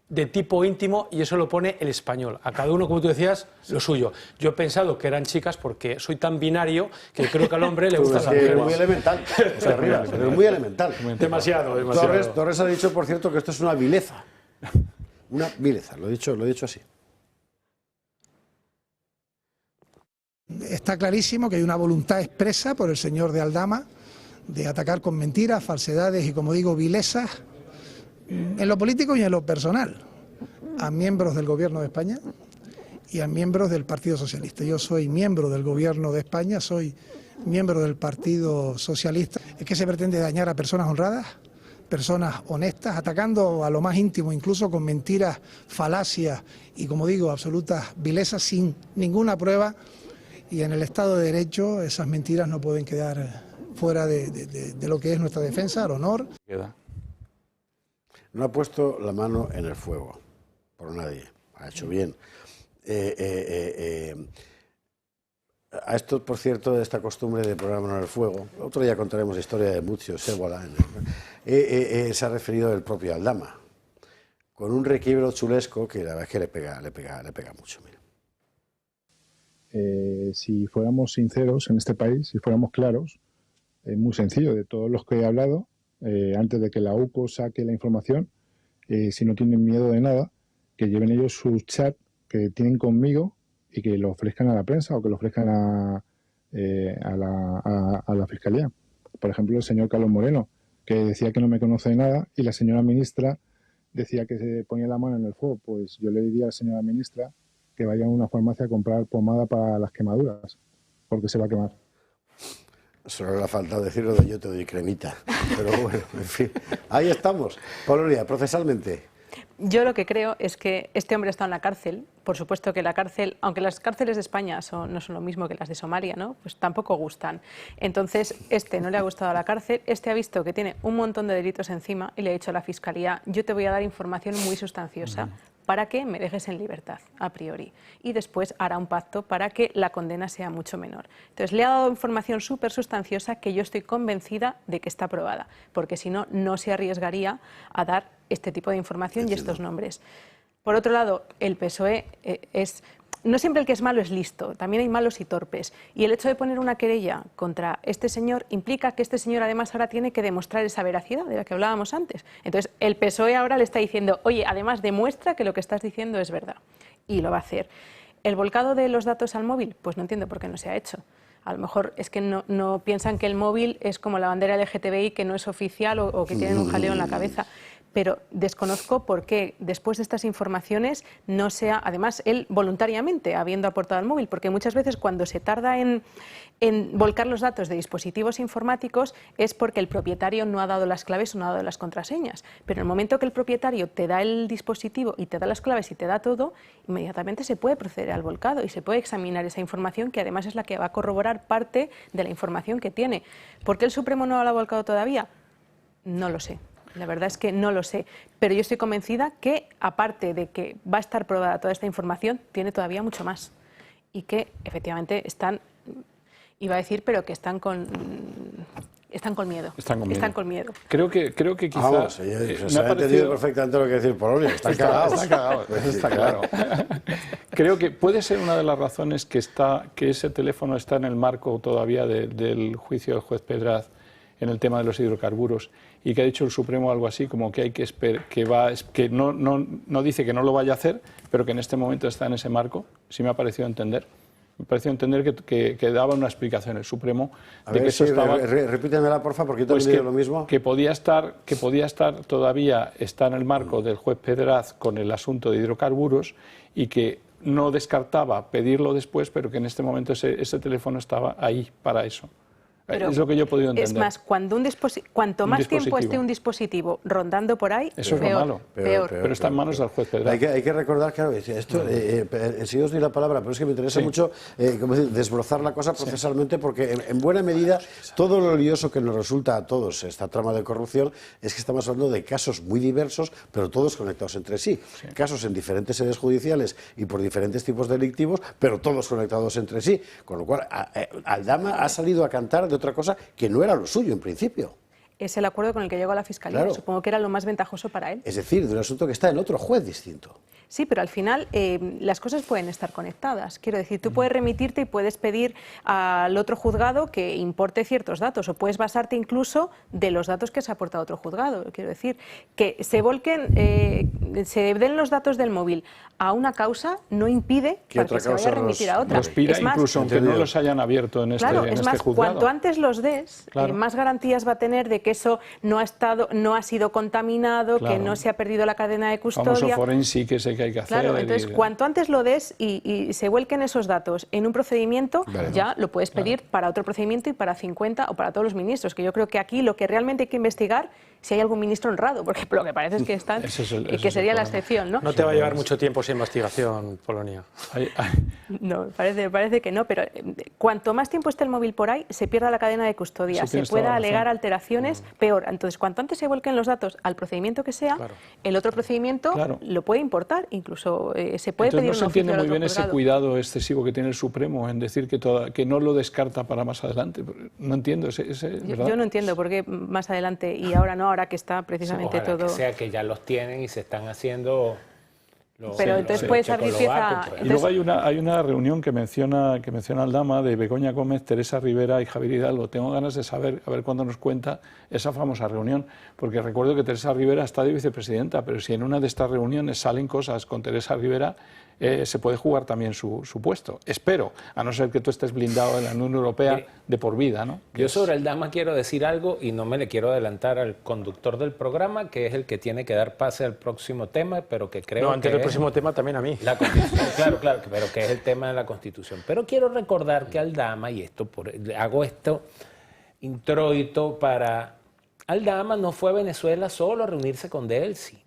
de tipo íntimo, y eso lo pone El Español. A cada uno, como tú decías, lo suyo. Yo he pensado que eran chicas porque soy tan binario que creo que al hombre le gusta saber. Es muy elemental, es muy elemental. Demasiado. Torres ha dicho, por cierto, que esto es una vileza. Una vileza, lo he dicho así. Está clarísimo que hay una voluntad expresa por el señor de Aldama de atacar con mentiras, falsedades y, como digo, vilezas en lo político y en lo personal a miembros del Gobierno de España y a miembros del Partido Socialista. Yo soy miembro del Gobierno de España, soy miembro del Partido Socialista. Es que se pretende dañar a personas honradas, personas honestas, atacando a lo más íntimo, incluso con mentiras, falacias y, como digo, absolutas vilezas sin ninguna prueba. Y en el Estado de Derecho esas mentiras no pueden quedar fuera de lo que es nuestra defensa, el honor. No ha puesto la mano en el fuego por nadie, ha hecho bien. A esto, por cierto, de esta costumbre de poner la mano en el fuego, otro día contaremos la historia de Muzio Sébola, se ha referido el propio Aldama, con un requiebro chulesco que la verdad es que le pega mucho. Mira. Si fuéramos sinceros en este país, si fuéramos claros, es muy sencillo. De todos los que he hablado, antes de que la UCO saque la información, si no tienen miedo de nada, que lleven ellos su chat que tienen conmigo y que lo ofrezcan a la prensa o que lo ofrezcan a la Fiscalía. Por ejemplo, el señor Carlos Moreno, que decía que no me conoce de nada, y la señora ministra decía que se ponía la mano en el fuego, pues yo le diría a la señora ministra que vaya a una farmacia a comprar pomada para las quemaduras, porque se va a quemar. Solo le ha faltado decirlo de yo te doy cremita. Pero bueno, en fin. Ahí estamos. Polonia, procesalmente. Yo lo que creo es que este hombre está en la cárcel. Por supuesto que la cárcel, aunque las cárceles de España no son lo mismo que las de Somalia, ¿no? Pues tampoco gustan. Entonces, este no le ha gustado a la cárcel, este ha visto que tiene un montón de delitos encima y le ha dicho a la Fiscalía, yo te voy a dar información muy sustanciosa para que me dejes en libertad, a priori. Y después hará un pacto para que la condena sea mucho menor. Entonces, le ha dado información súper sustanciosa que yo estoy convencida de que está probada, porque si no, no se arriesgaría a dar este tipo de información y estos nombres. Por otro lado, el PSOE es... No siempre el que es malo es listo, también hay malos y torpes. Y el hecho de poner una querella contra este señor implica que este señor además ahora tiene que demostrar esa veracidad de la que hablábamos antes. Entonces, el PSOE ahora le está diciendo, oye, además demuestra que lo que estás diciendo es verdad. Y lo va a hacer. ¿El volcado de los datos al móvil? Pues no entiendo por qué no se ha hecho. A lo mejor es que no piensan que el móvil es como la bandera LGTBI, que no es oficial o que tienen un jaleo en la cabeza. Pero desconozco por qué después de estas informaciones no sea, además él voluntariamente habiendo aportado al móvil, porque muchas veces cuando se tarda en volcar los datos de dispositivos informáticos es porque el propietario no ha dado las claves o no ha dado las contraseñas. Pero en el momento que el propietario te da el dispositivo y te da las claves y te da todo, inmediatamente se puede proceder al volcado y se puede examinar esa información que además es la que va a corroborar parte de la información que tiene. ¿Por qué el Supremo no lo ha volcado todavía? No lo sé. La verdad es que no lo sé, pero yo estoy convencida que, aparte de que va a estar probada toda esta información, tiene todavía mucho más. Y que, efectivamente, iba a decir, pero que están con miedo. Están con miedo. Creo que quizás... Vamos, se ha entendido perfectamente lo que decir Polonia. Están cagados. Están cagados, está claro. Creo que puede ser una de las razones que ese teléfono está en el marco todavía del juicio del juez Pedraz en el tema de los hidrocarburos, y que ha dicho el Supremo algo así como que hay que esperar, que no dice que no lo vaya a hacer, pero que en este momento está en ese marco. Sí me ha parecido entender. Me ha parecido entender que daba una explicación el Supremo de que eso estaba... Repítemela, porfa, porque yo también digo lo mismo. Que podía estar todavía está en el marco del juez Pedraz con el asunto de hidrocarburos y que no descartaba pedirlo después, pero que en este momento ese teléfono estaba ahí para eso. Pero es lo que yo he podido entender. Es más, cuanto más tiempo esté un dispositivo rondando por ahí, eso es lo malo. Peor. Pero está en manos del juez Pedraz. Hay que recordar, claro, esto, si os doy la palabra, pero es que me interesa mucho desbrozar la cosa procesalmente, porque en buena medida todo lo lioso que nos resulta a todos esta trama de corrupción es que estamos hablando de casos muy diversos, pero todos conectados entre sí. Casos en diferentes sedes judiciales y por diferentes tipos delictivos, pero todos conectados entre sí. Con lo cual, Aldama ha salido a cantar de otra cosa que no era lo suyo en principio. Es el acuerdo con el que llegó a la Fiscalía. Claro. Supongo que era lo más ventajoso para él. Es decir, de un asunto que está en otro juez distinto. Sí, pero al final las cosas pueden estar conectadas. Quiero decir, tú puedes remitirte y puedes pedir al otro juzgado que importe ciertos datos, o puedes basarte incluso de los datos que se ha aportado otro juzgado. Quiero decir, que se volquen, se den los datos del móvil a una causa no impide que se vaya a remitir a otra. Los pida incluso aunque no los hayan abierto en este juzgado. Cuanto antes los des, más garantías va a tener de que eso no ha sido contaminado, que no se ha perdido la cadena de custodia. Famoso forensic que hay que hacer. Claro, entonces cuanto antes lo des y se vuelquen esos datos en un procedimiento, ya lo puedes pedir para otro procedimiento y para 50 o para todos los ministros, que yo creo que aquí lo que realmente hay que investigar si hay algún ministro honrado, porque lo que parece es que están y que sería la excepción, ¿no? No te va a llevar mucho tiempo esa investigación, Polonia. No, parece que no, pero cuanto más tiempo esté el móvil por ahí, se pierda la cadena de custodia, se pueda alegar alteraciones, peor. Entonces, cuanto antes se vuelquen los datos al procedimiento que sea, el otro procedimiento lo puede importar, incluso se puede pedir un oficio. No se entiende muy bien ese cuidado excesivo que tiene el Supremo en decir que no lo descarta para más adelante. No entiendo ¿verdad? Yo no entiendo por qué más adelante y ahora no, ahora que está precisamente todo... Que sea que ya los tienen y se están haciendo Pero entonces puedes abrir pieza... Y luego hay una reunión que menciona Aldama de Begoña Gómez, Teresa Rivera y Javier Hidalgo. Tengo ganas de saber, a ver cuándo nos cuenta esa famosa reunión, porque recuerdo que Teresa Rivera está de vicepresidenta, pero si en una de estas reuniones salen cosas con Teresa Rivera, se puede jugar también su puesto. Espero, a no ser que tú estés blindado en la Unión Europea de por vida, ¿no? Yo sobre Aldama quiero decir algo y no me le quiero adelantar al conductor del programa, que es el que tiene que dar pase al próximo tema, pero que creo antes del próximo tema también a mí. La Constitución, claro, pero que es el tema de la Constitución. Pero quiero recordar que Aldama, y hago esto introito para... Aldama no fue a Venezuela solo a reunirse con Delcy.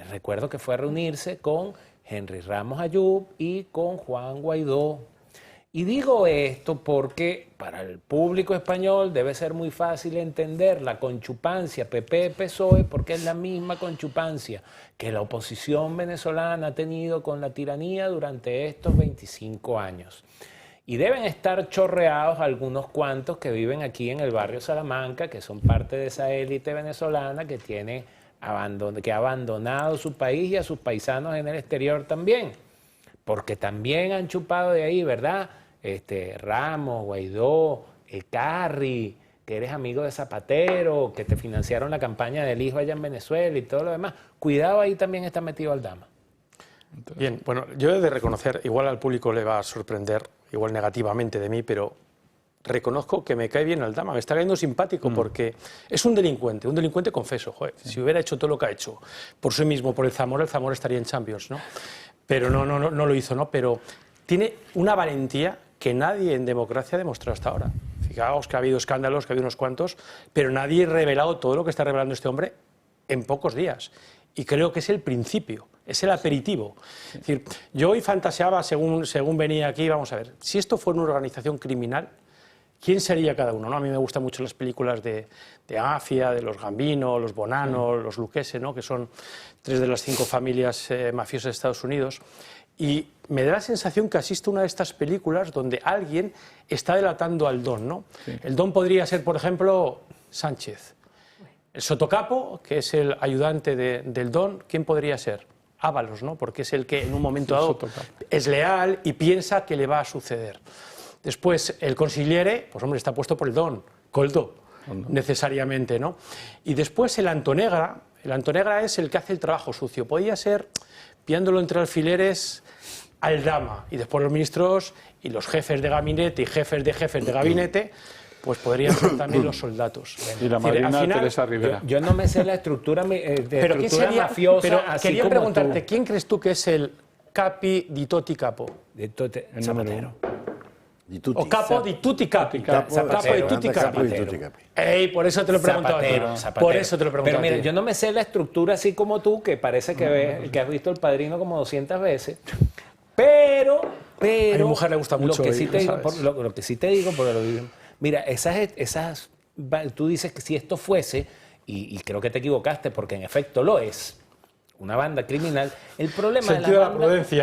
Recuerdo que fue a reunirse con Henry Ramos Ayub y con Juan Guaidó. Y digo esto porque para el público español debe ser muy fácil entender la conchupancia PP-PSOE, porque es la misma conchupancia que la oposición venezolana ha tenido con la tiranía durante estos 25 años. Y deben estar chorreados algunos cuantos que viven aquí en el barrio Salamanca, que son parte de esa élite venezolana que ha abandonado su país y a sus paisanos en el exterior también, porque también han chupado de ahí, ¿verdad? Ramos, Guaidó, Carri, que eres amigo de Zapatero, que te financiaron la campaña del hijo allá en Venezuela y todo lo demás. Cuidado, ahí también está metido Aldama. Bien, bueno, yo he de reconocer, igual al público le va a sorprender, igual negativamente de mí, pero reconozco que me cae bien Aldama, me está cayendo simpático porque es un delincuente confeso. Joder, si hubiera hecho todo lo que ha hecho por sí mismo, por el Zamora estaría en Champions, ¿no? Pero no lo hizo, ¿no? Pero tiene una valentía que nadie en democracia ha demostrado hasta ahora. Fijaos que ha habido escándalos, que ha habido unos cuantos, pero nadie ha revelado todo lo que está revelando este hombre en pocos días. Y creo que es el principio, es el aperitivo. Es decir, yo hoy fantaseaba, según venía aquí, vamos a ver, si esto fuera una organización criminal, ¿quién sería cada uno? ¿No? A mí me gustan mucho las películas de Mafia, de los Gambino, los Bonanno, los Lucchese, ¿no? Que son 3 de las 5 familias mafiosas de Estados Unidos. Y me da la sensación que asisto a una de estas películas donde alguien está delatando al Don, ¿no? Sí. El Don podría ser, por ejemplo, Sánchez. El Sotocapo, que es el ayudante del Don, ¿quién podría ser? Ábalos, ¿no? Porque es el que en un momento dado es leal y piensa que le va a suceder. Después, el consigliere, pues hombre, está puesto por el Don, Coldo, necesariamente, ¿no? Y después el Antonegra es el que hace el trabajo sucio. Podría ser, pillándolo entre alfileres, Aldama, y después los ministros y los jefes de gabinete y jefes de gabinete, pues podrían ser también los soldados. Y la madrina Teresa Rivera. Yo no me sé la estructura, mafiosa, pero así quería como preguntarte, tú. ¿quién crees tú que es el capi di Toti Capo? Zapatero. O capo di tutti capi. Capo di tutti capi. Por eso te lo he preguntado. Zapatero. Por eso te lo he preguntado. Pero mira, yo no me sé la estructura así como tú, que parece que has visto El Padrino como 200 veces. Pero a mi mujer le gusta mucho. Lo que sí te digo, mira, tú dices que si esto fuese, y creo que te equivocaste porque en efecto lo es, una banda criminal, el problema de las bandas,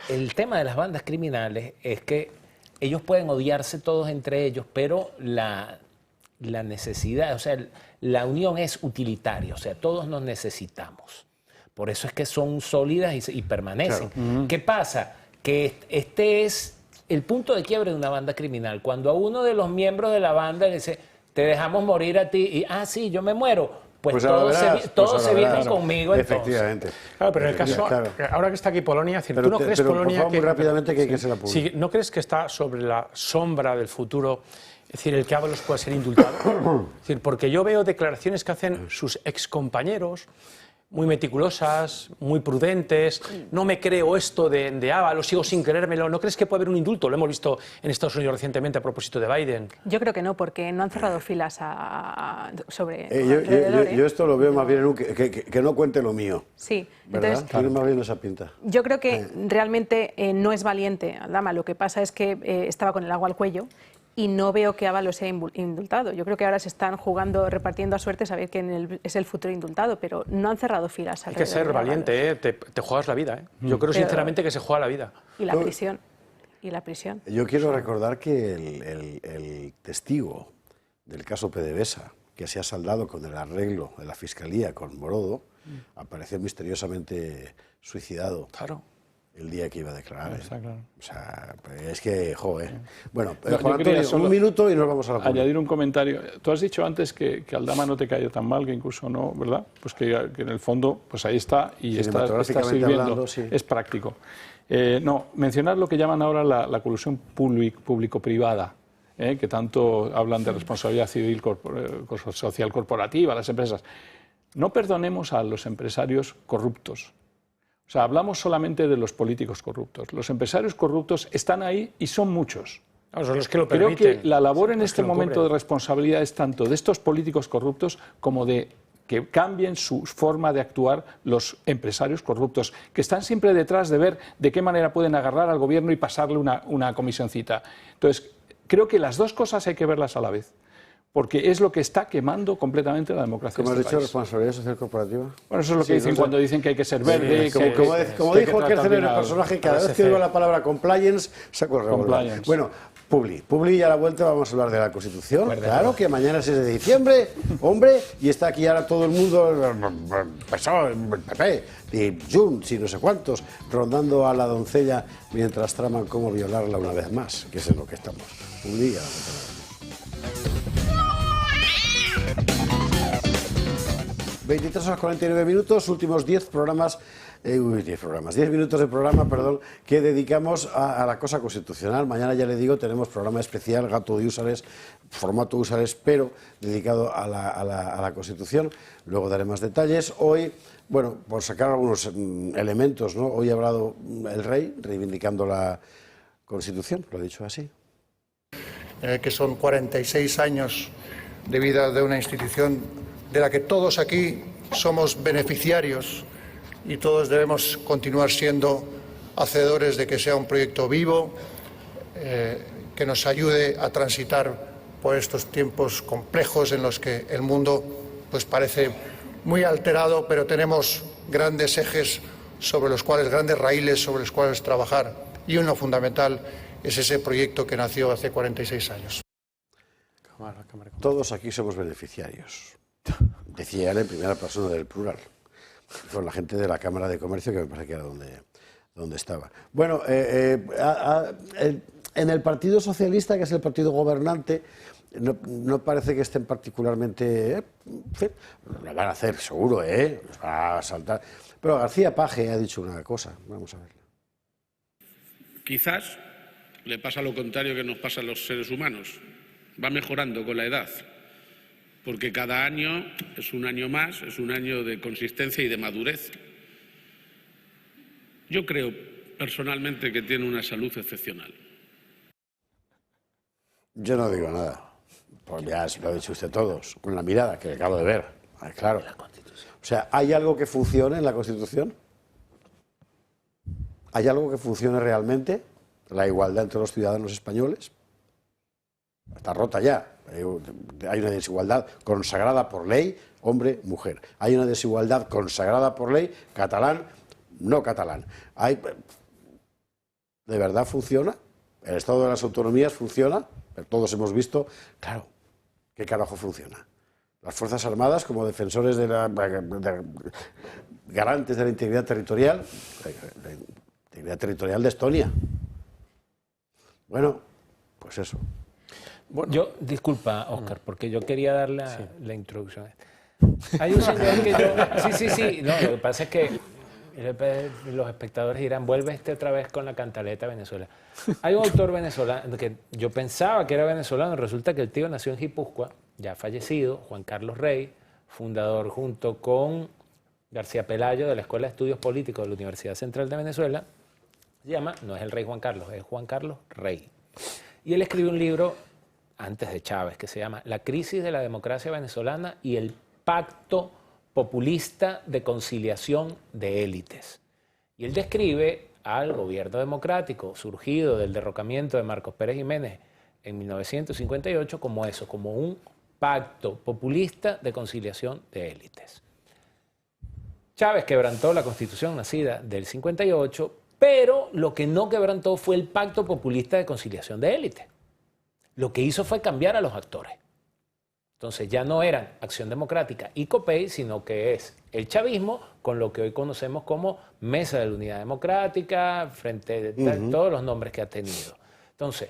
el tema de las bandas criminales es que ellos pueden odiarse todos entre ellos, pero la necesidad, o sea, la unión es utilitaria, o sea, todos nos necesitamos. Por eso es que son sólidas y permanecen. Claro. ¿Qué pasa? Que este es el punto de quiebre de una banda criminal. Cuando a uno de los miembros de la banda le dice, te dejamos morir a ti, y sí, yo me muero, pues todos se vienen conmigo. Efectivamente. Entonces. Claro, pero en el caso, ahora que está aquí Polonia, ¿tú no crees, Polonia, por favor, muy rápidamente que hay que se la publique? Sí, ¿no crees que está sobre la sombra del futuro? Es decir, el que Ábalos puede ser indultado. Es decir, porque yo veo declaraciones que hacen sus excompañeros, muy meticulosas, muy prudentes. No me creo esto de Ábalos, sigo sin creérmelo. ¿No crees que puede haber un indulto? Lo hemos visto en Estados Unidos recientemente a propósito de Biden. Yo creo que no, porque no han cerrado filas sobre... Yo esto lo veo más bien en que no cuente lo mío. Sí. ¿Verdad? Entonces, tiene más bien esa pinta. Yo creo que realmente no es valiente Aldama. Lo que pasa es que estaba con el agua al cuello y no veo que Ábalos sea indultado. Yo creo que ahora se están jugando, repartiendo a suerte, saber quién es el futuro indultado, pero no han cerrado filas. Hay que ser valiente, te juegas la vida. Yo creo sinceramente que se juega la vida. Y la prisión. Y la prisión. Yo quiero recordar que el testigo del caso PDVSA, que se ha saldado con el arreglo de la Fiscalía con Morodo, apareció misteriosamente suicidado. Claro. El día que iba a declarar. Está claro. O sea, es que, joder. Bueno, No, Juan Antonio, un minuto y nos vamos a la publicidad. añadir un comentario. Tú has dicho antes que Aldama no te caía tan mal, que incluso no, ¿verdad? Pues que en el fondo, pues ahí está y está sirviendo, hablando, sí. es práctico. No, mencionar lo que llaman ahora la colusión público-privada, que tanto hablan de responsabilidad civil social corporativa, las empresas. No perdonemos a los empresarios corruptos. O sea, hablamos solamente de los políticos corruptos. Los empresarios corruptos están ahí y son muchos. Son los que lo Creo permiten. que la labor en este momento de responsabilidad es tanto de estos políticos corruptos como de que cambien su forma de actuar los empresarios corruptos, que están siempre detrás de ver de qué manera pueden agarrar al gobierno y pasarle una comisioncita. Entonces, creo que las dos cosas hay que verlas a la vez, porque es lo que está quemando completamente la democracia. ¿Cómo has de este dicho, país. responsabilidad social corporativa? Bueno, eso es lo que dicen cuando dicen que hay que ser verde. Como dijo Kercer en el personaje, cada vez que oigo la palabra compliance, saco el revólver. Bueno, Publi, y a la vuelta vamos a hablar de la Constitución. Claro que mañana es 6 de diciembre, hombre, y está aquí ahora todo el mundo, PSOE, PP, y Junts y no sé cuántos, rondando a la doncella mientras traman cómo violarla una vez más, que es en lo que estamos. Publi, y a la vuelta. 23 horas 49 minutos, últimos 10 minutos de programa, perdón, que dedicamos a la cosa constitucional. Mañana, ya le digo, tenemos programa especial, Gato de Úsares, formato Úsares, pero dedicado a la Constitución. Luego daré más detalles. Hoy, bueno, por sacar algunos elementos, ¿no? Hoy ha hablado el rey reivindicando la Constitución, lo ha dicho así. Que son 46 años de vida de una institución de la que todos aquí somos beneficiarios y todos debemos continuar siendo hacedores de que sea un proyecto vivo, que nos ayude a transitar por estos tiempos complejos en los que el mundo pues parece muy alterado, pero tenemos grandes ejes sobre los cuales, grandes raíles sobre los cuales trabajar, y uno fundamental es ese proyecto que nació hace 46 años. Todos aquí somos beneficiarios. Decía él en primera persona del plural. Con la gente de la Cámara de Comercio, que me parece que era donde estaba. Bueno, en el Partido Socialista, que es el partido gobernante, no parece que estén particularmente... lo van a hacer, seguro, los van a saltar. Pero García Paje ha dicho una cosa, vamos a ver. Quizás le pasa lo contrario que nos pasa a los seres humanos. Va mejorando con la edad, porque cada año es un año más, es un año de consistencia y de madurez. Yo creo personalmente que tiene una salud excepcional. Yo no digo nada, pues ya lo ha dicho usted todos, con la mirada que acabo de ver, claro. O sea, ¿hay algo que funcione en la Constitución? ¿Hay algo que funcione realmente? ¿La igualdad entre los ciudadanos españoles? Está rota ya. Hay una desigualdad consagrada por ley, hombre-mujer. Hay una desigualdad consagrada por ley, catalán, no catalán. ¿De verdad funciona? ¿El Estado de las Autonomías funciona? Pero todos hemos visto, claro, ¿qué carajo funciona? Las Fuerzas Armadas, como defensores garantes de la integridad territorial de Estonia. Bueno, pues eso. Bueno. Disculpa, Óscar, porque yo quería dar la introducción. Hay un señor que yo... Sí. No, lo que pasa es que los espectadores dirán, vuelve otra vez con la cantaleta Venezuela. Hay un autor venezolano que yo pensaba que era venezolano, resulta que el tío nació en Guipúzcoa, ya fallecido, Juan Carlos Rey, fundador junto con García Pelayo de la Escuela de Estudios Políticos de la Universidad Central de Venezuela. Se llama, no es el rey Juan Carlos, es Juan Carlos Rey. Y él escribió un libro antes de Chávez, que se llama La crisis de la democracia venezolana y el pacto populista de conciliación de élites. Y él describe al gobierno democrático surgido del derrocamiento de Marcos Pérez Jiménez en 1958 como eso, como un pacto populista de conciliación de élites. Chávez quebrantó la Constitución nacida del 58, pero lo que no quebrantó fue el pacto populista de conciliación de élites. Lo que hizo fue cambiar a los actores. Entonces ya no eran Acción Democrática y COPEI, sino que es el chavismo con lo que hoy conocemos como Mesa de la Unidad Democrática, frente de todos los nombres que ha tenido. Entonces,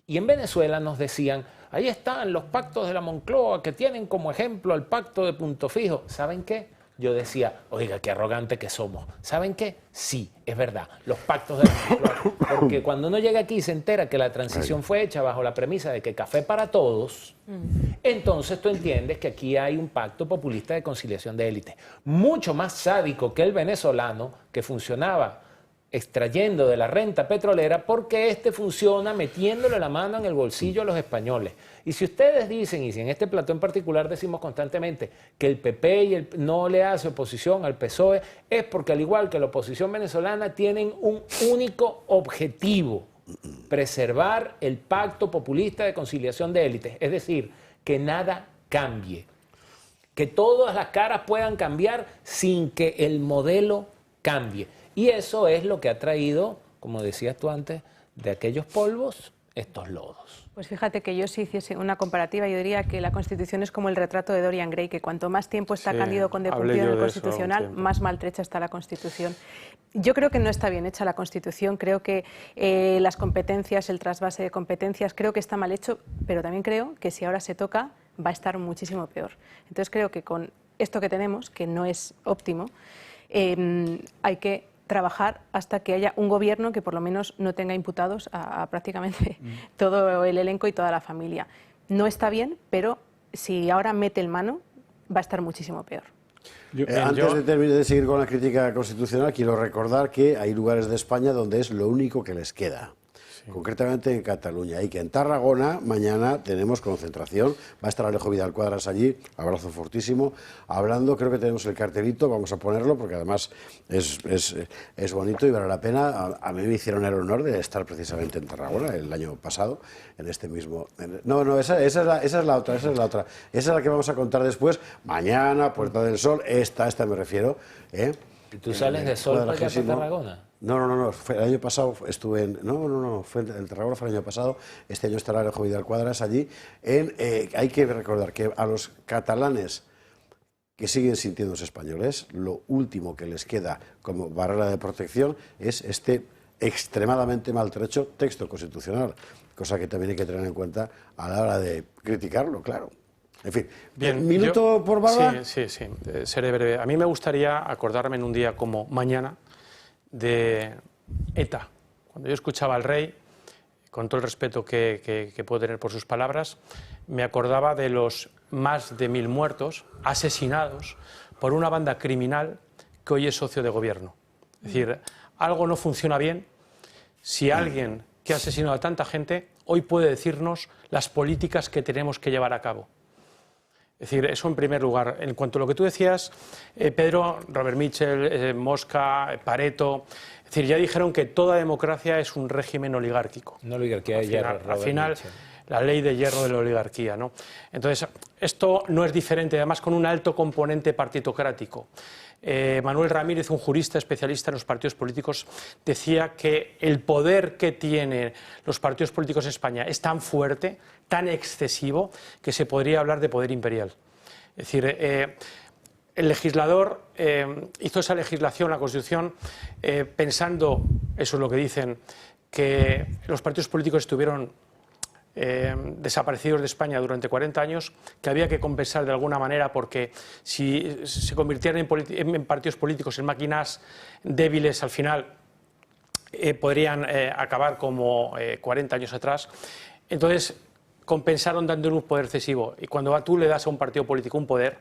y en Venezuela nos decían, ahí están los pactos de la Moncloa que tienen como ejemplo el pacto de Punto Fijo. ¿Saben qué? Yo decía, oiga, qué arrogante que somos. ¿Saben qué? Sí, es verdad, los pactos de la Moncloa. Porque cuando uno llega aquí y se entera que la transición fue hecha bajo la premisa de que café para todos, entonces tú entiendes que aquí hay un pacto populista de conciliación de élites. Mucho más sádico que el venezolano, que funcionaba extrayendo de la renta petrolera, porque este funciona metiéndole la mano en el bolsillo a los españoles. Y si ustedes dicen, y si en este plató en particular decimos constantemente que el PP no le hace oposición al PSOE, es porque al igual que la oposición venezolana tienen un único objetivo: preservar el pacto populista de conciliación de élites, es decir, que nada cambie, que todas las caras puedan cambiar sin que el modelo cambie. Y eso es lo que ha traído, como decías tú antes, de aquellos polvos, estos lodos. Pues fíjate que yo si hiciese una comparativa, yo diría que la Constitución es como el retrato de Dorian Gray, que cuanto más tiempo está Cándido Conde cumplido en el Constitucional, más maltrecha está la Constitución. Yo creo que no está bien hecha la Constitución, creo que las competencias, el trasvase de competencias, creo que está mal hecho, pero también creo que si ahora se toca va a estar muchísimo peor. Entonces creo que con esto que tenemos, que no es óptimo, hay que trabajar hasta que haya un gobierno que por lo menos no tenga imputados a prácticamente todo el elenco y toda la familia. No está bien, pero si ahora mete el mano, va a estar muchísimo peor. Antes de seguir con la crítica constitucional, quiero recordar que hay lugares de España donde es lo único que les queda. Concretamente en Cataluña, y que en Tarragona mañana tenemos concentración, va a estar Alejo Vidal Cuadras allí, abrazo fortísimo, hablando, creo que tenemos el cartelito, vamos a ponerlo porque además es bonito y vale la pena. A mí me hicieron el honor de estar precisamente en Tarragona el año pasado, en este mismo... esa es la otra, esa es la que vamos a contar después, mañana, Puerta del Sol, esta me refiero. ¿Y tú sales de Sol para acá para Tarragona? No, el año pasado estuve en... fue en Tarragona, fue el año pasado, este año estará Alejo Vidal Cuadras allí. Hay que recordar que a los catalanes que siguen sintiéndose españoles, lo último que les queda como barrera de protección es este extremadamente maltrecho texto constitucional, cosa que también hay que tener en cuenta a la hora de criticarlo, claro. En fin, bien, ¿minuto por Barba? Sí, seré breve. A mí me gustaría acordarme en un día como mañana de ETA. Cuando yo escuchaba al rey, con todo el respeto que puedo tener por sus palabras, me acordaba de los más de 1000 muertos asesinados por una banda criminal que hoy es socio de gobierno. Es decir, algo no funciona bien si alguien que ha asesinado a tanta gente hoy puede decirnos las políticas que tenemos que llevar a cabo. Es decir, eso en primer lugar. En cuanto a lo que tú decías, Pedro, Robert Mitchell, Mosca, Pareto, es decir, ya dijeron que toda democracia es un régimen oligárquico. Una oligarquía de hierro. Al final, la ley de hierro de la oligarquía, ¿no? Entonces, esto no es diferente, además con un alto componente partitocrático. Manuel Ramírez, un jurista especialista en los partidos políticos, decía que el poder que tienen los partidos políticos en España es tan fuerte, tan excesivo, que se podría hablar de poder imperial. Es decir, el legislador hizo esa legislación, la Constitución, pensando, eso es lo que dicen, que los partidos políticos estuvieron desaparecidos de España durante 40 años, que había que compensar de alguna manera, porque si se convirtieran en partidos políticos, en máquinas débiles, al final podrían acabar como 40 años atrás. Entonces compensaron dándole un poder excesivo, y cuando tú le das a un partido político un poder,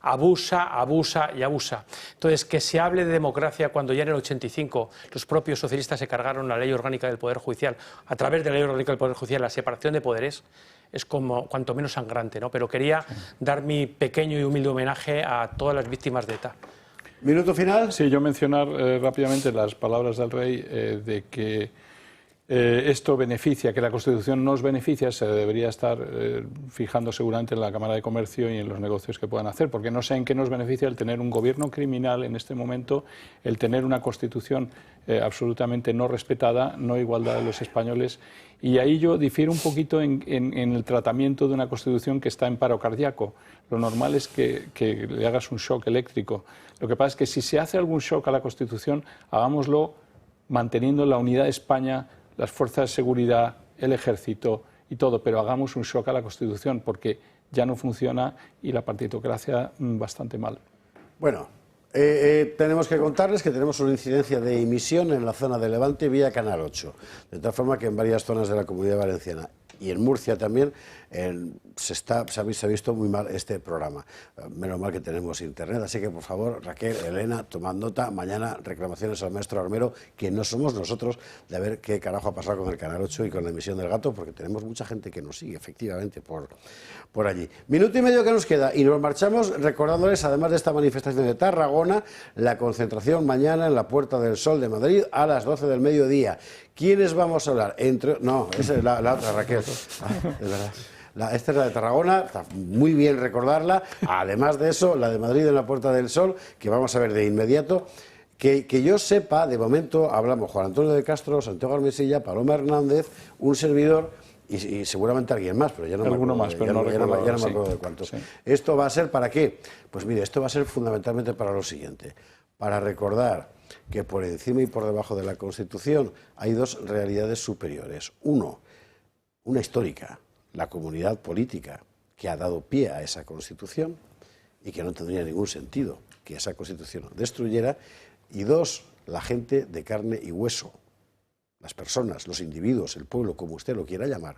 abusa y abusa. Entonces, que se hable de democracia cuando ya en el 85 los propios socialistas se cargaron la ley orgánica del Poder Judicial, a través de la ley orgánica del Poder Judicial, la separación de poderes, es como cuanto menos sangrante, ¿no? Pero quería dar mi pequeño y humilde homenaje a todas las víctimas de ETA. ¿Minuto final? Sí, yo mencionar rápidamente las palabras del rey de que esto beneficia, que la Constitución nos beneficia, se debería estar fijando seguramente en la Cámara de Comercio y en los negocios que puedan hacer, porque no sé en qué nos beneficia el tener un gobierno criminal en este momento, el tener una Constitución absolutamente no respetada, no igualdad de los españoles, y ahí yo difiero un poquito en el tratamiento de una Constitución que está en paro cardíaco. Lo normal es que le hagas un shock eléctrico. Lo que pasa es que si se hace algún shock a la Constitución, hagámoslo manteniendo la unidad de España, las fuerzas de seguridad, el ejército y todo, pero hagamos un shock a la Constitución porque ya no funciona y la partitocracia bastante mal. Bueno, tenemos que contarles que tenemos una incidencia de emisión en la zona de Levante vía Canal 8, de tal forma que en varias zonas de la Comunidad Valenciana y en Murcia también se ha visto muy mal este programa. Menos mal que tenemos internet, así que por favor, Raquel, Elena, tomad nota, mañana reclamaciones al maestro Armero, que no somos nosotros, de ver qué carajo ha pasado con el Canal 8 y con la emisión del Gato, porque tenemos mucha gente que nos sigue efectivamente por allí. Minuto y medio que nos queda y nos marchamos recordándoles, además de esta manifestación de Tarragona, la concentración mañana en la Puerta del Sol de Madrid a las 12 del mediodía. ¿Quiénes vamos a hablar? No, esa es la otra, Raquel. Es verdad. Esta es la de Tarragona, está muy bien recordarla. Además de eso, la de Madrid en la Puerta del Sol, que vamos a ver de inmediato. Que yo sepa, de momento hablamos Juan Antonio de Castro, Santiago Armesilla, Paloma Hernández, un servidor y seguramente alguien más, pero ya no me acuerdo de cuántos. Sí. ¿Esto va a ser para qué? Pues mire, esto va a ser fundamentalmente para lo siguiente, para recordar que por encima y por debajo de la Constitución hay dos realidades superiores. Uno, una histórica, la comunidad política que ha dado pie a esa Constitución y que no tendría ningún sentido que esa Constitución destruyera. Y dos, la gente de carne y hueso, las personas, los individuos, el pueblo, como usted lo quiera llamar,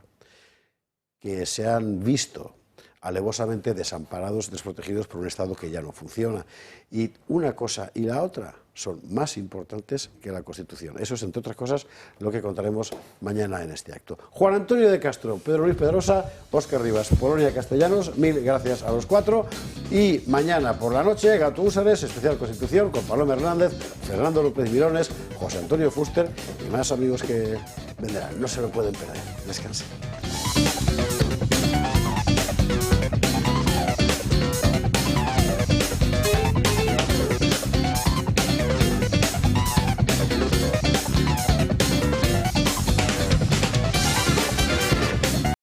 que se han visto alevosamente desamparados, desprotegidos por un Estado que ya no funciona. Y una cosa y la otra son más importantes que la Constitución. Eso es, entre otras cosas, lo que contaremos mañana en este acto. Juan Antonio de Castro, Pedro Luis Pedrosa, Óscar Rivas, Polonia Castellanos, mil gracias a los cuatro. Y mañana por la noche, Gato Húsares, especial Constitución, con Paloma Hernández, Fernando López Mirones, José Antonio Fuster y más amigos que vendrán. No se lo pueden perder. Descansen.